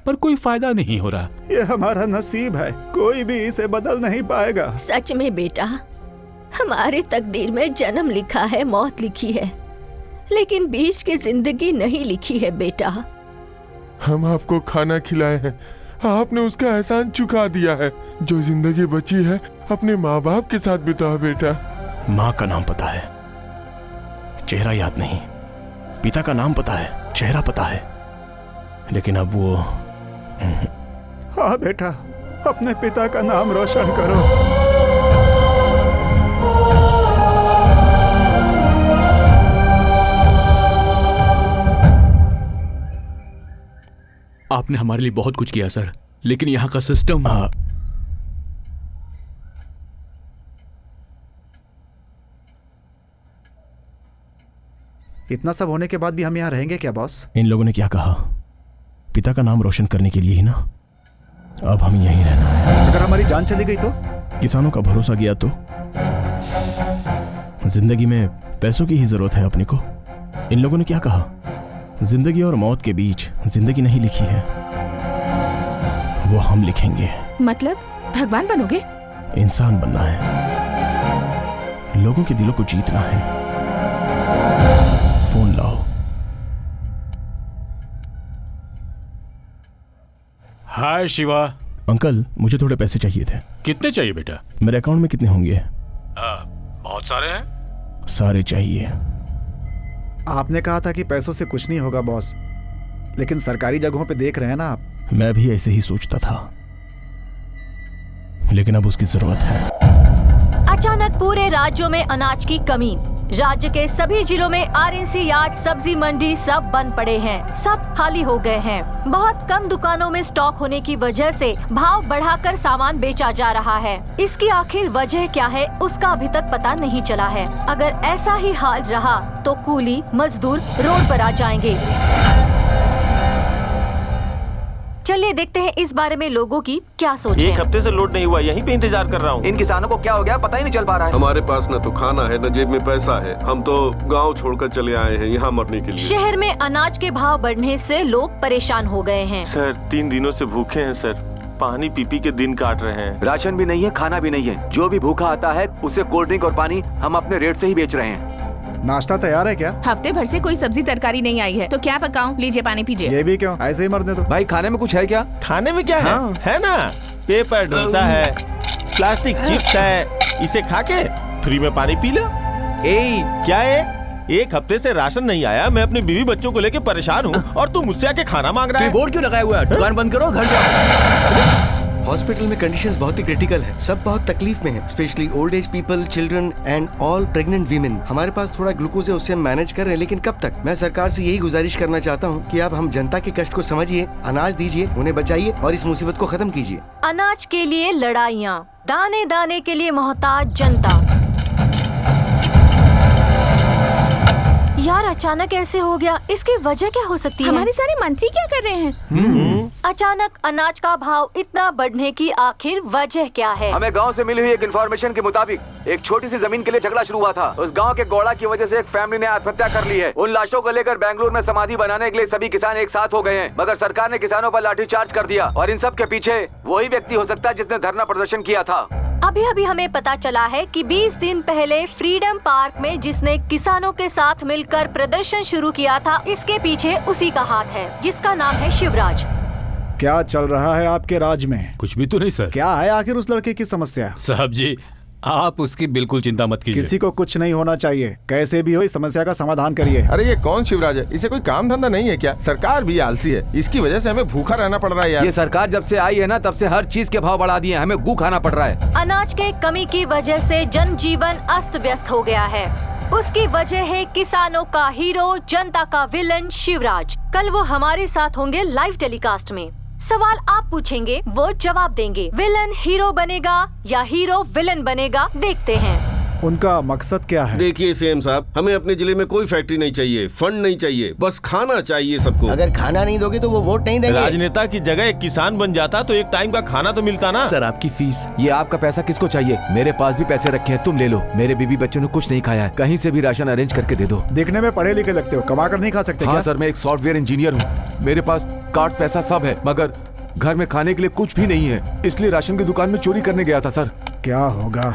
[SPEAKER 2] पर कोई फायदा नहीं हो रहा।
[SPEAKER 4] ये हमारा नसीब है, कोई भी इसे बदल नहीं पाएगा।
[SPEAKER 6] सच में बेटा, हमारे तकदीर में जन्म लिखा है, मौत लिखी है, लेकिन बीच की जिंदगी नहीं लिखी है बेटा।
[SPEAKER 14] हम आपको खाना खिलाए हैं, आपने उसका एहसान चुका दिया है। जो जिंदगी बची है अपने माँ बाप के साथ बिताओ बेटा।
[SPEAKER 1] माँ का नाम पता है, चेहरा याद नहीं। पिता का नाम पता है, चेहरा पता है, लेकिन अब वो।
[SPEAKER 4] हाँ बेटा, अपने पिता का नाम रोशन करो।
[SPEAKER 13] आपने हमारे लिए बहुत कुछ किया सर, लेकिन यहाँ का सिस्टम।
[SPEAKER 4] इतना सब होने के बाद भी हम यहाँ रहेंगे क्या बॉस?
[SPEAKER 1] इन लोगों ने क्या कहा? पिता का नाम रोशन करने के लिए ही ना। अब हम यहीं रहना है।
[SPEAKER 4] अगर हमारी जान चली गई तो?
[SPEAKER 1] किसानों का भरोसा गया तो? जिंदगी में पैसों की ही जरूरत है अपने को। इन लोगों ने क्या कहा? जिंदगी और मौत के बीच जिंदगी नहीं लिखी है, वो हम लिखेंगे।
[SPEAKER 9] मतलब भगवान बनोगे?
[SPEAKER 1] इंसान बनना है, लोगों के दिलों को जीतना है। फोन लाओ।
[SPEAKER 2] हाय शिवा।
[SPEAKER 1] अंकल, मुझे थोड़े पैसे चाहिए थे।
[SPEAKER 2] कितने चाहिए बेटा?
[SPEAKER 1] मेरे अकाउंट में कितने होंगे?
[SPEAKER 2] बहुत सारे हैं।
[SPEAKER 1] सारे चाहिए।
[SPEAKER 4] आपने कहा था कि पैसों से कुछ नहीं होगा बॉस, लेकिन सरकारी जगहों पे देख रहे हैं ना आप।
[SPEAKER 1] मैं भी ऐसे ही सोचता था, लेकिन अब उसकी जरूरत है।
[SPEAKER 6] अचानक पूरे राज्यों में अनाज की कमी। राज्य के सभी जिलों में आरएनसी यार्ड, सब्जी मंडी सब बंद पड़े हैं, सब खाली हो गए हैं। बहुत कम दुकानों में स्टॉक होने की वजह से भाव बढ़ाकर सामान बेचा जा रहा है। इसकी आखिर वजह क्या है, उसका अभी तक पता नहीं चला है। अगर ऐसा ही हाल रहा तो कूली मजदूर रोड पर आ जाएंगे। चलिए देखते हैं इस बारे में लोगों की क्या सोच है।
[SPEAKER 8] 1 हफ्ते से लोड नहीं हुआ, यहीं पे इंतजार कर रहा हूँ।
[SPEAKER 10] इन किसानों को क्या हो गया पता ही नहीं चल पा रहा है।
[SPEAKER 3] हमारे पास न तो खाना है न जेब में पैसा है। हम तो गांव छोड़कर चले आए हैं यहाँ मरने के लिए।
[SPEAKER 6] शहर में अनाज के भाव बढ़ने से लोग परेशान हो गए हैं।
[SPEAKER 8] सर 3 दिनों से भूखे हैं सर, पानी पी पी के दिन काट रहे हैं।
[SPEAKER 10] राशन भी नहीं है, खाना भी नहीं है। जो भी भूखा आता है उसे कोल्ड ड्रिंक और पानी हम अपने रेट से ही बेच रहे हैं।
[SPEAKER 4] नाश्ता तैयार है क्या?
[SPEAKER 9] हफ्ते भर से कोई सब्जी तरकारी नहीं आई है, तो क्या पकाऊं? लीजिए पानी पीजिए।
[SPEAKER 4] ये भी क्यों? ऐसे ही मरने दो।
[SPEAKER 10] भाई खाने में कुछ है क्या?
[SPEAKER 8] खाने में क्या है ना, पेपर डोसा है, प्लास्टिक चिप्स है, इसे खा के फ्री में पानी पी लो। क्या है? 1 हफ्ते से राशन नहीं आया, मैं अपने बीवी बच्चों को लेके परेशान हूँ और तू मुझसे आके खाना मांग रहा है।
[SPEAKER 13] बोर्ड क्यों लगाया हुआ है? दुकान बंद करो, घर जाओ।
[SPEAKER 7] हॉस्पिटल में कंडीशंस बहुत ही क्रिटिकल है, सब बहुत तकलीफ में हैं, specially old age people, children and all pregnant women. हमारे पास थोड़ा ग्लूकोज है, उससे हम मैनेज कर रहे हैं, लेकिन कब तक? मैं सरकार से यही गुजारिश करना चाहता हूँ कि आप हम जनता के कष्ट को समझिए, अनाज दीजिए, उन्हें बचाइए और इस मुसीबत को खत्म कीजिए।
[SPEAKER 6] अनाज के लिए लड़ाइयाँ, दाने दाने के लिए मोहताज जनता। यार अचानक ऐसे हो गया, इसकी वजह क्या हो सकती है?
[SPEAKER 9] हमारे सारे मंत्री क्या कर रहे हैं?
[SPEAKER 6] अचानक अनाज का भाव इतना बढ़ने की आखिर वजह क्या है?
[SPEAKER 10] हमें गांव से मिली हुई एक इन्फॉर्मेशन के मुताबिक एक छोटी सी जमीन के लिए झगड़ा शुरू हुआ था। उस गांव के गौड़ा की वजह से एक फैमिली ने आत्महत्या कर ली है। उन लाशों को लेकर बेंगलुरु में समाधि बनाने के लिए सभी किसान एक साथ हो गए हैं, मगर सरकार ने किसानों पर लाठीचार्ज कर दिया और इन सब के पीछे वही व्यक्ति हो सकता है जिसने धरना प्रदर्शन किया था।
[SPEAKER 6] अभी अभी हमें पता चला है कि 20 दिन पहले फ्रीडम पार्क में जिसने किसानों के साथ मिलकर प्रदर्शन शुरू किया था, इसके पीछे उसी का हाथ है, जिसका नाम है शिवराज।
[SPEAKER 4] क्या चल रहा है आपके राज में?
[SPEAKER 2] कुछ भी तो नहीं सर।
[SPEAKER 4] क्या है आखिर उस लड़के की समस्या?
[SPEAKER 2] साहब जी, आप उसकी बिल्कुल चिंता मत कीजिए।
[SPEAKER 4] किसी को कुछ नहीं होना चाहिए, कैसे भी हो इस समस्या का समाधान करिए।
[SPEAKER 14] अरे ये कौन शिवराज है? इसे कोई काम धंधा नहीं है क्या? सरकार भी आलसी है, इसकी वजह से हमें भूखा रहना पड़ रहा है यार।
[SPEAKER 10] ये सरकार जब से आई है ना, तब से हर चीज के भाव बढ़ा दिए हैं, हमें गू खाना पड़ रहा है।
[SPEAKER 6] अनाज के कमी की वजह से जनजीवन अस्त व्यस्त हो गया है। उसकी वजह है किसानों का हीरो, जनता का विलन शिवराज। कल वो हमारे साथ होंगे लाइव टेलीकास्ट में। सवाल आप पूछेंगे, वो जवाब देंगे। विलन हीरो बनेगा या हीरो विलन बनेगा, देखते हैं।
[SPEAKER 4] उनका मकसद क्या है?
[SPEAKER 3] देखिए सीएम साहब, हमें अपने जिले में कोई फैक्ट्री नहीं चाहिए, फंड नहीं चाहिए, बस खाना चाहिए सबको।
[SPEAKER 7] अगर खाना नहीं दोगे तो वो वोट नहीं देंगे।
[SPEAKER 8] राजनेता की जगह एक किसान बन जाता तो एक टाइम का खाना तो मिलता ना।
[SPEAKER 13] सर आपकी फीस।
[SPEAKER 10] ये आपका पैसा किसको चाहिए? मेरे पास भी पैसे रखे हैं, तुम ले लो। मेरे बीबी बच्चों ने कुछ नहीं खाया है, कहीं से भी राशन अरेंज करके दे दो।
[SPEAKER 4] देखने में पढ़े लिखे लगते हो, कमा कर नहीं खा सकते?
[SPEAKER 10] हाँ सर, मैं एक सॉफ्टवेयर इंजीनियर हूँ, मेरे पास कार्ड पैसा सब है, मगर घर में खाने के लिए कुछ भी नहीं है, इसलिए राशन की दुकान में चोरी करने गया था सर।
[SPEAKER 4] क्या होगा?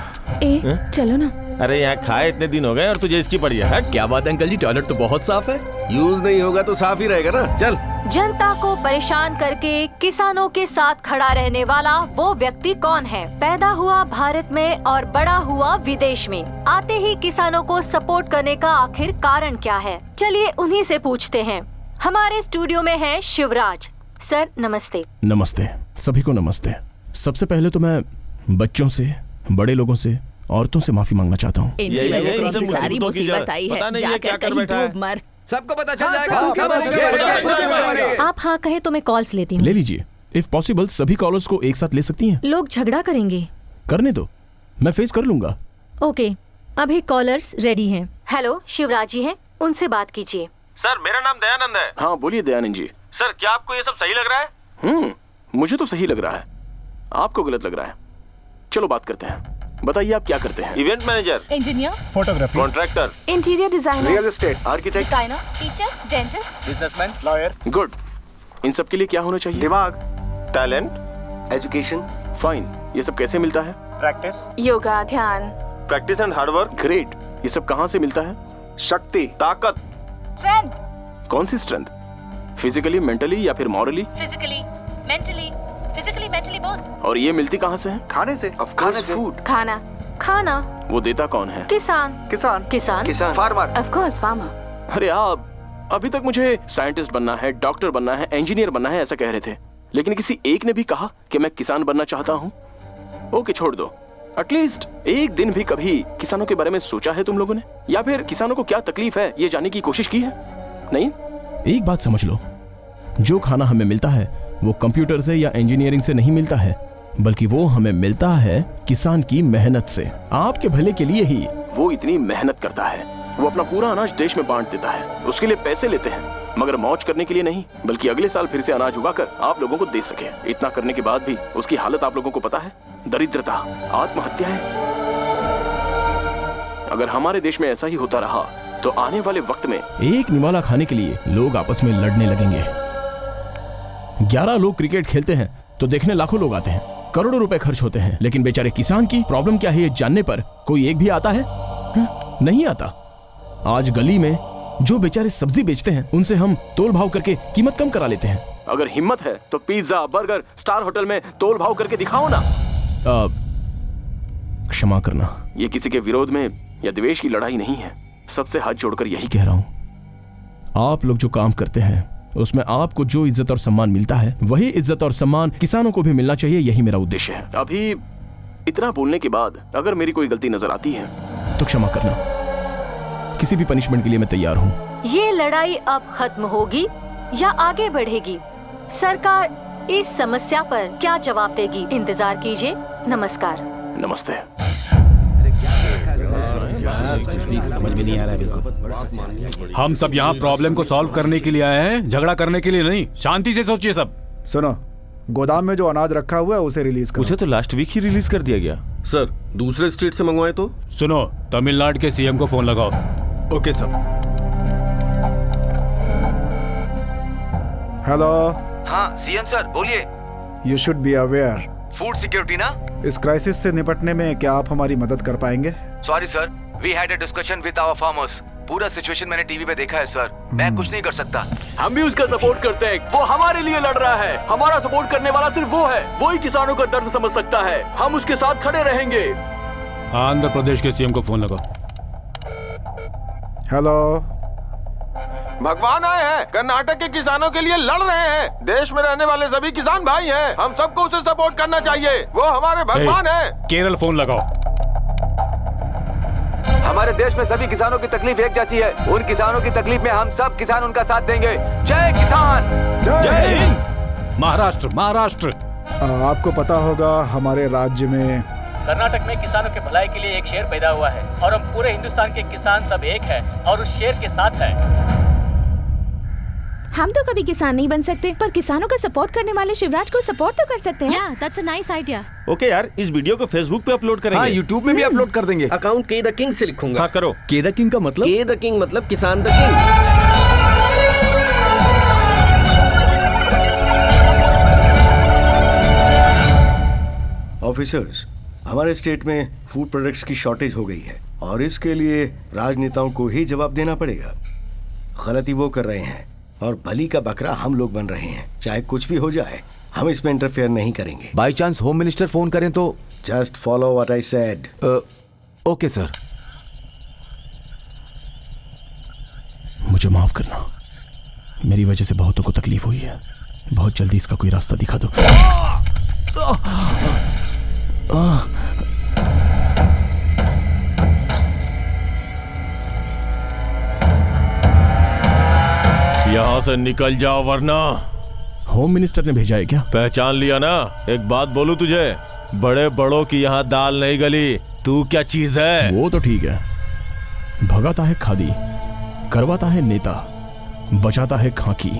[SPEAKER 9] चलो ना।
[SPEAKER 8] अरे यहाँ खाए इतने दिन हो गए और तुझे इसकी पड़ी है।
[SPEAKER 13] क्या बात अंकल जी, टॉयलेट तो बहुत साफ है।
[SPEAKER 3] यूज नहीं होगा तो साफ ही रहेगा ना। चल।
[SPEAKER 6] जनता को परेशान करके किसानों के साथ खड़ा रहने वाला वो व्यक्ति कौन है? पैदा हुआ भारत में और बड़ा हुआ विदेश में, आते ही किसानों को सपोर्ट करने का आखिर कारण क्या है? चलिए उन्हीं से पूछते हैं। हमारे स्टूडियो में है शिवराज सर। नमस्ते।
[SPEAKER 1] नमस्ते, सभी को नमस्ते। सबसे पहले तो मैं बच्चों से, बड़े लोगों से, औरतों से माफी मांगना चाहता हूँ।
[SPEAKER 9] इनकी वजह से इतनी सारी मुसीबत आई है, जाकर कहीं डूब मर।
[SPEAKER 10] सबको पता चल जाएगा।
[SPEAKER 6] आप हाँ कहे तो मैं कॉल्स लेती हूँ।
[SPEAKER 1] ले लीजिए। इफ पॉसिबल सभी कॉलर्स को एक साथ ले सकती हैं।
[SPEAKER 6] लोग झगड़ा करेंगे।
[SPEAKER 1] करने दो, मैं फेस कर लूंगा।
[SPEAKER 6] ओके, अभी कॉलर्स रेडी हैं। हेलो, शिवराज जी हैं, उनसे बात कीजिए।
[SPEAKER 8] सर मेरा नाम दयानंद है।
[SPEAKER 1] हाँ बोलिए दयानंद जी।
[SPEAKER 8] सर क्या आपको ये सब सही लग रहा है?
[SPEAKER 1] मुझे तो सही लग रहा है, आपको गलत लग रहा है। चलो बात करते हैं। बताइए आप क्या करते हैं?
[SPEAKER 8] Event manager,
[SPEAKER 15] engineer,
[SPEAKER 14] photography,
[SPEAKER 8] contractor,
[SPEAKER 9] interior designer,
[SPEAKER 4] real estate,
[SPEAKER 14] architect,
[SPEAKER 15] designer, teacher, dentist,
[SPEAKER 14] businessman, lawyer.
[SPEAKER 1] Good. इन सब के लिए क्या होना चाहिए?
[SPEAKER 4] दिमाग,
[SPEAKER 8] टैलेंट,
[SPEAKER 7] एजुकेशन।
[SPEAKER 1] फाइन। ये सब कैसे मिलता है?
[SPEAKER 14] प्रैक्टिस,
[SPEAKER 9] योगा, ध्यान,
[SPEAKER 8] प्रैक्टिस एंड हार्डवर्क।
[SPEAKER 1] ग्रेट। ये सब कहाँ से मिलता है?
[SPEAKER 4] शक्ति,
[SPEAKER 8] ताकत।
[SPEAKER 15] स्ट्रेंथ,
[SPEAKER 1] कौन सी स्ट्रेंथ? फिजिकली, मेंटली या फिर मॉरली?
[SPEAKER 15] Physically, mentally both.
[SPEAKER 1] और ये मिलती कहाँ से है?
[SPEAKER 4] खाने से।
[SPEAKER 7] Of course food.
[SPEAKER 9] खाना,
[SPEAKER 6] खाना।
[SPEAKER 1] वो देता कौन है?
[SPEAKER 6] किसान।
[SPEAKER 4] किसान,
[SPEAKER 6] किसान,
[SPEAKER 7] किसान,
[SPEAKER 10] फार्मर।
[SPEAKER 9] Of course farmer.
[SPEAKER 1] अरे आप अभी तक मुझे साइंटिस्ट बनना है, डॉक्टर बनना है, इंजीनियर बनना है ऐसा कह रहे थे, लेकिन किसी एक ने भी कहा कि मैं किसान बनना चाहता हूँ? ओके, छोड़ दो। एटलीस्ट एक दिन भी कभी किसानों के बारे में सोचा है तुम लोगों ने? या फिर किसानों को क्या तकलीफ है ये जानने की कोशिश की है? नहीं। एक बात समझ लो, जो खाना हमें मिलता है वो कंप्यूटर से या इंजीनियरिंग से नहीं मिलता है, बल्कि वो हमें मिलता है किसान की मेहनत से। आपके भले के लिए ही वो इतनी मेहनत करता है। वो अपना पूरा अनाज देश में बांट देता है, उसके लिए पैसे लेते हैं, मगर मौज करने के लिए नहीं, बल्कि अगले साल फिर से अनाज उगाकर आप लोगों को दे सके। इतना करने के बाद भी उसकी हालत आप लोगों को पता है? दरिद्रता, आत्महत्याएं। अगर हमारे देश में ऐसा ही होता रहा तो आने वाले वक्त में एक निवाला खाने के लिए लोग आपस में लड़ने लगेंगे। 11 लोग क्रिकेट खेलते हैं तो देखने लाखों लोग आते हैं, करोड़ों रुपए खर्च होते हैं, लेकिन बेचारे किसान की प्रॉब्लम क्या है ये जानने पर कोई एक भी आता है? नहीं आता। आज गली में जो बेचारे सब्जी बेचते हैं उनसे हम तोल भाव करके कीमत कम करा लेते हैं। अगर हिम्मत है तो पिज्जा, बर्गर, स्टार होटल में तोल भाव करके दिखाओ ना। क्षमा करना, ये किसी के विरोध में या द्वेष की लड़ाई नहीं है। सबसे हाथ जोड़कर यही कह रहा हूं, आप लोग जो काम करते हैं उसमें आपको जो इज्जत और सम्मान मिलता है वही इज्जत और सम्मान किसानों को भी मिलना चाहिए, यही मेरा उद्देश्य है। अभी इतना बोलने के बाद अगर मेरी कोई गलती नजर आती है तो क्षमा करना। किसी भी पनिशमेंट के लिए मैं तैयार हूँ।
[SPEAKER 6] ये लड़ाई अब खत्म होगी या आगे बढ़ेगी? सरकार इस समस्या पर क्या जवाब देगी? इंतजार कीजिए। नमस्कार।
[SPEAKER 1] नमस्ते।
[SPEAKER 2] समझ में नहीं आ रहा है बिल्कुल। हम सब यहाँ प्रॉब्लम को सॉल्व करने के लिए आए हैं, झगड़ा करने के लिए नहीं। शांति से सोचिए सब।
[SPEAKER 4] सुनो, गोदाम में जो अनाज रखा हुआ है उसे रिलीज करो।
[SPEAKER 8] उसे तो लास्ट वीक ही रिलीज कर दिया गया।
[SPEAKER 3] सर, दूसरे स्टेट से मंगवाए तो?
[SPEAKER 2] सुनो, तमिलनाडु के सीएम को फोन लगाओ।
[SPEAKER 13] Okay sir.
[SPEAKER 4] हेलो।
[SPEAKER 10] हाँ सीएम सर, बोलिए।
[SPEAKER 4] You should be aware.
[SPEAKER 10] Food security ना?
[SPEAKER 4] इस क्राइसिस से निपटने में क्या आप हमारी मदद कर पाएंगे?
[SPEAKER 10] Sorry sir, we had a discussion with our farmers. पूरा सिचुएशन मैंने टीवी पे देखा है सर, मैं कुछ नहीं कर सकता।
[SPEAKER 13] हम भी उसका सपोर्ट करते हैं, वो हमारे लिए लड़ रहा है। हमारा सपोर्ट करने वाला सिर्फ वो है, वो ही किसानों का दर्द समझ सकता है। हम उसके साथ खड़े रहेंगे।
[SPEAKER 2] आंध्र प्रदेश के सीएम को फोन लगाओ।
[SPEAKER 4] हेलो।
[SPEAKER 14] भगवान आए हैं, कर्नाटक के किसानों के लिए लड़ रहे हैं। देश में रहने वाले सभी किसान भाई हैं, हम सबको उसे सपोर्ट करना चाहिए। वो हमारे भगवान हैं।
[SPEAKER 2] केरल फोन लगाओ।
[SPEAKER 10] हमारे देश में सभी किसानों की तकलीफ एक जैसी है। उन किसानों की तकलीफ में हम सब किसान उनका साथ देंगे। जय किसान।
[SPEAKER 4] जय हिंद।
[SPEAKER 2] महाराष्ट्र। महाराष्ट्र।
[SPEAKER 4] आपको पता होगा हमारे राज्य में
[SPEAKER 12] कर्नाटक में किसानों के भलाई के लिए एक शेर पैदा हुआ है और हम पूरे हिंदुस्तान के किसान सब एक हैं और उस शेर के साथ हैं।
[SPEAKER 9] हम तो कभी किसान नहीं बन सकते, पर किसानों का सपोर्ट करने वाले शिवराज को सपोर्ट तो कर सकते हैं।
[SPEAKER 11] Yeah, that's a nice idea.
[SPEAKER 8] Okay यार, इस वीडियो को फेसबुक पे अपलोड करेंगे।
[SPEAKER 10] हाँ, यूट्यूब में भी अपलोड कर देंगे।
[SPEAKER 3] अकाउंट के द किंग से लिखूंगा।
[SPEAKER 8] हाँ करो।
[SPEAKER 13] के द किंग का मतलब?
[SPEAKER 3] के द किंग मतलब किसान द किंग।
[SPEAKER 7] ऑफिसर्स, हमारे स्टेट में फूड प्रोडक्ट्स की शॉर्टेज हो गई है और इसके लिए राजनेताओं को ही जवाब देना पड़ेगा। गलती वो कर रहे हैं और भली का बकरा हम लोग बन रहे हैं। चाहे कुछ भी हो जाए, हम इसमें इंटरफेयर नहीं करेंगे।
[SPEAKER 10] By chance home minister phone करें तो?
[SPEAKER 7] Just follow what I said.
[SPEAKER 10] Okay sir.
[SPEAKER 1] मुझे माफ करना, मेरी वजह से बहुतों को तकलीफ हुई है। बहुत जल्दी इसका कोई रास्ता दिखा दो।
[SPEAKER 8] यहाँ से निकल जाओ वरना।
[SPEAKER 1] होम मिनिस्टर ने भेजा है क्या?
[SPEAKER 8] पहचान लिया ना? एक बात बोलूं तुझे, बड़े बड़ों की यहाँ दाल नहीं गली। तू क्या चीज है?
[SPEAKER 1] वो तो ठीक है, भगाता है खादी, करवाता है नेता, बचाता है खाकी।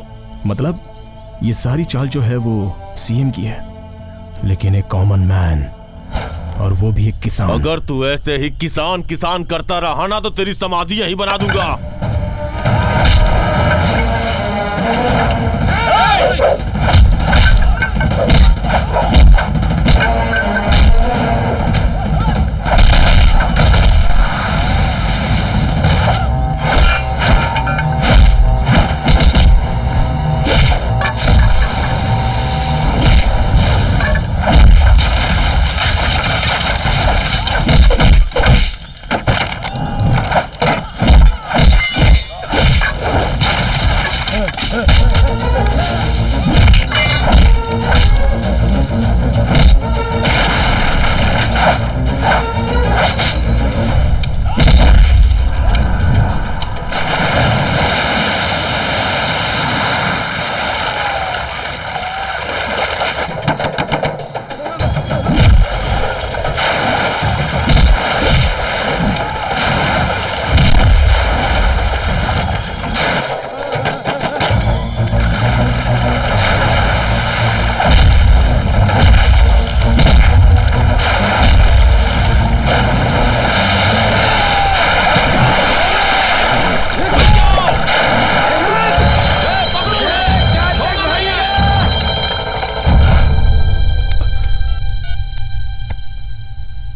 [SPEAKER 1] मतलब ये सारी चाल जो है वो सीएम की है, लेकिन एक कॉमन मैन, और वो भी एक किसान।
[SPEAKER 8] अगर तू ऐसे ही किसान किसान करता रहा ना तो तेरी समाधि यही बना दूंगा।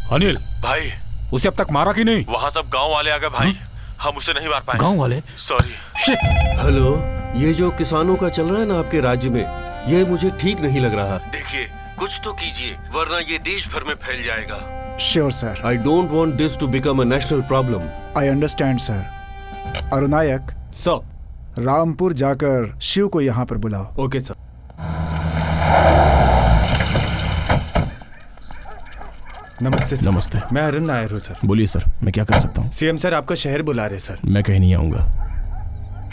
[SPEAKER 2] अनिल
[SPEAKER 8] भाई,
[SPEAKER 2] उसे अब तक मारा कि नहीं?
[SPEAKER 8] वहाँ सब गांव वाले आ गए भाई। हम उसे नहीं मार पाए।
[SPEAKER 2] गांव वाले?
[SPEAKER 8] सॉरी।
[SPEAKER 3] हेलो, ये जो किसानों का चल रहा है ना आपके राज्य में, ये मुझे ठीक नहीं लग रहा। देखिए, कुछ तो कीजिए वरना ये देश भर में फैल जाएगा।
[SPEAKER 4] Sure sir.
[SPEAKER 3] I don't want this to become a national problem.
[SPEAKER 4] I understand sir. Arunayak
[SPEAKER 2] sir,
[SPEAKER 4] Rampur जाकर शिव को यहाँ पर बुलाओ।
[SPEAKER 13] Okay sir. नमस्ते सर।
[SPEAKER 1] नमस्ते।
[SPEAKER 13] मैं अरुण नायर हूँ सर।
[SPEAKER 1] बोलिए सर, मैं क्या कर सकता हूँ?
[SPEAKER 13] सीएम सर आपका शहर बुला रहे सर।
[SPEAKER 1] मैं कहीं नहीं आऊंगा।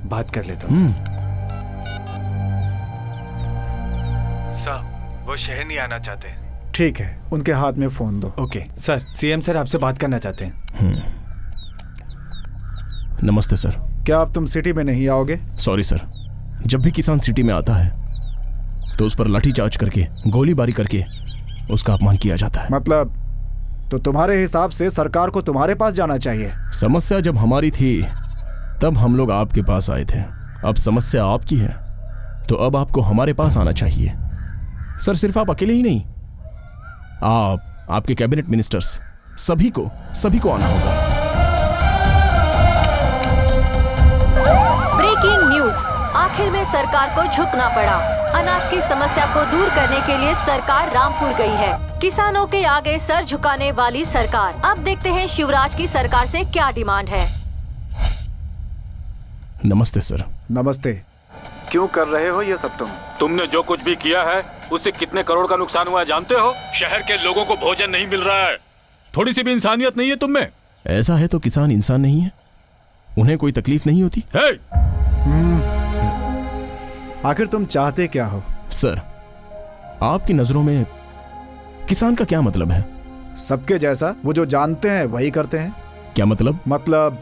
[SPEAKER 13] बात कर लेता हूँ सर। वो शहर नहीं आना चाहते।
[SPEAKER 4] ठीक है, उनके हाथ में फोन दो।
[SPEAKER 13] ओके सर, सीएम सर आपसे बात करना चाहते हैं।
[SPEAKER 1] नमस्ते सर।
[SPEAKER 4] क्या अब तुम सिटी में नहीं आओगे?
[SPEAKER 1] सॉरी सर, जब भी किसान सिटी में आता है तो उस पर लाठीचार्ज करके, गोलीबारी करके उसका अपमान किया जाता है।
[SPEAKER 4] मतलब तो तुम्हारे हिसाब से सरकार को तुम्हारे पास जाना चाहिए।
[SPEAKER 1] समस्या जब हमारी थी तब हम लोग आपके पास आए थे। अब समस्या आपकी है तो अब आपको हमारे पास आना चाहिए। सर सिर्फ आप अकेले ही नहीं, आप, आपके कैबिनेट मिनिस्टर्स, सभी को आना होगा।
[SPEAKER 6] ब्रेकिंग न्यूज, आखिर में सरकार को झुकना पड़ा। अनाज की समस्या को दूर करने के लिए सरकार रामपुर गई है। किसानों के आगे सर झुकाने वाली सरकार। अब देखते हैं शिवराज की सरकार से क्या डिमांड है।
[SPEAKER 1] नमस्ते सर।
[SPEAKER 4] नमस्ते। क्यों कर रहे हो ये सब?
[SPEAKER 2] तुमने जो कुछ भी किया है उससे कितने करोड़ का नुकसान हुआ है जानते हो? शहर के लोगों को भोजन नहीं मिल रहा है। थोड़ी सी भी इंसानियत नहीं है तुम में।
[SPEAKER 1] ऐसा है तो किसान इंसान नहीं है? उन्हें कोई तकलीफ नहीं होती?
[SPEAKER 4] आखिर तुम चाहते क्या हो?
[SPEAKER 1] सर, आपकी नजरों में किसान का क्या मतलब है?
[SPEAKER 4] सबके जैसा, वो जो जानते हैं वही करते हैं।
[SPEAKER 1] क्या मतलब?
[SPEAKER 4] मतलब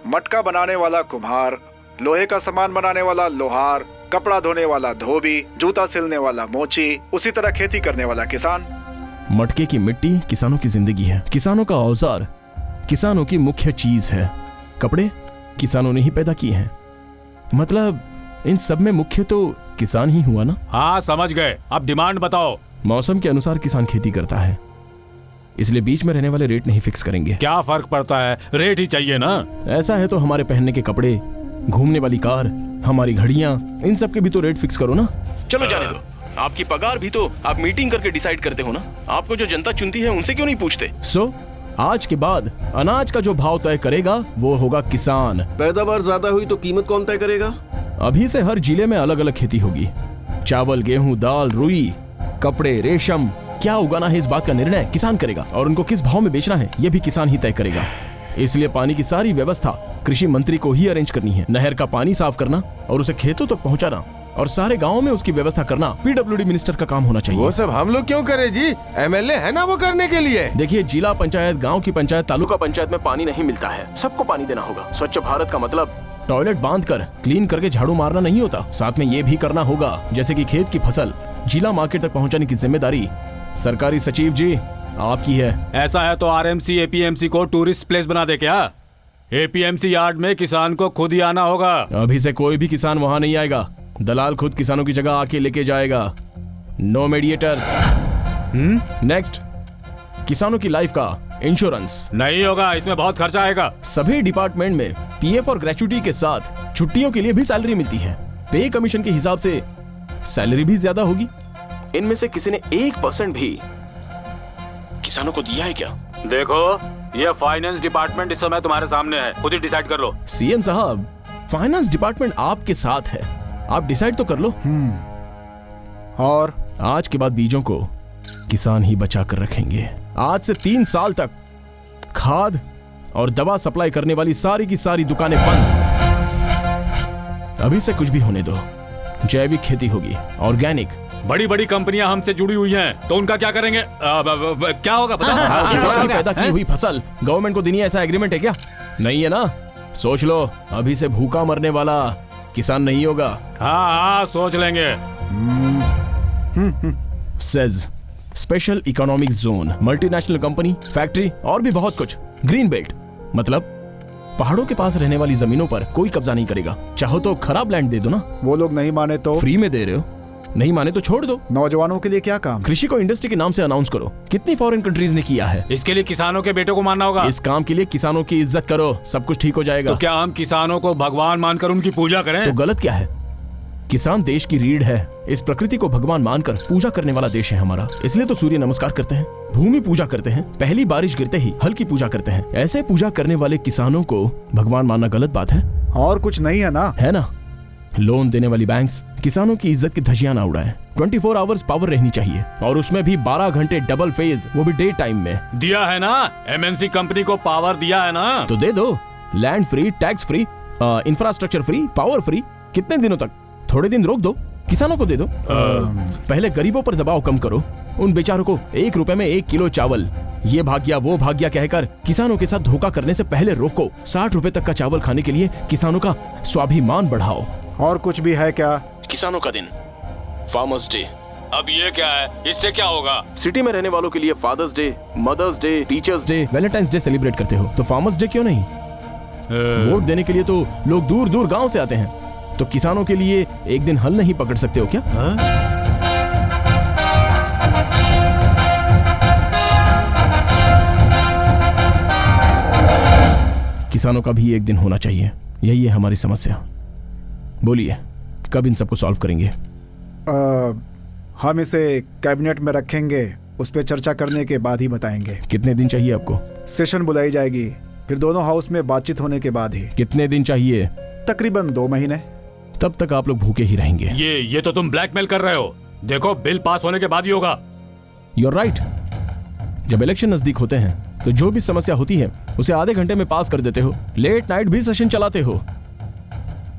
[SPEAKER 4] मटका बनाने वाला कुम्हार, लोहे का सामान बनाने वाला लोहार, कपड़ा धोने वाला धोबी, जूता सिलने वाला मोची, उसी तरह खेती करने वाला किसान।
[SPEAKER 1] मटके की मिट्टी किसानों की जिंदगी है। किसानों का औजार किसानों की मुख्य चीज है। कपड़े किसानों ने ही पैदा किए हैं। मतलब इन सब में मुख्य तो किसान ही हुआ ना?
[SPEAKER 2] हाँ समझ गए। अब डिमांड बताओ।
[SPEAKER 1] मौसम के अनुसार किसान खेती करता है, इसलिए बीच में रहने वाले रेट नहीं फिक्स करेंगे।
[SPEAKER 2] क्या फर्क पड़ता है, रेट ही चाहिए ना।
[SPEAKER 1] ऐसा है तो हमारे पहनने के कपड़े, घूमने वाली कार, हमारी घड़ियां, इन सब के भी तो रेट फिक्स करो ना।
[SPEAKER 17] चलो जाने दो, आपकी पगार भी तो आप मीटिंग करके डिसाइड करते हो ना। आपको जो जनता चुनती है उनसे क्यों नहीं पूछते?
[SPEAKER 1] आज के बाद अनाज का जो भाव तय करेगा वो होगा किसान।
[SPEAKER 3] पैदावार ज्यादा हुई तो कीमत कौन तय करेगा?
[SPEAKER 1] अभी से हर जिले में अलग अलग खेती होगी। चावल, गेहूं, दाल, रुई, कपड़े, रेशम, क्या उगाना है इस बात का निर्णय किसान करेगा, और उनको किस भाव में बेचना है ये भी किसान ही तय करेगा। इसलिए पानी की सारी व्यवस्था कृषि मंत्री को ही अरेंज करनी है। नहर का पानी साफ करना और उसे खेतों तक पहुंचाना और सारे गांवों में उसकी व्यवस्था करना पीडब्ल्यूडी मिनिस्टर का काम होना चाहिए।
[SPEAKER 14] वो सब हम लोग क्यों करें जी? एमएलए है ना वो करने के लिए।
[SPEAKER 1] देखिए, जिला पंचायत, गांव की पंचायत, तालुका पंचायत में पानी नहीं मिलता है, सबको पानी देना होगा। स्वच्छ भारत का मतलब टॉयलेट बांधकर क्लीन करके झाड़ू मारना नहीं होता। साथ में ये भी करना होगा जैसे कि खेत की फसल जिला मार्केट तक पहुंचाने की जिम्मेदारी सरकारी सचिव जी आपकी है।
[SPEAKER 2] ऐसा है तो आरएमसी एपीएमसी को टूरिस्ट प्लेस बना दे क्या? एपीएमसी यार्ड में किसान को खुद ही आना होगा।
[SPEAKER 1] अभी से कोई भी किसान वहां नहीं आएगा, दलाल खुद किसानों की जगह आके लेके जाएगा। No mediators. नेक्स्ट, किसानों की लाइफ का इंश्योरेंस
[SPEAKER 2] नहीं होगा, इसमें बहुत खर्चा आएगा।
[SPEAKER 1] सभी डिपार्टमेंट में पीएफ और ग्रेच्युटी के साथ छुट्टियों के लिए भी सैलरी मिलती है। पे कमीशन के हिसाब से सैलरी भी ज्यादा होगी। इनमें से किसी ने 1% भी किसानों को दिया है क्या?
[SPEAKER 2] देखो, ये फाइनेंस डिपार्टमेंट इस समय तुम्हारे सामने है, खुद ही डिसाइड कर लो।
[SPEAKER 1] सीएम साहब, फाइनेंस डिपार्टमेंट आपके साथ है, आप डिसाइड तो कर लो।
[SPEAKER 4] और
[SPEAKER 1] आज के बाद बीजों को किसान ही बचा कर रखेंगे। आज से 3 साल तक खाद और दवा सप्लाई करने वाली सारी की सारी दुकानें बंद। अभी से कुछ भी होने दो, जैविक खेती होगी, ऑर्गेनिक।
[SPEAKER 2] बड़ी बड़ी कंपनियां हमसे जुड़ी हुई हैं, तो उनका क्या करेंगे? क्या होगा पता?
[SPEAKER 1] किसान की पैदा की हुई फसल गवर्नमेंट को देनी है, ऐसा एग्रीमेंट है क्या? नहीं है ना? सोच लो, अभी से भूखा मरने वाला किसान नहीं होगा।
[SPEAKER 2] हाँ, सोच लेंगे।
[SPEAKER 1] Says special economic zone, multinational company, factory और भी बहुत कुछ। ग्रीन बेल्ट मतलब पहाड़ों के पास रहने वाली जमीनों पर कोई कब्जा नहीं करेगा। चाहो तो खराब लैंड दे दो ना।
[SPEAKER 4] वो लोग नहीं माने तो?
[SPEAKER 1] फ्री में दे रहे हो, नहीं माने तो छोड़ दो।
[SPEAKER 4] नौजवानों के लिए क्या काम?
[SPEAKER 1] कृषि को इंडस्ट्री के नाम से अनाउंस करो। कितनी फॉरेन कंट्रीज ने किया है।
[SPEAKER 2] इसके लिए किसानों के बेटों को मानना होगा।
[SPEAKER 1] इस काम के लिए किसानों की इज्जत करो, सब कुछ ठीक हो जाएगा।
[SPEAKER 2] तो क्या हम किसानों को भगवान मानकर उनकी पूजा करें?
[SPEAKER 1] तो गलत क्या है? किसान देश की रीढ़ है। इस प्रकृति को भगवान मानकर पूजा करने वाला देश है हमारा। इसलिए तो सूर्य नमस्कार करते हैं, भूमि पूजा करते हैं, पहली बारिश गिरते ही हल की पूजा करते हैं। ऐसे पूजा करने वाले किसानों को भगवान मानना गलत बात है?
[SPEAKER 4] और कुछ नहीं है ना?
[SPEAKER 1] है ना। लोन देने वाली बैंक्स किसानों की इज्जत की धज्जियां ना उड़ाएं। 24 आवर्स पावर रहनी चाहिए और उसमें भी 12 घंटे डबल फेज, वो भी डे टाइम में।
[SPEAKER 2] दिया है ना, एमएनसी कंपनी को पावर दिया है ना,
[SPEAKER 1] तो दे दो। Land free, tax free, infrastructure free, power free. कितने दिनों तक? थोड़े दिन रोक दो, किसानों को दे दो। पहले गरीबों पर दबाव कम करो। उन बेचारों को 1 रुपए में 1 किलो चावल, ये भाग गया वो भाग गया कहकर किसानों के साथ धोखा करने से पहले रोको। 60 रुपए तक का चावल खाने के लिए किसानों का स्वाभिमान बढ़ाओ।
[SPEAKER 4] और कुछ भी है क्या?
[SPEAKER 1] किसानों का दिन, फार्मर्स डे।
[SPEAKER 2] अब ये क्या है? इससे क्या होगा?
[SPEAKER 1] सिटी में रहने वालों के लिए father's day, mother's day, teacher's day, valentine's day celebrate करते हो, तो फार्मर्स डे क्यों नहीं? वोट देने के लिए तो लोग दूर दूर गांव से आते हैं, तो किसानों के लिए एक दिन हल नहीं पकड़ सकते हो क्या? किसानों का भी एक दिन होना चाहिए, यही है हमारी समस्या। बोलिए, कब इन सबको सॉल्व करेंगे?
[SPEAKER 4] हम इसे कैबिनेट में रखेंगे, उस पर चर्चा करने के बाद ही बताएंगे।
[SPEAKER 1] कितने दिन चाहिए आपको?
[SPEAKER 4] सेशन बुलाई जाएगी, फिर दोनों हाउस में बातचीत होने के बाद ही।
[SPEAKER 1] कितने दिन चाहिए?
[SPEAKER 4] तकरीबन 2 महीने।
[SPEAKER 1] तब तक आप लोग भूखे ही रहेंगे।
[SPEAKER 2] ये तो तुम ब्लैकमेल कर रहे हो। देखो, बिल पास होने के बाद ही होगा।
[SPEAKER 1] You're right। जब इलेक्शन नजदीक होते हैं तो जो भी समस्या होती है उसे आधे घंटे में पास कर देते हो, लेट नाइट भी सेशन चलाते हो।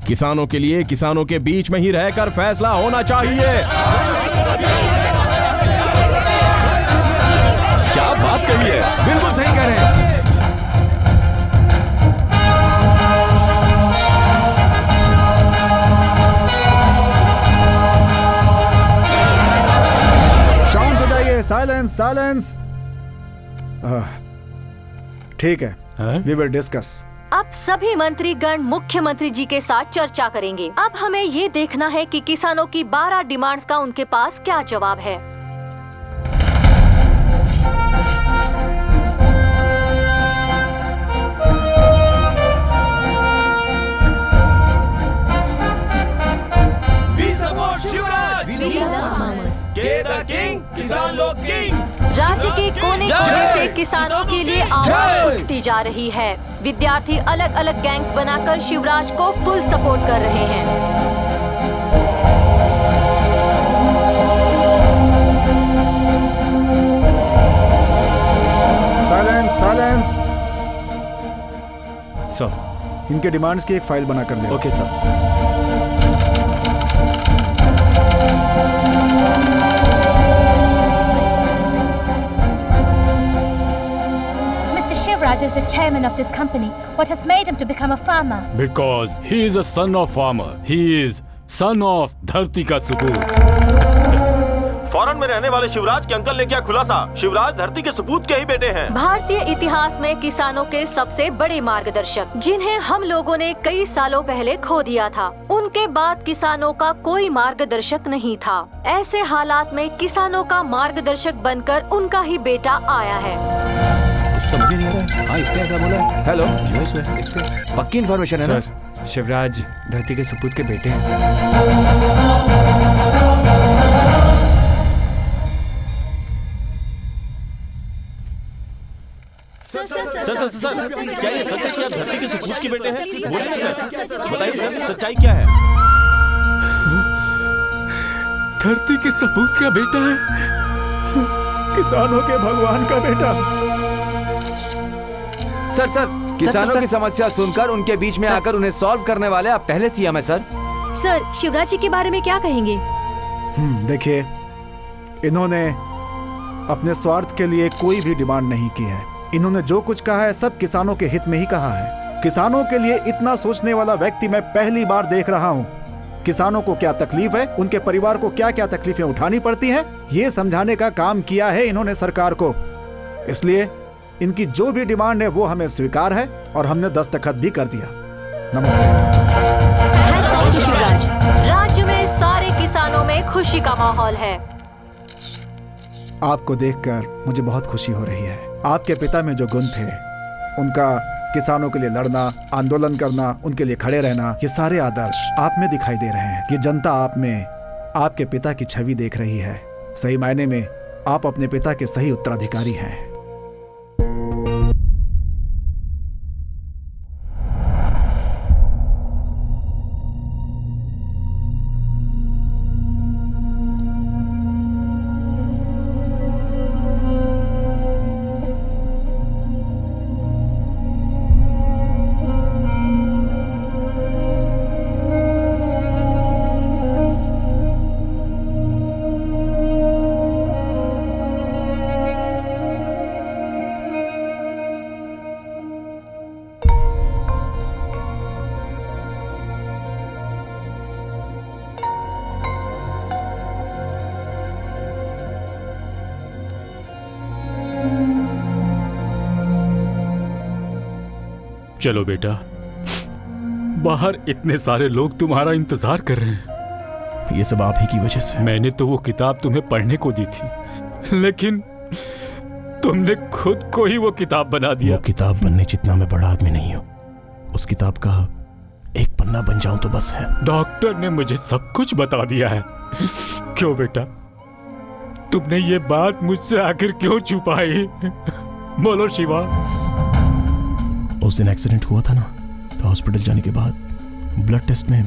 [SPEAKER 1] किसानों के लिए किसानों के बीच में ही रहकर फैसला होना चाहिए। क्या बात कही है,
[SPEAKER 10] बिल्कुल सही कह रहे हैं।
[SPEAKER 4] शांत हो जाइए, साइलेंस साइलेंस। ठीक है, वी विल डिस्कस।
[SPEAKER 6] अब सभी मंत्रीगण मुख्यमंत्री जी के साथ चर्चा करेंगे। अब हमें ये देखना है कि किसानों की 12 डिमांड्स का उनके पास क्या जवाब है।
[SPEAKER 8] किसान लोग किंग।
[SPEAKER 6] राज्य के कोने कोने से किसानों के लिए आवाज उठती जा रही है। विद्यार्थी अलग अलग गैंग्स बनाकर शिवराज को फुल सपोर्ट कर रहे हैं।
[SPEAKER 4] Silence silence.
[SPEAKER 13] सर,
[SPEAKER 4] इनके डिमांड्स की एक फाइल बना कर दे।
[SPEAKER 13] Okay sir.
[SPEAKER 15] Shivraj is the chairman of this company. What has made him to become a farmer?
[SPEAKER 2] Because he is a son of farmer. He is son of धरती का सपूत।
[SPEAKER 8] Foreign में रहने वाले शिवराज के अंकल ने किया खुलासा, शिवराज धरती के सपूत के ही बेटे हैं।
[SPEAKER 6] भारतीय इतिहास में किसानों के सबसे बड़े मार्गदर्शक, जिन्हें हम लोगों ने कई सालों पहले खो दिया था, उनके बाद किसानों का कोई मार्गदर्शक नहीं था। ऐसे हालात में किसानों का मार्गदर्शक बनकर उनका ही बेटा आया है।
[SPEAKER 2] समझ नहीं आ रहा है। हाँ, इसने क्या बोला है?
[SPEAKER 10] हेलो,
[SPEAKER 2] इसमें
[SPEAKER 10] पक्की इन्फॉर्मेशन है ना?
[SPEAKER 13] सर, शिवराज धरती के सपूत के बेटे हैं
[SPEAKER 8] सर, क्या ये सच है कि आप धरती के सपूत के बेटे हैं? बोलिए सर, बताइए सर, सच्चाई क्या है?
[SPEAKER 2] धरती के सपूत का बेटा है,
[SPEAKER 4] किसानों के भगवान का बेटा।
[SPEAKER 10] सर, किसानों की समस्या सुनकर उनके बीच में आकर उन्हें सॉल्व करने वाले आप पहले सीएम है सर।
[SPEAKER 6] सर, शिवराज जी के बारे में क्या कहेंगे?
[SPEAKER 4] देखिए, इन्होंने अपने स्वार्थ के लिए कोई भी डिमांड नहीं की है। इन्होंने जो कुछ कहा है सब किसानों के हित में ही कहा है। किसानों के लिए इतना सोचने वाला व्यक्ति मैं पहली बार देख रहा हूँ। किसानों को क्या तकलीफ है, उनके परिवार को क्या क्या तकलीफें उठानी पड़ती हैं, ये समझाने का काम किया है इन्होंने सरकार को। इसलिए इनकी जो भी डिमांड है वो हमें स्वीकार है और हमने दस्तखत भी कर दिया। नमस्ते।
[SPEAKER 6] शिवराज, राज्य में सारे किसानों में खुशी का माहौल है।
[SPEAKER 4] आपको देखकर मुझे बहुत खुशी हो रही है। आपके पिता में जो गुण थे, उनका किसानों के लिए लड़ना, आंदोलन करना, उनके लिए खड़े रहना, ये सारे आदर्श आप में दिखाई दे रहे हैं। ये जनता आप में आपके पिता की छवि देख रही है। सही मायने में आप अपने पिता के सही उत्तराधिकारी हैं।
[SPEAKER 12] चलो बेटा, बाहर इतने सारे लोग तुम्हारा इंतजार कर रहे हैं।
[SPEAKER 1] ये सब आप ही की वजह से।
[SPEAKER 12] मैंने तो वो किताब तुम्हें पढ़ने को दी थी, लेकिन तुमने खुद को ही वो किताब बना दिया।
[SPEAKER 1] वो किताब बनने जितना मैं बड़ा आदमी नहीं हूँ। उस किताब का एक पन्ना बन जाऊं तो बस है।
[SPEAKER 12] डॉक्टर ने मुझे सब कुछ बता दिया है। क्यों बेटा, तुमने ये बात मुझसे आखिर क्यों छुपाई? बोलो शिवा।
[SPEAKER 1] उस दिन एक्सीडेंट हुआ था ना, तो हॉस्पिटल जाने के बाद ब्लड टेस्ट में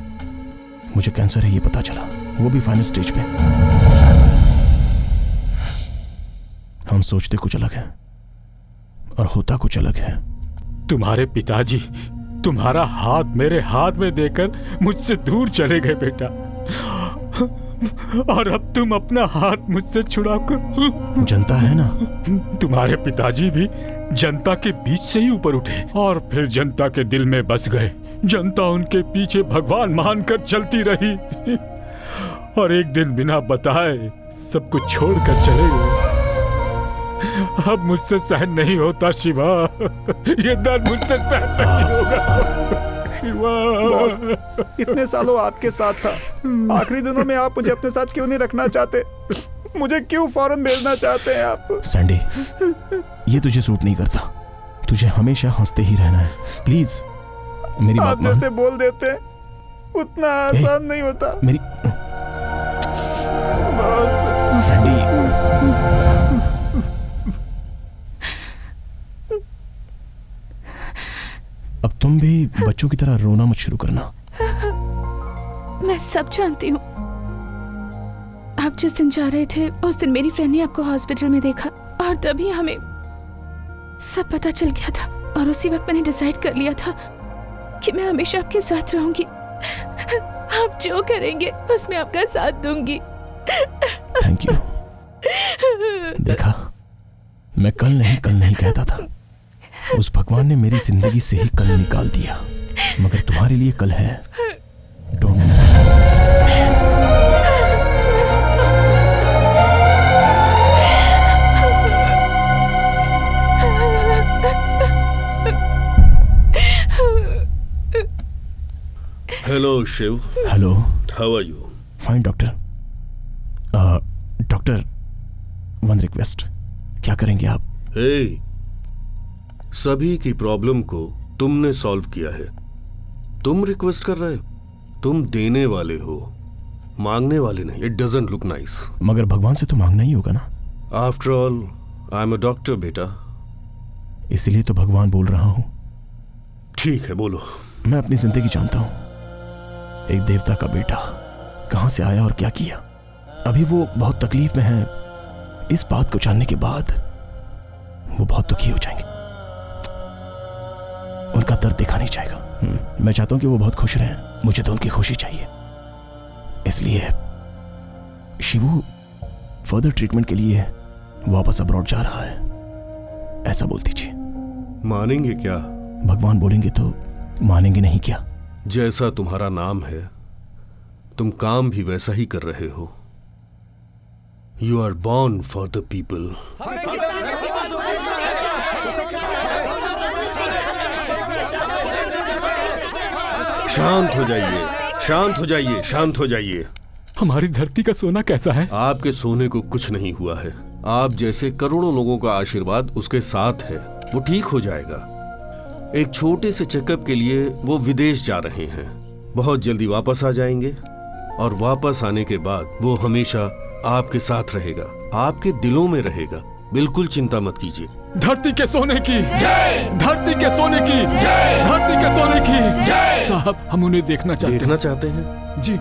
[SPEAKER 1] मुझे कैंसर है ये पता चला, वो भी फाइनल स्टेज पे। हम सोचते कुछ अलग है और होता कुछ अलग है।
[SPEAKER 12] तुम्हारे पिताजी तुम्हारा हाथ मेरे हाथ में देकर मुझसे दूर चले गए बेटा, और अब तुम अपना हाथ मुझसे छुड़ाकर।
[SPEAKER 1] जनता है ना,
[SPEAKER 12] तुम्हारे पिताजी भी जनता के बीच से ही ऊपर उठे और फिर जनता के दिल में बस गए। जनता उनके पीछे भगवान मानकर चलती रही और एक दिन बिना बताए सब कुछ छोड़कर चले गए। अब मुझसे सहन नहीं होता शिवा, ये दर्द मुझसे सहन नहीं होगा शिवा।
[SPEAKER 4] बॉस, इतने सालों आपके साथ था, आखिरी दिनों में आप मुझे अपने साथ क्यों नहीं रखना चाहते? मुझे क्यों फौरन भेजना चाहते हैं आप?
[SPEAKER 1] सैंडी, ये तुझे सूट नहीं करता। तुझे हमेशा हंसते ही रहना है। प्लीज मेरी बात
[SPEAKER 4] आप जैसे बोल देते हैं उतना आसान नहीं होता।
[SPEAKER 1] मेरी
[SPEAKER 4] बॉस।
[SPEAKER 1] सैंडी, अब तुम भी बच्चों की तरह रोना मत शुरू करना।
[SPEAKER 9] मैं सब जानती हूँ। आप जिस दिन जा रहे थे उस दिन मेरी फ्रेंड ने आपको हॉस्पिटल में देखा और तभी हमें सब पता चल गया था, और उसी वक्त मैंने डिसाइड कर लिया था कि मैं हमेशा आपके साथ रहूंगी। आप जो करेंगे उसमें आपका साथ दूंगी।
[SPEAKER 1] Thank you. देखा, मैं कल नहीं कहता था। उस भगवान ने मेरी जिंदगी से ही कल निकाल दिया, मगर तुम्हारे लिए कल है। Don't miss it.
[SPEAKER 3] Hello Shiv.
[SPEAKER 1] Hello.
[SPEAKER 3] How are you?
[SPEAKER 1] Fine doctor. Doctor, one request, क्या करेंगे आप?
[SPEAKER 3] हे, सभी की प्रॉब्लम को तुमने सॉल्व किया है, तुम रिक्वेस्ट कर रहे हो? तुम देने वाले हो, मांगने वाले नहीं। It doesn't look nice.
[SPEAKER 1] मगर भगवान से तो मांगना ही होगा ना।
[SPEAKER 3] After all I am a doctor बेटा।
[SPEAKER 1] इसलिए तो भगवान बोल रहा हूं।
[SPEAKER 3] ठीक है, बोलो।
[SPEAKER 1] मैं अपनी जिंदगी जानता हूं। एक देवता का बेटा कहां से आया और क्या किया। अभी वो बहुत तकलीफ में है। इस बात को जानने के बाद वो बहुत दुखी हो जाएंगे। उनका दर्द देखा नहीं जाएगा। मैं चाहता हूं कि वो बहुत खुश रहें। मुझे तो उनकी खुशी चाहिए। इसलिए शिवू फर्दर ट्रीटमेंट के लिए वापस अब्रॉड जा रहा है, ऐसा बोल दीजिए।
[SPEAKER 3] मानेंगे क्या?
[SPEAKER 1] भगवान बोलेंगे तो मानेंगे, नहीं क्या?
[SPEAKER 3] जैसा तुम्हारा नाम है, तुम काम भी वैसा ही कर रहे हो। You are born for the people. शांत हो जाइए, शांत हो जाइए, शांत हो जाइए।
[SPEAKER 12] हमारी धरती का सोना कैसा है?
[SPEAKER 3] आपके सोने को कुछ नहीं हुआ है। आप जैसे करोड़ों लोगों का आशीर्वाद उसके साथ है। वो ठीक हो जाएगा। एक छोटे से चेकअप के लिए वो विदेश जा रहे हैं। बहुत जल्दी वापस आ जाएंगे और वापस आने के बाद वो हमेशा आपके साथ रहेगा, आपके दिलों में रहेगा। बिल्कुल चिंता मत कीजिए।
[SPEAKER 12] धरती के सोने की जय, धरती के सोने की जय, धरती के सोने की जय। साहब, हम उन्हें देखना चाहते हैं।
[SPEAKER 3] देखना चाहते हैं?
[SPEAKER 12] जी।